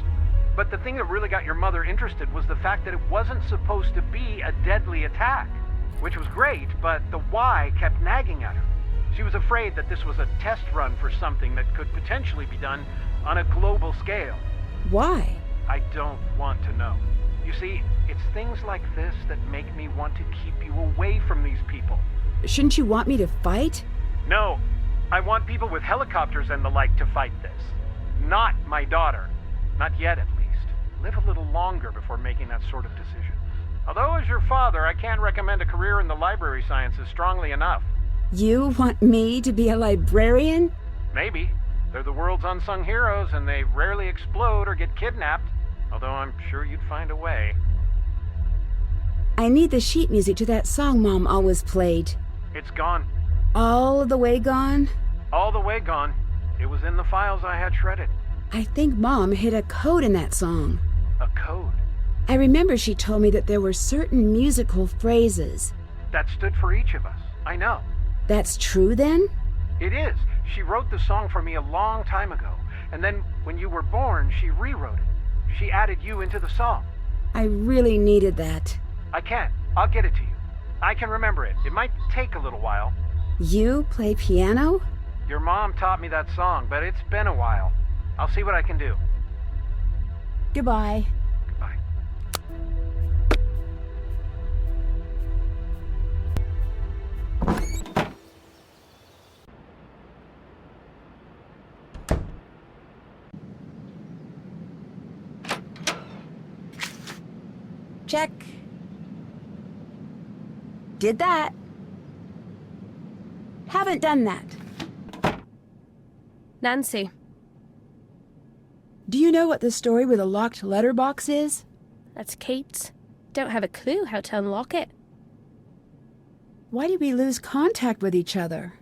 F: But the thing that really got your mother interested was the fact that it wasn't supposed to be a deadly attack. Which was great, but the why kept nagging at her. She was afraid that this was a test run for something that could potentially be done on a global scale.
A: Why?
F: I don't want to know. You see, it's things like this that make me want to keep you away from these people.
A: Shouldn't you want me to fight?
F: No. I want people with helicopters and the like to fight this. Not my daughter. Not yet, at least. Live a little longer before making that sort of decision. Although, as your father, I can't recommend a career in the library sciences strongly enough.
A: You want me to be a librarian?
F: Maybe. They're the world's unsung heroes, and they rarely explode or get kidnapped. Although I'm sure you'd find a way.
A: I need the sheet music to that song Mom always played.
F: It's gone.
A: All the way gone?
F: All the way gone. It was in the files I had shredded.
A: I think Mom hid a code in that song.
F: A code?
A: I remember she told me that there were certain musical phrases.
F: That stood for each of us. I know.
A: That's true then?
F: It is. She wrote the song for me a long time ago, and then when you were born, she rewrote it. She added you into the song.
A: I really needed that.
F: I can. I'll get it to you. I can remember it. It might take a little while.
A: You play piano?
F: Your mom taught me that song, but it's been a while. I'll see what I can do.
A: Goodbye.
F: Goodbye.
A: Check. Did that. Haven't done that.
J: Nancy.
A: Do you know what the story with the locked letterbox is?
J: That's Kate's. Don't have a clue how to unlock it.
A: Why did we lose contact with each other?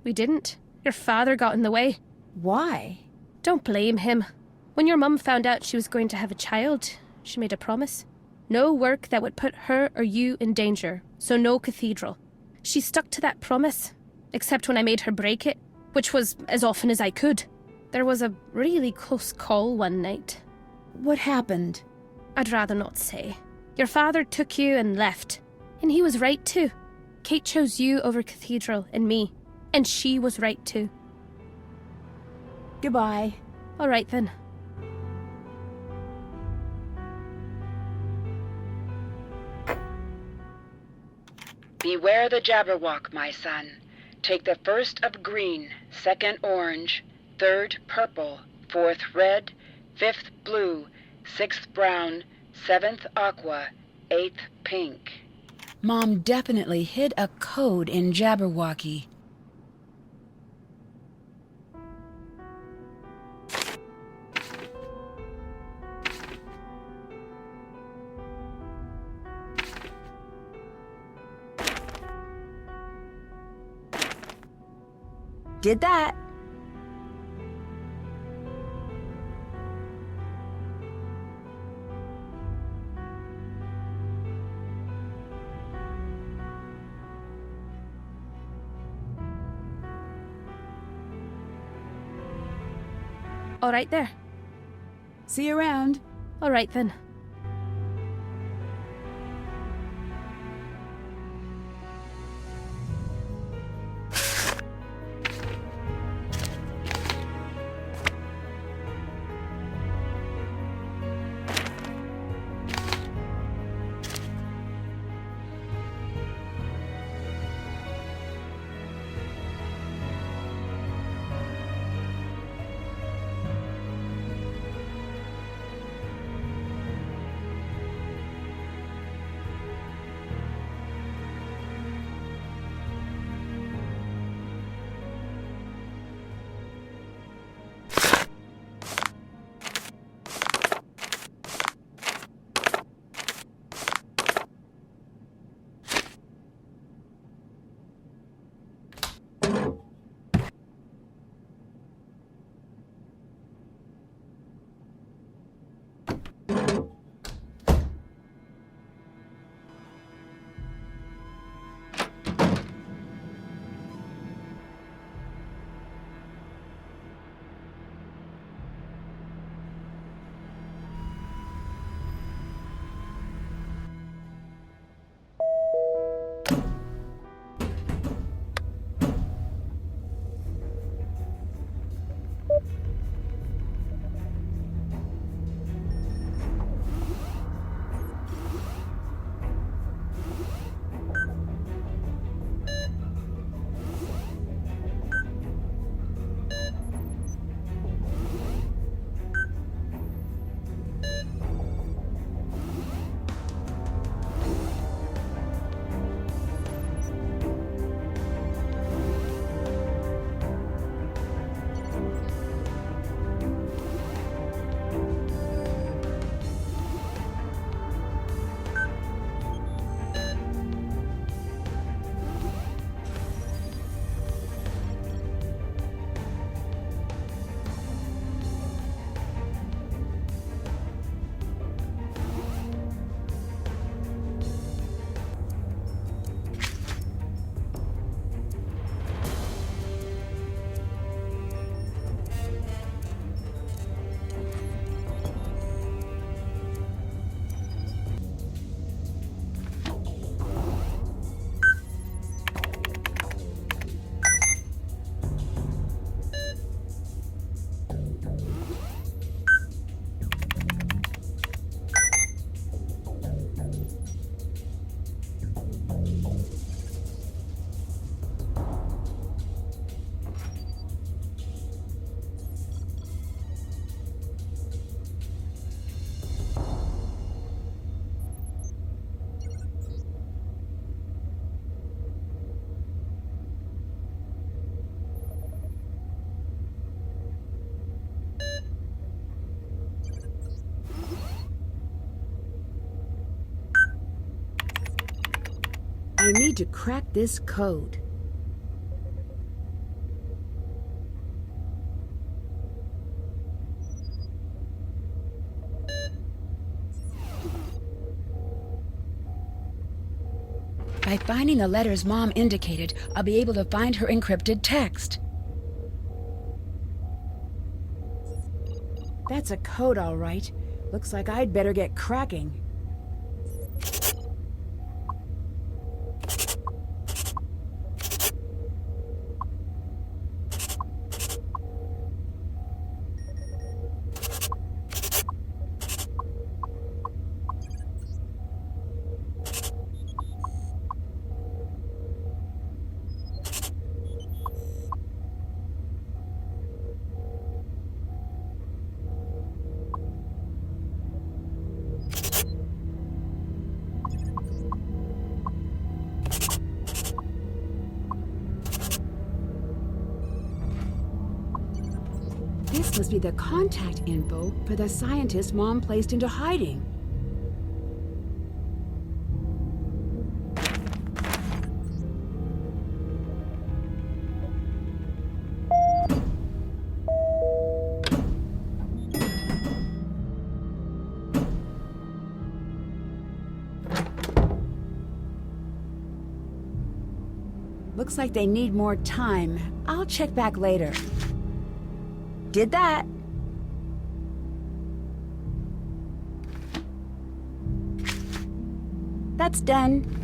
J: We didn't. Your father got in the way.
A: Why?
J: Don't blame him. When your mum found out she was going to have a child, she made a promise. No work that would put her or you in danger, so no cathedral. She stuck to that promise, except when I made her break it, which was as often as I could. There was a really close call one night.
A: What happened?
J: I'd rather not say. Your father took you and left, and he was right too. Kate chose you over cathedral and me, and she was right too.
A: Goodbye.
J: All right then.
A: Beware the Jabberwock, my son. Take the first of green, second orange, third purple, fourth red, fifth blue, sixth brown, seventh aqua, eighth pink. Mom definitely hid a code in Jabberwocky. Did that.
J: All right there.
A: See you around.
J: All right then.
A: I need to crack this code. By finding the letters Mom indicated, I'll be able to find her encrypted text. That's a code, all right. Looks like I'd better get cracking. This must be the contact info for the scientist Mom placed into hiding. Looks like they need more time. I'll check back later. Did that. That's done.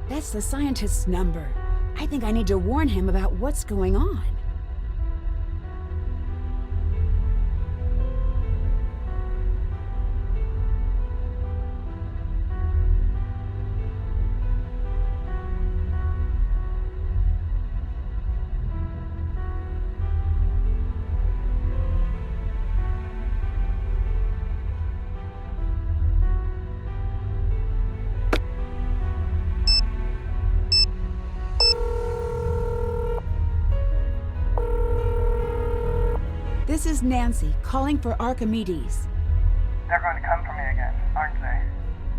A: That's the scientist's number. I think I need to warn him about what's going on. This is Nancy, calling for Archimedes.
H: They're going to come for me again, aren't they?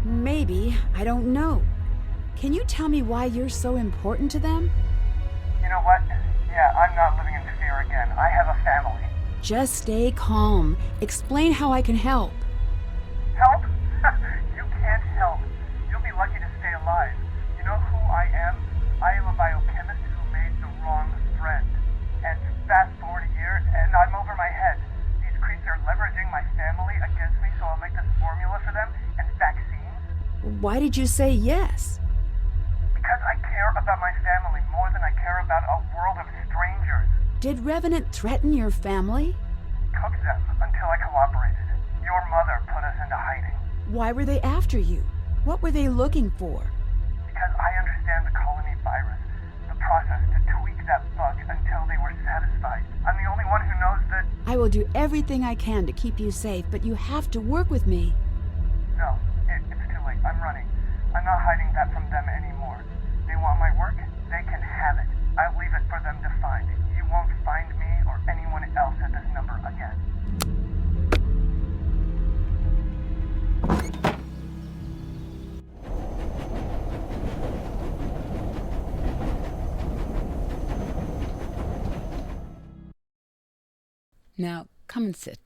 A: Maybe. I don't know. Can you tell me why you're so important to them?
H: You know what? Yeah, I'm not living in fear again. I have a family.
A: Just stay calm. Explain how I can help.
H: Help? You can't help. You'll be lucky to stay alive. You know who I am? I am a biochemist who made the wrong friend. And fast forward a year, and I'm over my head. These creeps are leveraging my family against me, so I'll make this formula for them and vaccines.
A: Why did you say yes?
H: Because I care about my family more than I care about a world of strangers.
A: Did Revenant threaten your family?
H: Took them until I cooperated. Your mother put us into hiding.
A: Why were they after you? What were they looking for?
H: Because I understand the colony virus. The process to tweak that bug until they were satisfied. I'm the only one who knows that...
A: I will do everything I can to keep you safe, but you have to work with me.
H: No, it's too late. I'm running. I'm not hiding that from them anymore. They want my work, they can have it. I'll leave it for them to find. You won't find me or anyone else at this number again.
A: Now, come and sit.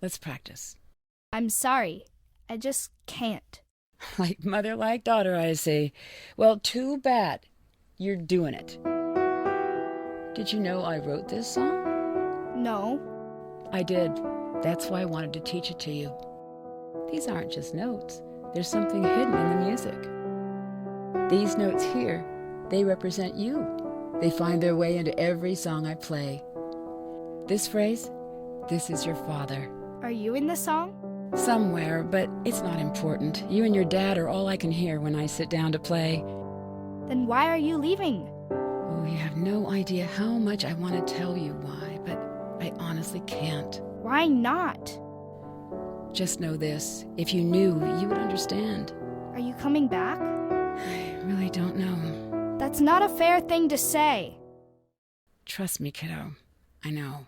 A: Let's practice.
M: I'm sorry. I just can't.
A: Like mother, like daughter, I see. Well, too bad. You're doing it. Did you know I wrote this song?
M: No.
A: I did. That's why I wanted to teach it to you. These aren't just notes. There's something hidden in the music. These notes here, they represent you. They find their way into every song I play. This phrase, This is your father.
M: Are you in the song?
A: Somewhere, but it's not important. You and your dad are all I can hear when I sit down to play.
M: Then why are you leaving?
A: Oh, you have no idea how much I want to tell you why, but I honestly can't.
M: Why not?
A: Just know this. If you knew, you would understand.
M: Are you coming back?
A: I really don't know.
M: That's not a fair thing to say.
A: Trust me, kiddo. I know.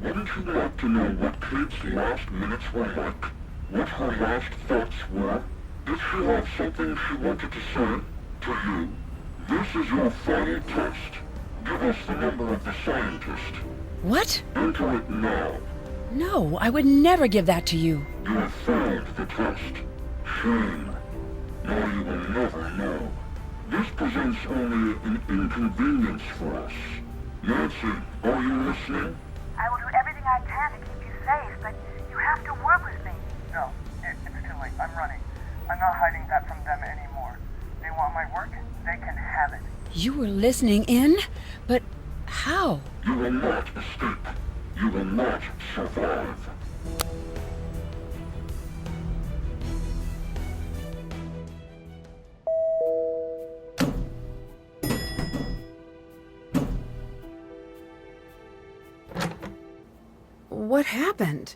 G: Wouldn't you like to know what Kate's last minutes were like? What her last thoughts were? Did she have something she wanted to say to you? This is your final test. Give us the number of the scientist.
A: What?
G: Enter it now.
A: No, I would never give that to you.
G: You have failed the test. Shame. Now you will never know. This presents only an inconvenience for us. Nancy, are you listening?
H: I will do everything I can to keep you safe, but you have to work with me. No, it's too late. I'm running. I'm not hiding that from them anymore. They want my work, they can have it.
A: You were listening in? But how?
G: You will not escape. You will not survive.
A: What happened?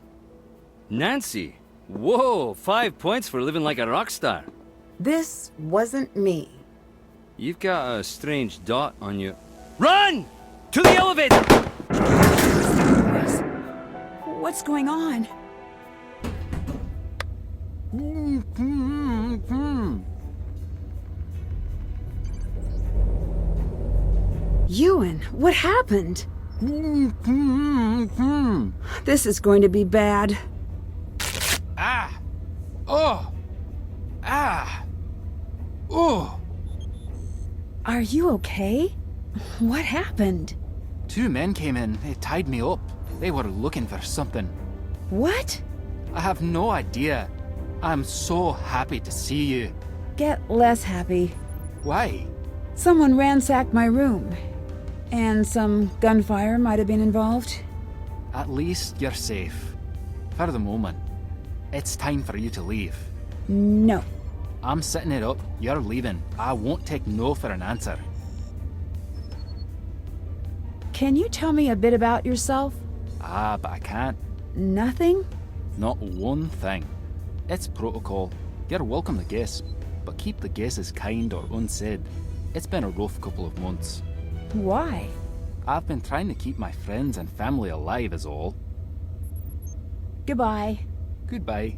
B: Nancy! Whoa, 5 points for living like a rock star.
A: This wasn't me.
B: You've got a strange dot on you. Run! To the elevator!
A: What's going on? Ewan, what happened? This is going to be bad.
N: Ah! Oh! Ah! Oh!
A: Are you okay? What happened?
N: 2 men came in. They tied me up. They were looking for something.
A: What?
N: I have no idea. I'm so happy to see you.
A: Get less happy.
N: Why?
A: Someone ransacked my room. And some gunfire might have been involved.
N: At least you're safe. For the moment. It's time for you to leave.
A: No.
N: I'm setting it up. You're leaving. I won't take no for an answer.
A: Can you tell me a bit about yourself?
N: Ah, but I can't.
A: Nothing?
N: Not one thing. It's protocol. You're welcome to guess, but keep the guesses kind or unsaid. It's been a rough couple of months.
A: Why?
N: I've been trying to keep my friends and family alive is all.
A: Goodbye.
N: Goodbye.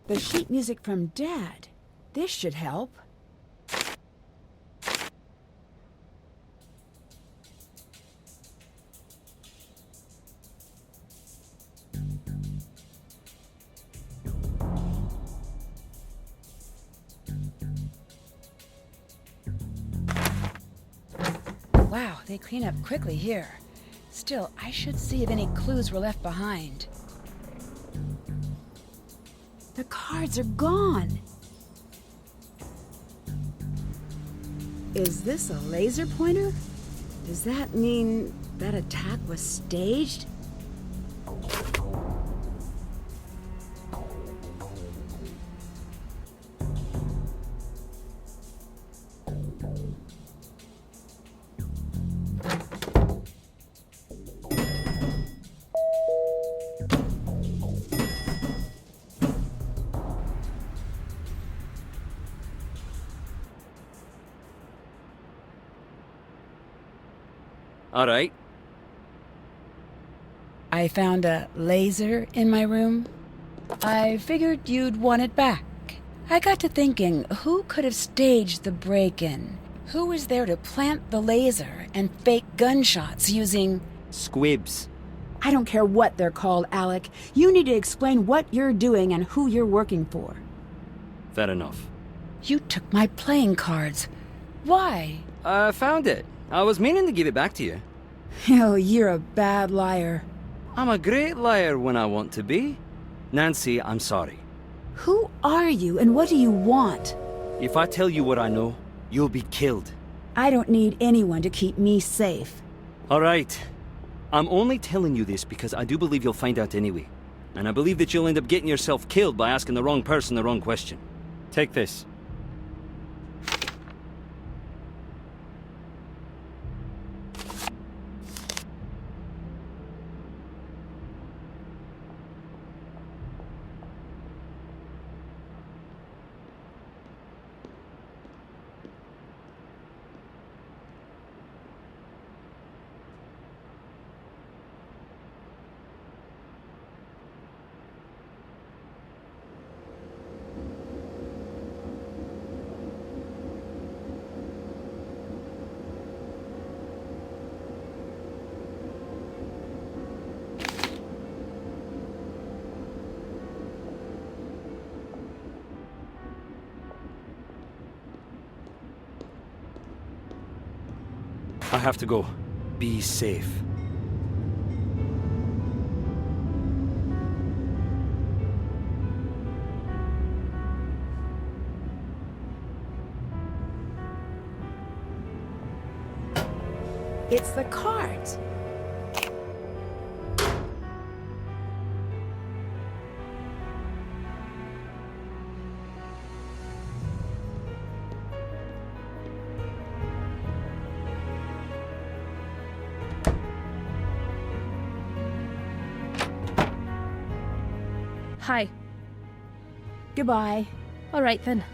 A: The sheet music from Dad. This should help. Wow, they clean up quickly here. Still, I should see if any clues were left behind. The cards are gone. Is this a laser pointer? Does that mean that attack was staged?
B: All right.
A: I found a laser in my room. I figured you'd want it back. I got to thinking, who could have staged the break-in? Who was there to plant the laser and fake gunshots using...
B: Squibs.
A: I don't care what they're called, Alec. You need to explain what you're doing and who you're working for.
B: Fair enough.
A: You took my playing cards. Why?
B: I found it. I was meaning to give it back to you.
A: Oh, you're a bad liar.
B: I'm a great liar when I want to be. Nancy, I'm sorry.
A: Who are you and what do you want?
B: If I tell you what I know, you'll be killed.
A: I don't need anyone to keep me safe.
B: All right. I'm only telling you this because I do believe you'll find out anyway. And I believe that you'll end up getting yourself killed by asking the wrong person the wrong question. Take this. I have to go. Be safe.
A: It's the cards.
J: Hi.
A: Goodbye.
J: All right then.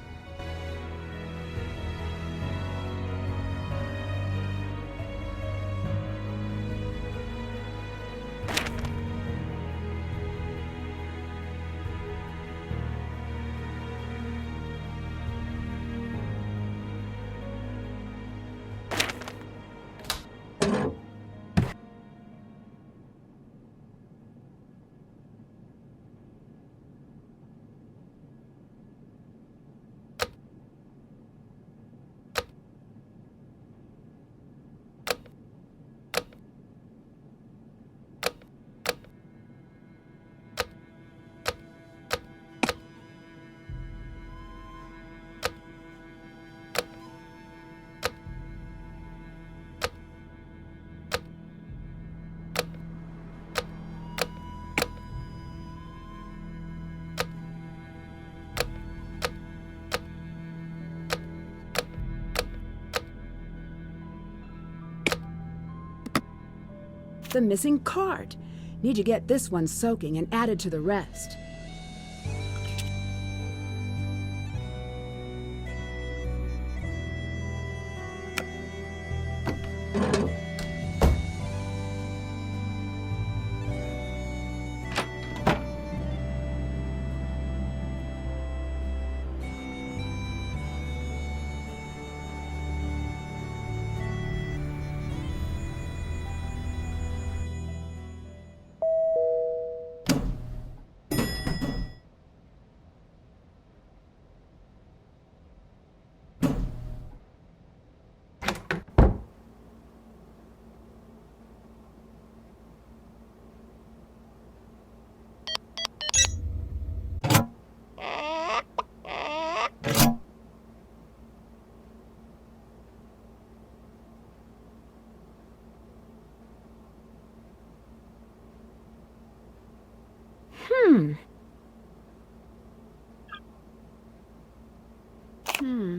A: The missing card. Need to get this one soaking and added to the rest.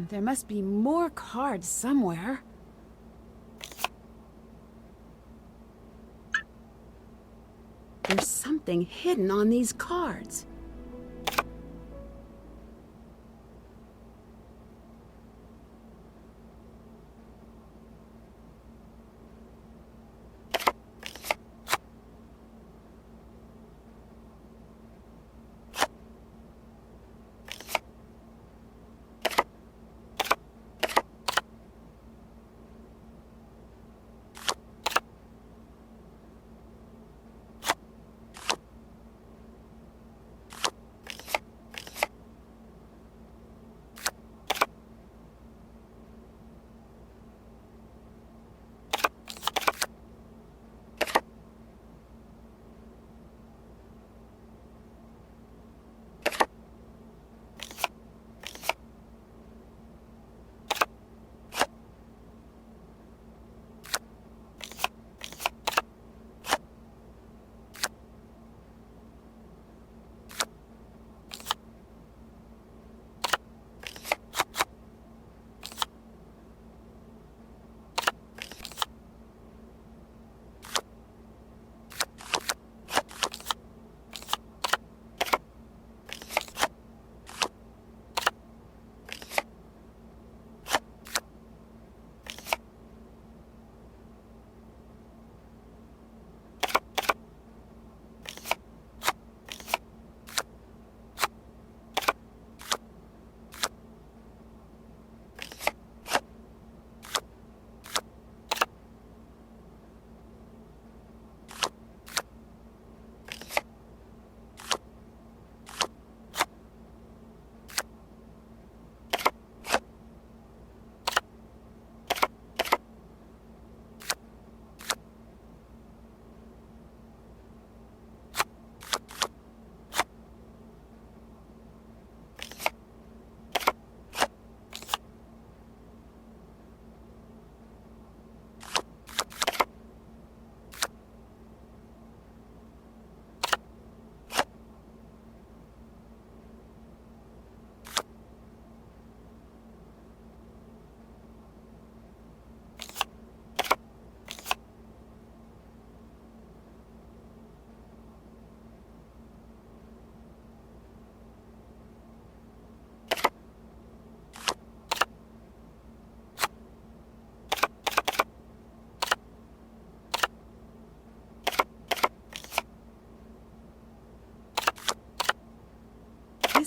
A: There must be more cards somewhere. There's something hidden on these cards.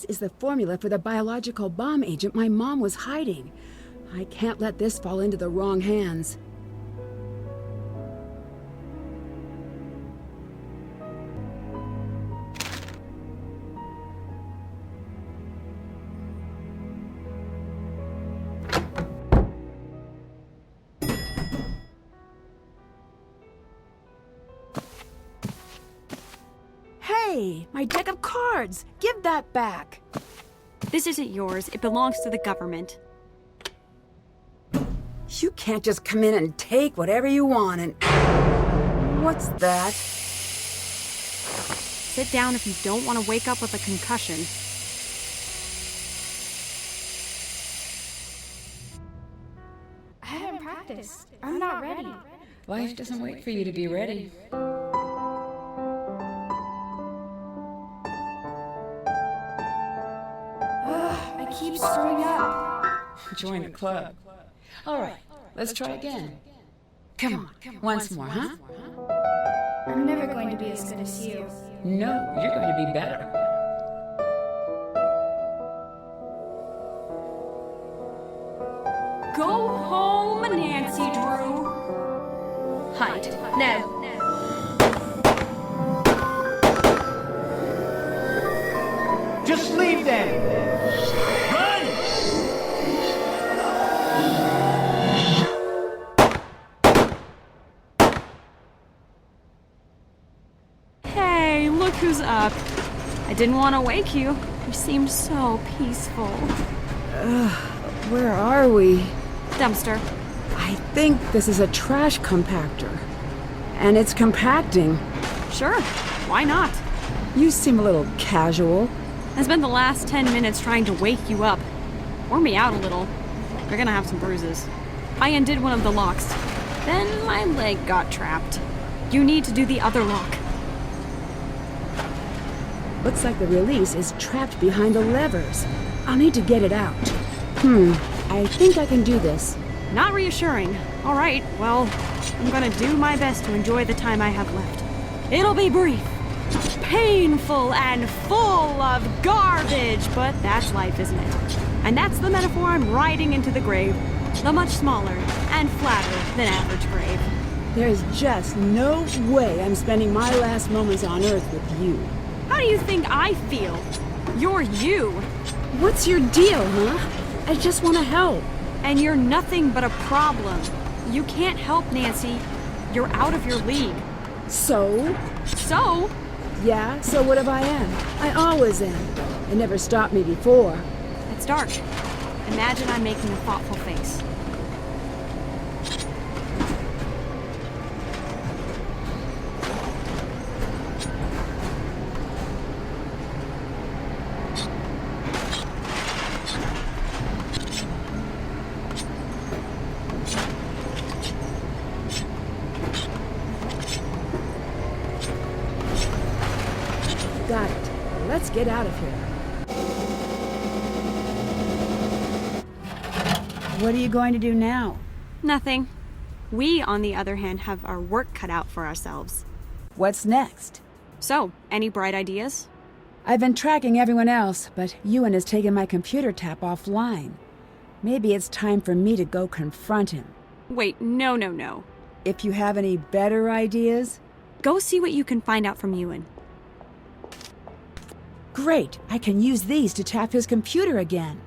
A: This is the formula for the biological bomb agent my mom was hiding. I can't let this fall into the wrong hands. Hey, my deck of cards! Give that back!
D: This isn't yours. It belongs to the government.
A: You can't just come in and take whatever you want and... What's that?
D: Sit down if you don't want to wake up with a concussion.
M: I haven't practiced. I'm not ready.
A: Life doesn't wait for you to be ready.
M: I keep screwing up.
A: Join the club. All right, let's try again. Come on, once more, huh?
M: I'm never going to be as good as you.
A: No, you're going to be better.
D: Go home, Nancy Drew.
J: Hide. Now.
L: Just leave them!
D: Hey, look who's up. I didn't want to wake you. You seemed so peaceful.
A: Where are we?
D: Dumpster.
A: I think this is a trash compactor. And it's compacting.
D: Sure, why not?
A: You seem a little casual.
D: I spent the last 10 minutes trying to wake you up. Wore me out a little. You're gonna have some bruises. I undid one of the locks. Then my leg got trapped. You need to do the other lock.
A: Looks like the release is trapped behind the levers. I'll need to get it out. I think I can do this.
D: Not reassuring. All right, well, I'm gonna do my best to enjoy the time I have left. It'll be brief, painful, and full of garbage, but that's life, isn't it? And that's the metaphor I'm riding into the grave. The much smaller and flatter than average grave.
A: There's just no way I'm spending my last moments on Earth with you.
D: How do you think I feel? You're you.
A: What's your deal, huh? I just want to help.
D: And you're nothing but a problem. You can't help, Nancy. You're out of your league.
A: So?
D: So?
A: Yeah, so what if I am? I always am. It never stopped me before.
D: It's dark. Imagine I'm making a thoughtful face.
A: Got it. Let's get out of here. What are you going to do now?
D: Nothing. We, on the other hand, have our work cut out for ourselves.
A: What's next?
D: So, any bright ideas?
A: I've been tracking everyone else, but Ewan has taken my computer tap offline. Maybe it's time for me to go confront him.
D: Wait, no.
A: If you have any better ideas?
D: Go see what you can find out from Ewan.
A: Great! I can use these to tap his computer again.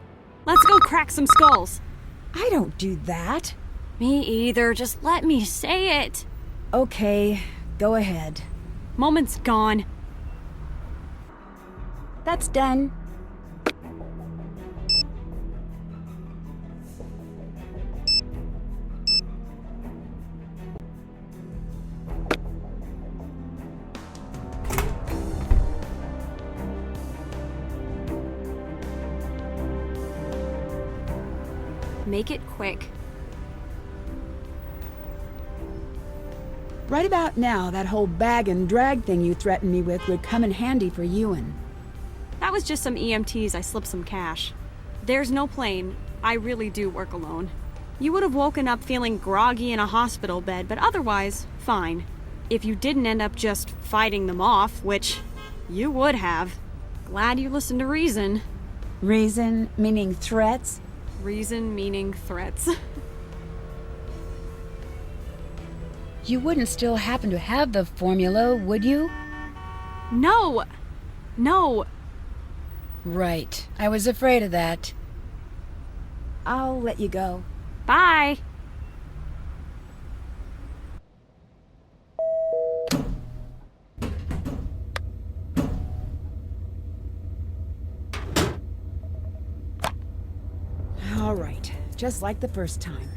D: Let's go crack some skulls.
A: I don't do that.
D: Me either. Just let me say it.
A: Okay, go ahead.
D: Moment's gone.
A: That's done.
D: Make it quick.
A: Right about now, that whole bag and drag thing you threatened me with would come in handy for Ewan.
D: That was just some EMTs. I slipped some cash. There's no plane. I really do work alone. You would have woken up feeling groggy in a hospital bed, but otherwise, fine. If you didn't end up just fighting them off, which you would have. Glad you listened to reason.
A: Reason meaning threats?
D: Reason meaning threats.
A: You wouldn't still happen to have the formula, would you?
D: No! No!
A: Right. I was afraid of that. I'll let you go.
D: Bye!
A: All right. Just like the first time.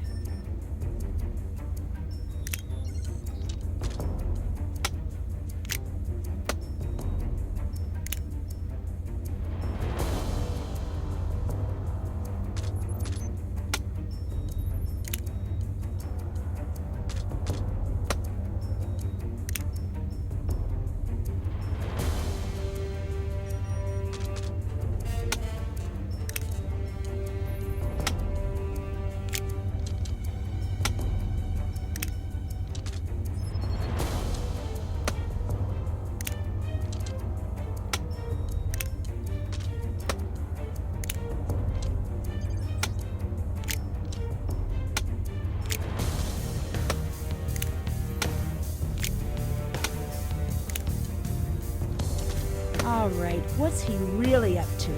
A: All right, what's he really up to?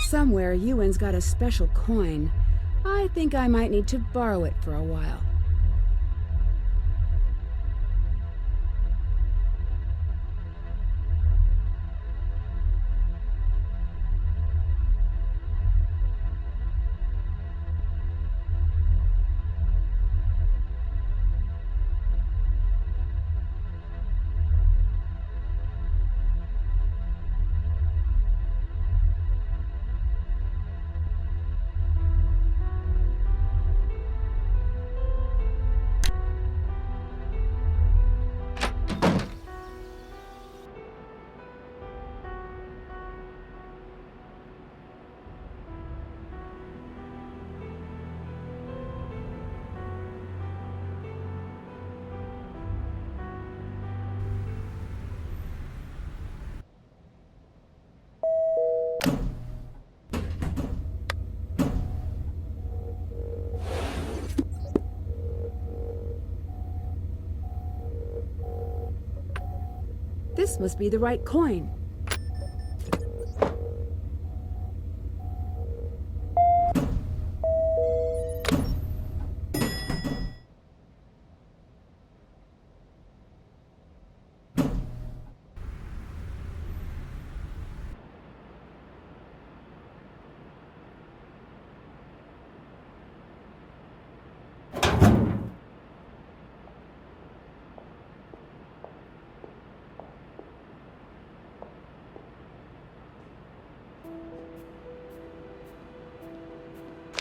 A: Somewhere, Ewan's got a special coin. I think I might need to borrow it for a while. This must be the right coin.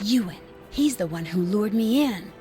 A: Ewan. He's the one who lured me in.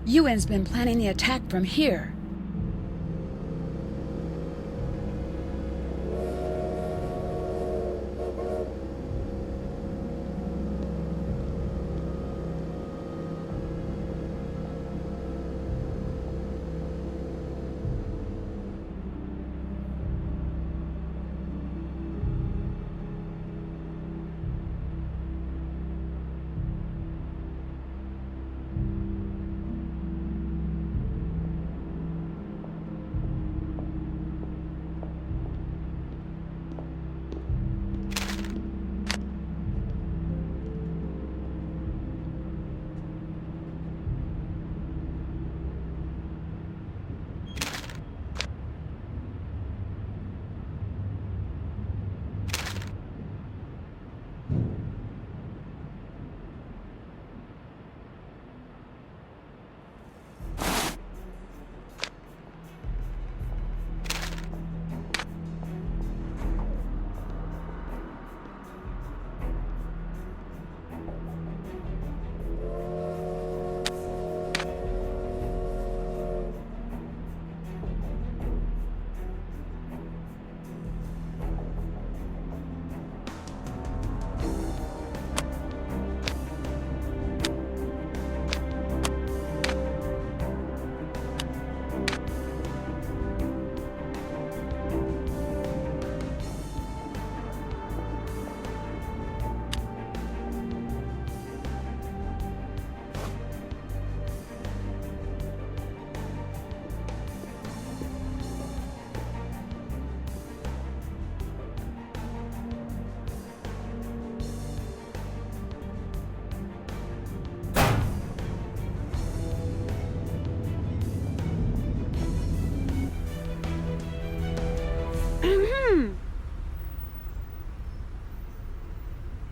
A: Ewan's been planning the attack from here.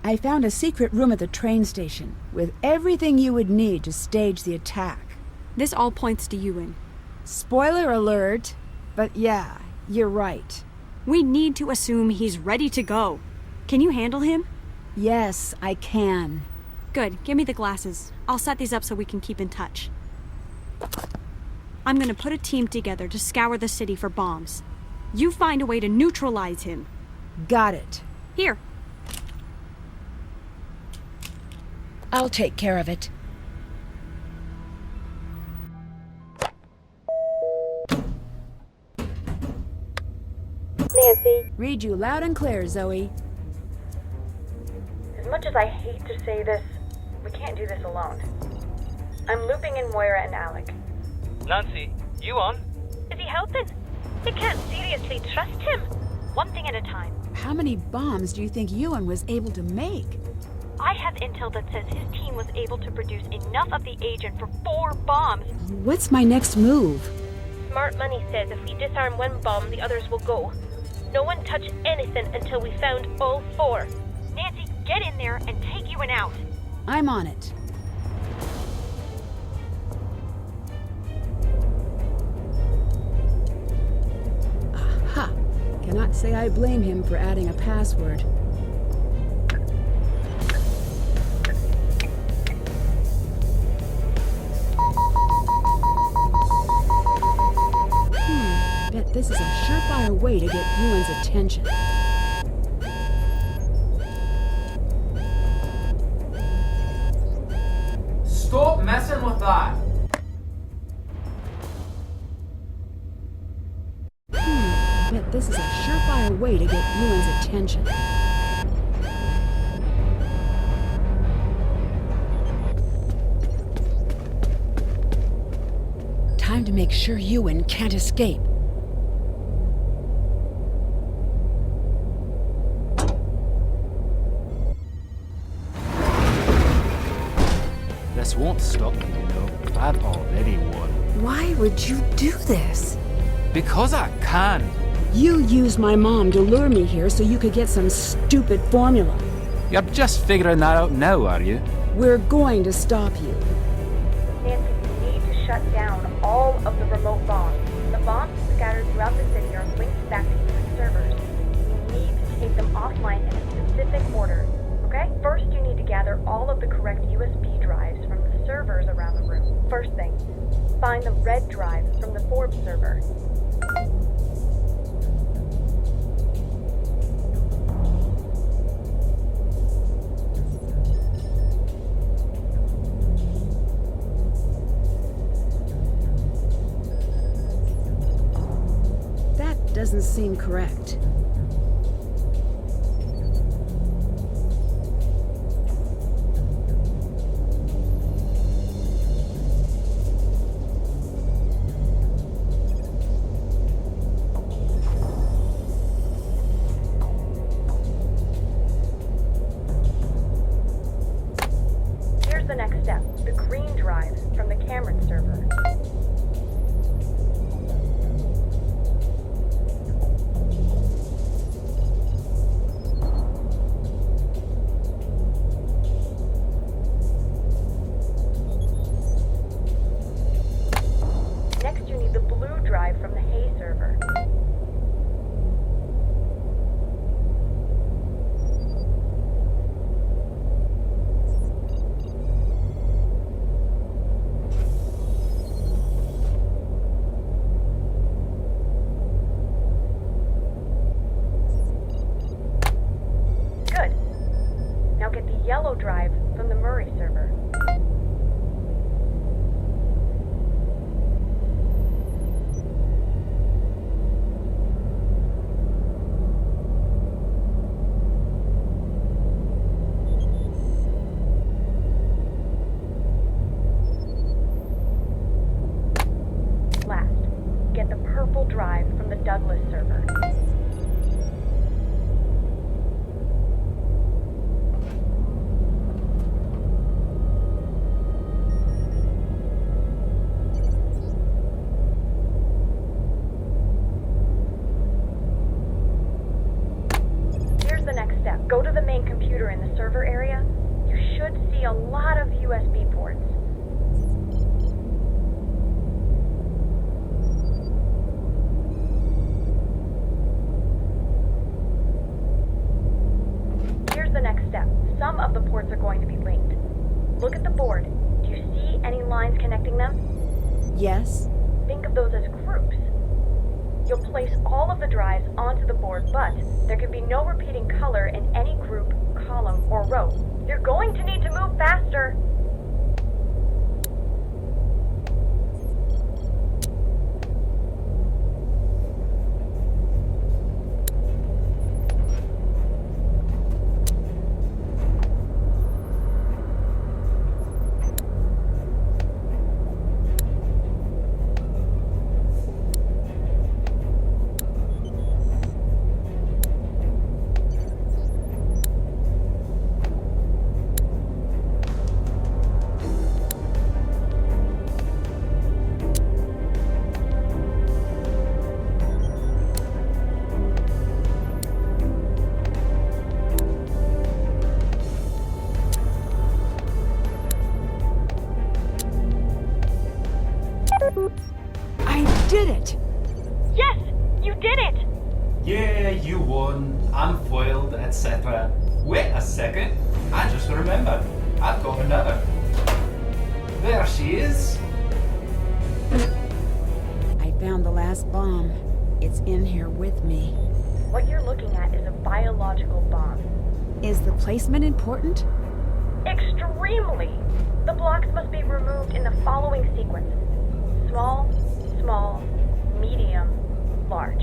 A: I found a secret room at the train station with everything you would need to stage the attack.
D: This all points to Ewan.
A: Spoiler alert, but yeah, you're right.
D: We need to assume he's ready to go. Can you handle him?
A: Yes, I can.
D: Good, give me the glasses. I'll set these up so we can keep in touch. I'm gonna put a team together to scour the city for bombs. You find a way to neutralize him.
A: Got it.
D: Here.
A: I'll take care of it.
R: Nancy.
A: Read you loud and clear, Zoe.
R: As much as I hate to say this, we can't do this alone. I'm looping in Moira and Alec.
S: Nancy, you on?
R: Is he helping? You can't seriously trust him. One thing at a time.
A: How many bombs do you think Ewan was able to make?
R: I have intel that says his team was able to produce enough of the agent for 4 bombs.
A: What's my next move?
R: Smart Money says if we disarm one bomb, the others will go. No one touch anything until we found all 4. Nancy, get in there and take Ewan out.
A: I'm on it. Aha! Cannot say I blame him for adding a password. Bet this is a surefire way to get Ewan's attention.
P: Stop messing with that!
A: Bet this is a surefire way to get Ewan's attention. Time to make sure Ewan can't escape.
N: This won't stop me, you know. I've already won.
A: Why would you do this?
N: Because I can.
A: You used my mom to lure me here so you could get some stupid formula.
N: You're just figuring that out now, are you?
A: We're going to stop you.
R: Nancy, we need to shut down all of the remote bombs. The bombs scattered throughout the city are linked back to different servers. We need to take them offline in a specific order. Okay? First, you need to gather all of the correct USB drives from the servers around the room. First thing, find the red drive from the Forbes server.
A: That doesn't seem correct.
R: Here's the next step, the green drive from the Cameron server. Next, you need the blue drive from the Hay server. Good. Now get the yellow drive from the Murray server. Last, get the purple drive from the Douglas server. Here's the next step. Go to the main computer in the server area. You should see a lot of USB ports. Here's the next step. Some of the ports are going to be linked. Look at the board. Do you see any lines connecting them?
A: Yes?
R: Think of those as groups. You'll place all of the drives onto the board, but there can be no repeating color in any group, column, or row. You're going to need to move faster.
A: I did it!
R: Yes! You did it!
T: Yeah, you won. I'm foiled, etc. Wait a second. I just remembered. I've got another. There she is.
A: I found the last bomb. It's in here with me.
R: What you're looking at is a biological bomb.
A: Is the placement important?
R: Extremely! The blocks must be removed in the following sequence. Small, small, medium, large.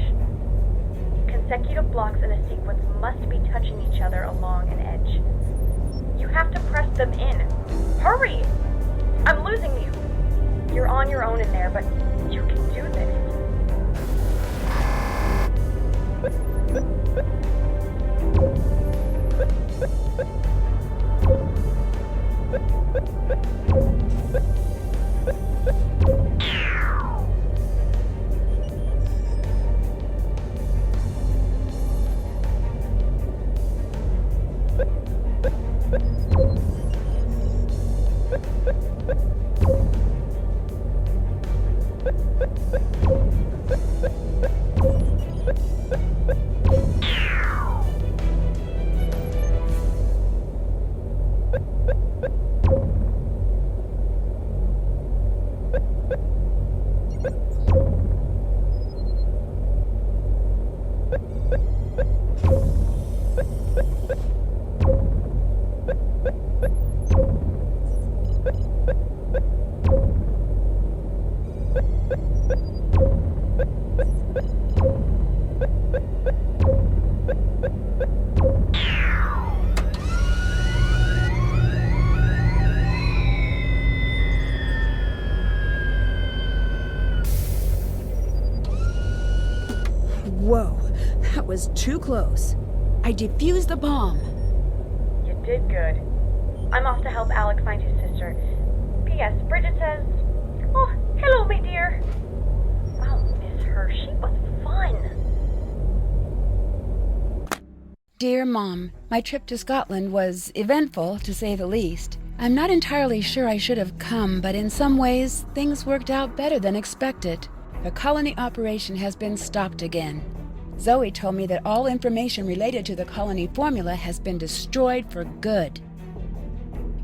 R: Consecutive blocks in a sequence must be touching each other along an edge. You have to press them in. Hurry! I'm losing you. You're on your own in there, but you can do this.
A: Whoa, that was too close. I defused the bomb.
R: You did good. I'm off to help Alec find his sister. P.S. Bridget says, "Oh, hello, my dear." I'll miss her. She was fun.
A: Dear Mom, my trip to Scotland was eventful, to say the least. I'm not entirely sure I should have come, but in some ways, things worked out better than expected. The colony operation has been stopped again. Zoe told me that all information related to the colony formula has been destroyed for good.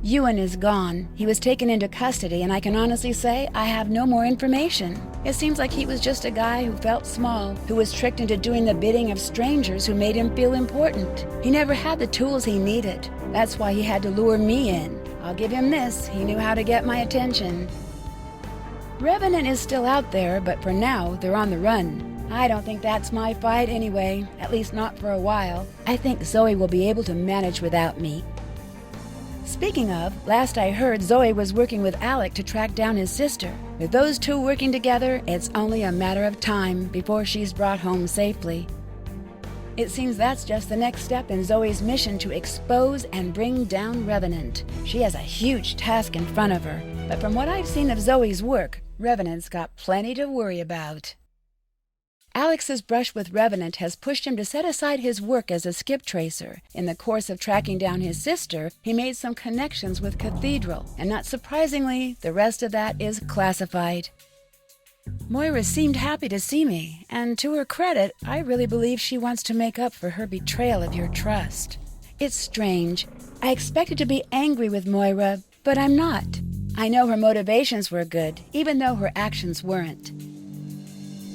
A: Ewan is gone. He was taken into custody, and I can honestly say I have no more information. It seems like he was just a guy who felt small, who was tricked into doing the bidding of strangers who made him feel important. He never had the tools he needed. That's why he had to lure me in. I'll give him this. He knew how to get my attention. Revenant is still out there, but for now, they're on the run. I don't think that's my fight anyway, at least not for a while. I think Zoe will be able to manage without me. Speaking of, last I heard, Zoe was working with Alec to track down his sister. With those two working together, it's only a matter of time before she's brought home safely. It seems that's just the next step in Zoe's mission to expose and bring down Revenant. She has a huge task in front of her, but from what I've seen of Zoe's work, Revenant's got plenty to worry about. Alex's brush with Revenant has pushed him to set aside his work as a skip tracer. In the course of tracking down his sister, he made some connections with Cathedral, and not surprisingly, the rest of that is classified. Moira seemed happy to see me, and to her credit, I really believe she wants to make up for her betrayal of your trust. It's strange. I expected to be angry with Moira, but I'm not. I know her motivations were good, even though her actions weren't.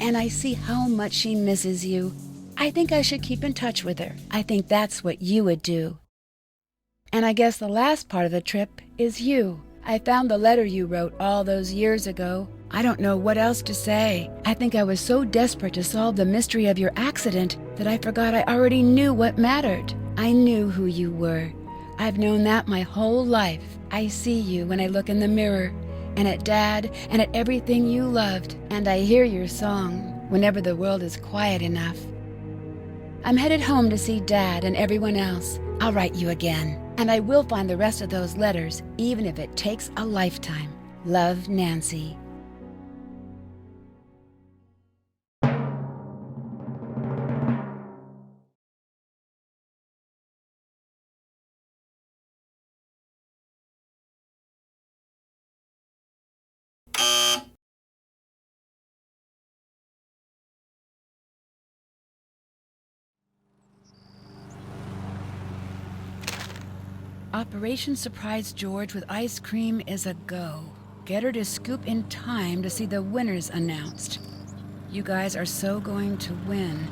A: And I see how much she misses you. I think I should keep in touch with her. I think that's what you would do. And I guess the last part of the trip is you. I found the letter you wrote all those years ago. I don't know what else to say. I think I was so desperate to solve the mystery of your accident that I forgot I already knew what mattered. I knew who you were. I've known that my whole life. I see you when I look in the mirror, and at Dad, and at everything you loved, and I hear your song whenever the world is quiet enough. I'm headed home to see Dad and everyone else. I'll write you again, and I will find the rest of those letters, even if it takes a lifetime. Love, Nancy. Operation Surprise George with ice cream is a go. Get her to scoop in time to see the winners announced. You guys are so going to win.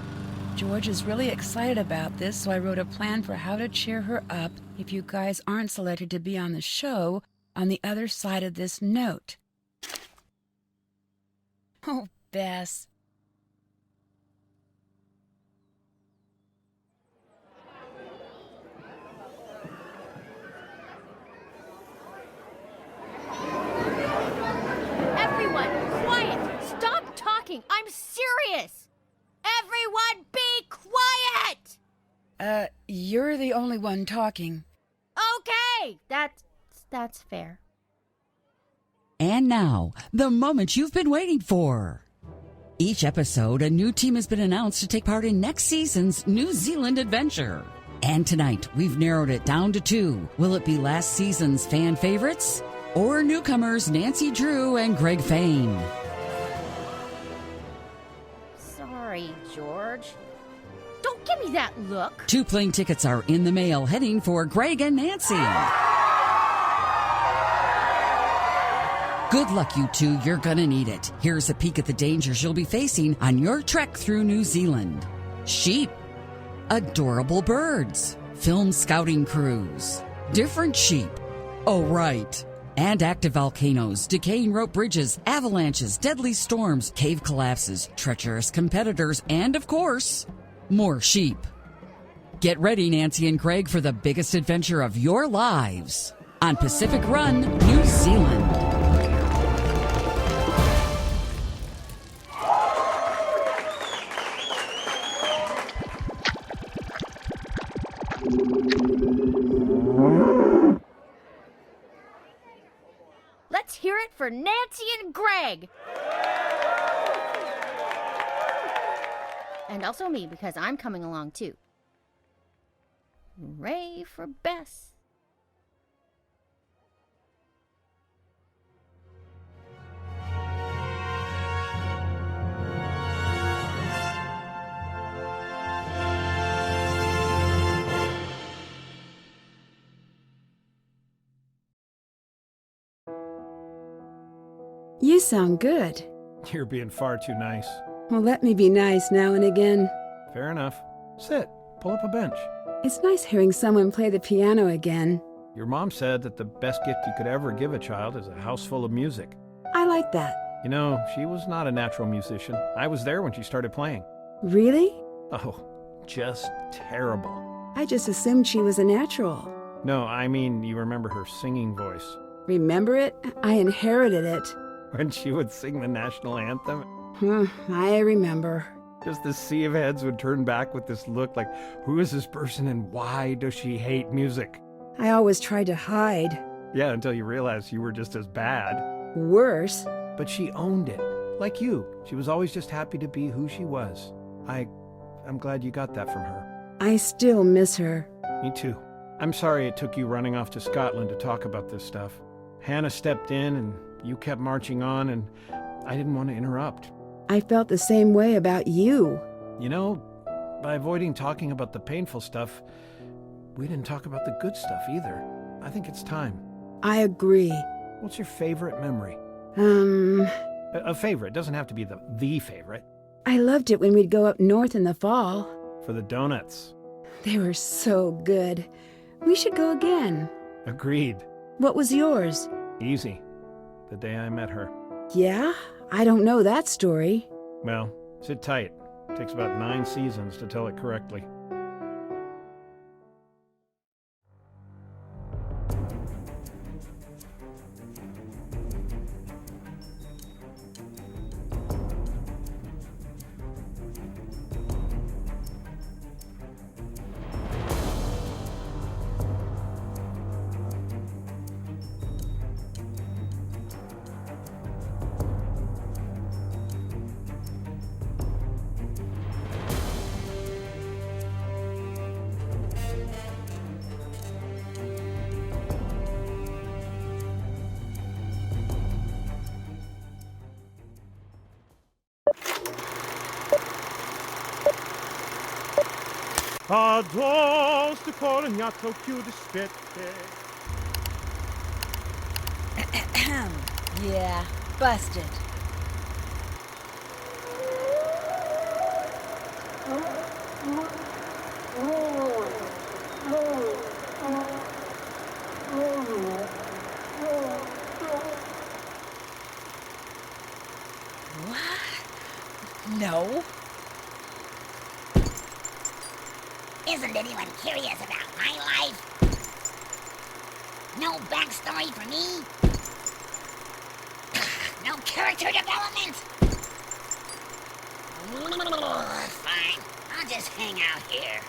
A: George is really excited about this, so I wrote a plan for how to cheer her up if you guys aren't selected to be on the show on the other side of this note. Oh, Bess.
U: I'm serious! Everyone be quiet!
A: You're the only one talking.
U: Okay, that's fair.
V: And now, the moment you've been waiting for. Each episode, a new team has been announced to take part in next season's New Zealand adventure. And tonight, we've narrowed it down to 2. Will it be last season's fan favorites? Or newcomers Nancy Drew and Greg Fain?
U: Sorry, George. Don't give me that look.
V: 2 plane tickets are in the mail heading for Greg and Nancy. Good luck, you two. You're gonna need it. Here's a peek at the dangers you'll be facing on your trek through New Zealand. Sheep. Adorable birds. Film scouting crews. Different sheep. Oh, right. And active volcanoes, decaying rope bridges, avalanches, deadly storms, cave collapses, treacherous competitors, and, of course, more sheep. Get ready, Nancy and Greg, for the biggest adventure of your lives on Pacific Run, New Zealand.
U: for Nancy and Greg! And also me, because I'm coming along too. Hooray for Bess.
A: You sound good.
L: You're being far too nice.
A: Well, let me be nice now and again.
L: Fair enough. Sit. Pull up a bench.
A: It's nice hearing someone play the piano again.
L: Your mom said that the best gift you could ever give a child is a house full of music.
A: I like that.
L: You know, she was not a natural musician. I was there when she started playing.
A: Really?
L: Oh, just terrible.
A: I just assumed she was a natural.
L: No, I mean, you remember her singing voice.
A: Remember it? I inherited it.
L: When she would sing the national anthem.
A: I remember.
L: Just the sea of heads would turn back with this look like, who is this person and why does she hate music?
A: I always tried to hide.
L: Yeah, until you realized you were just as bad.
A: Worse.
L: But she owned it. Like you. She was always just happy to be who she was. I'm glad you got that from her.
A: I still miss her.
L: Me too. I'm sorry it took you running off to Scotland to talk about this stuff. Hannah stepped in and you kept marching on and I didn't want to interrupt.
A: I felt the same way about you.
L: You know, by avoiding talking about the painful stuff, we didn't talk about the good stuff either. I think it's time.
A: I agree.
L: What's your favorite memory? A favorite. Doesn't have to be the favorite.
A: I loved it when we'd go up north in the fall.
L: For the donuts.
A: They were so good. We should go again.
L: Agreed.
A: What was yours?
L: Easy. The day I met her.
A: Yeah? I don't know that story.
L: Well, sit tight. It takes about 9 seasons to tell it correctly. Addosso cognato chiude spette.
U: Yeah, busted.
E: What? No. Isn't anyone curious about my life? No backstory for me? No character development? Fine, I'll just hang out here.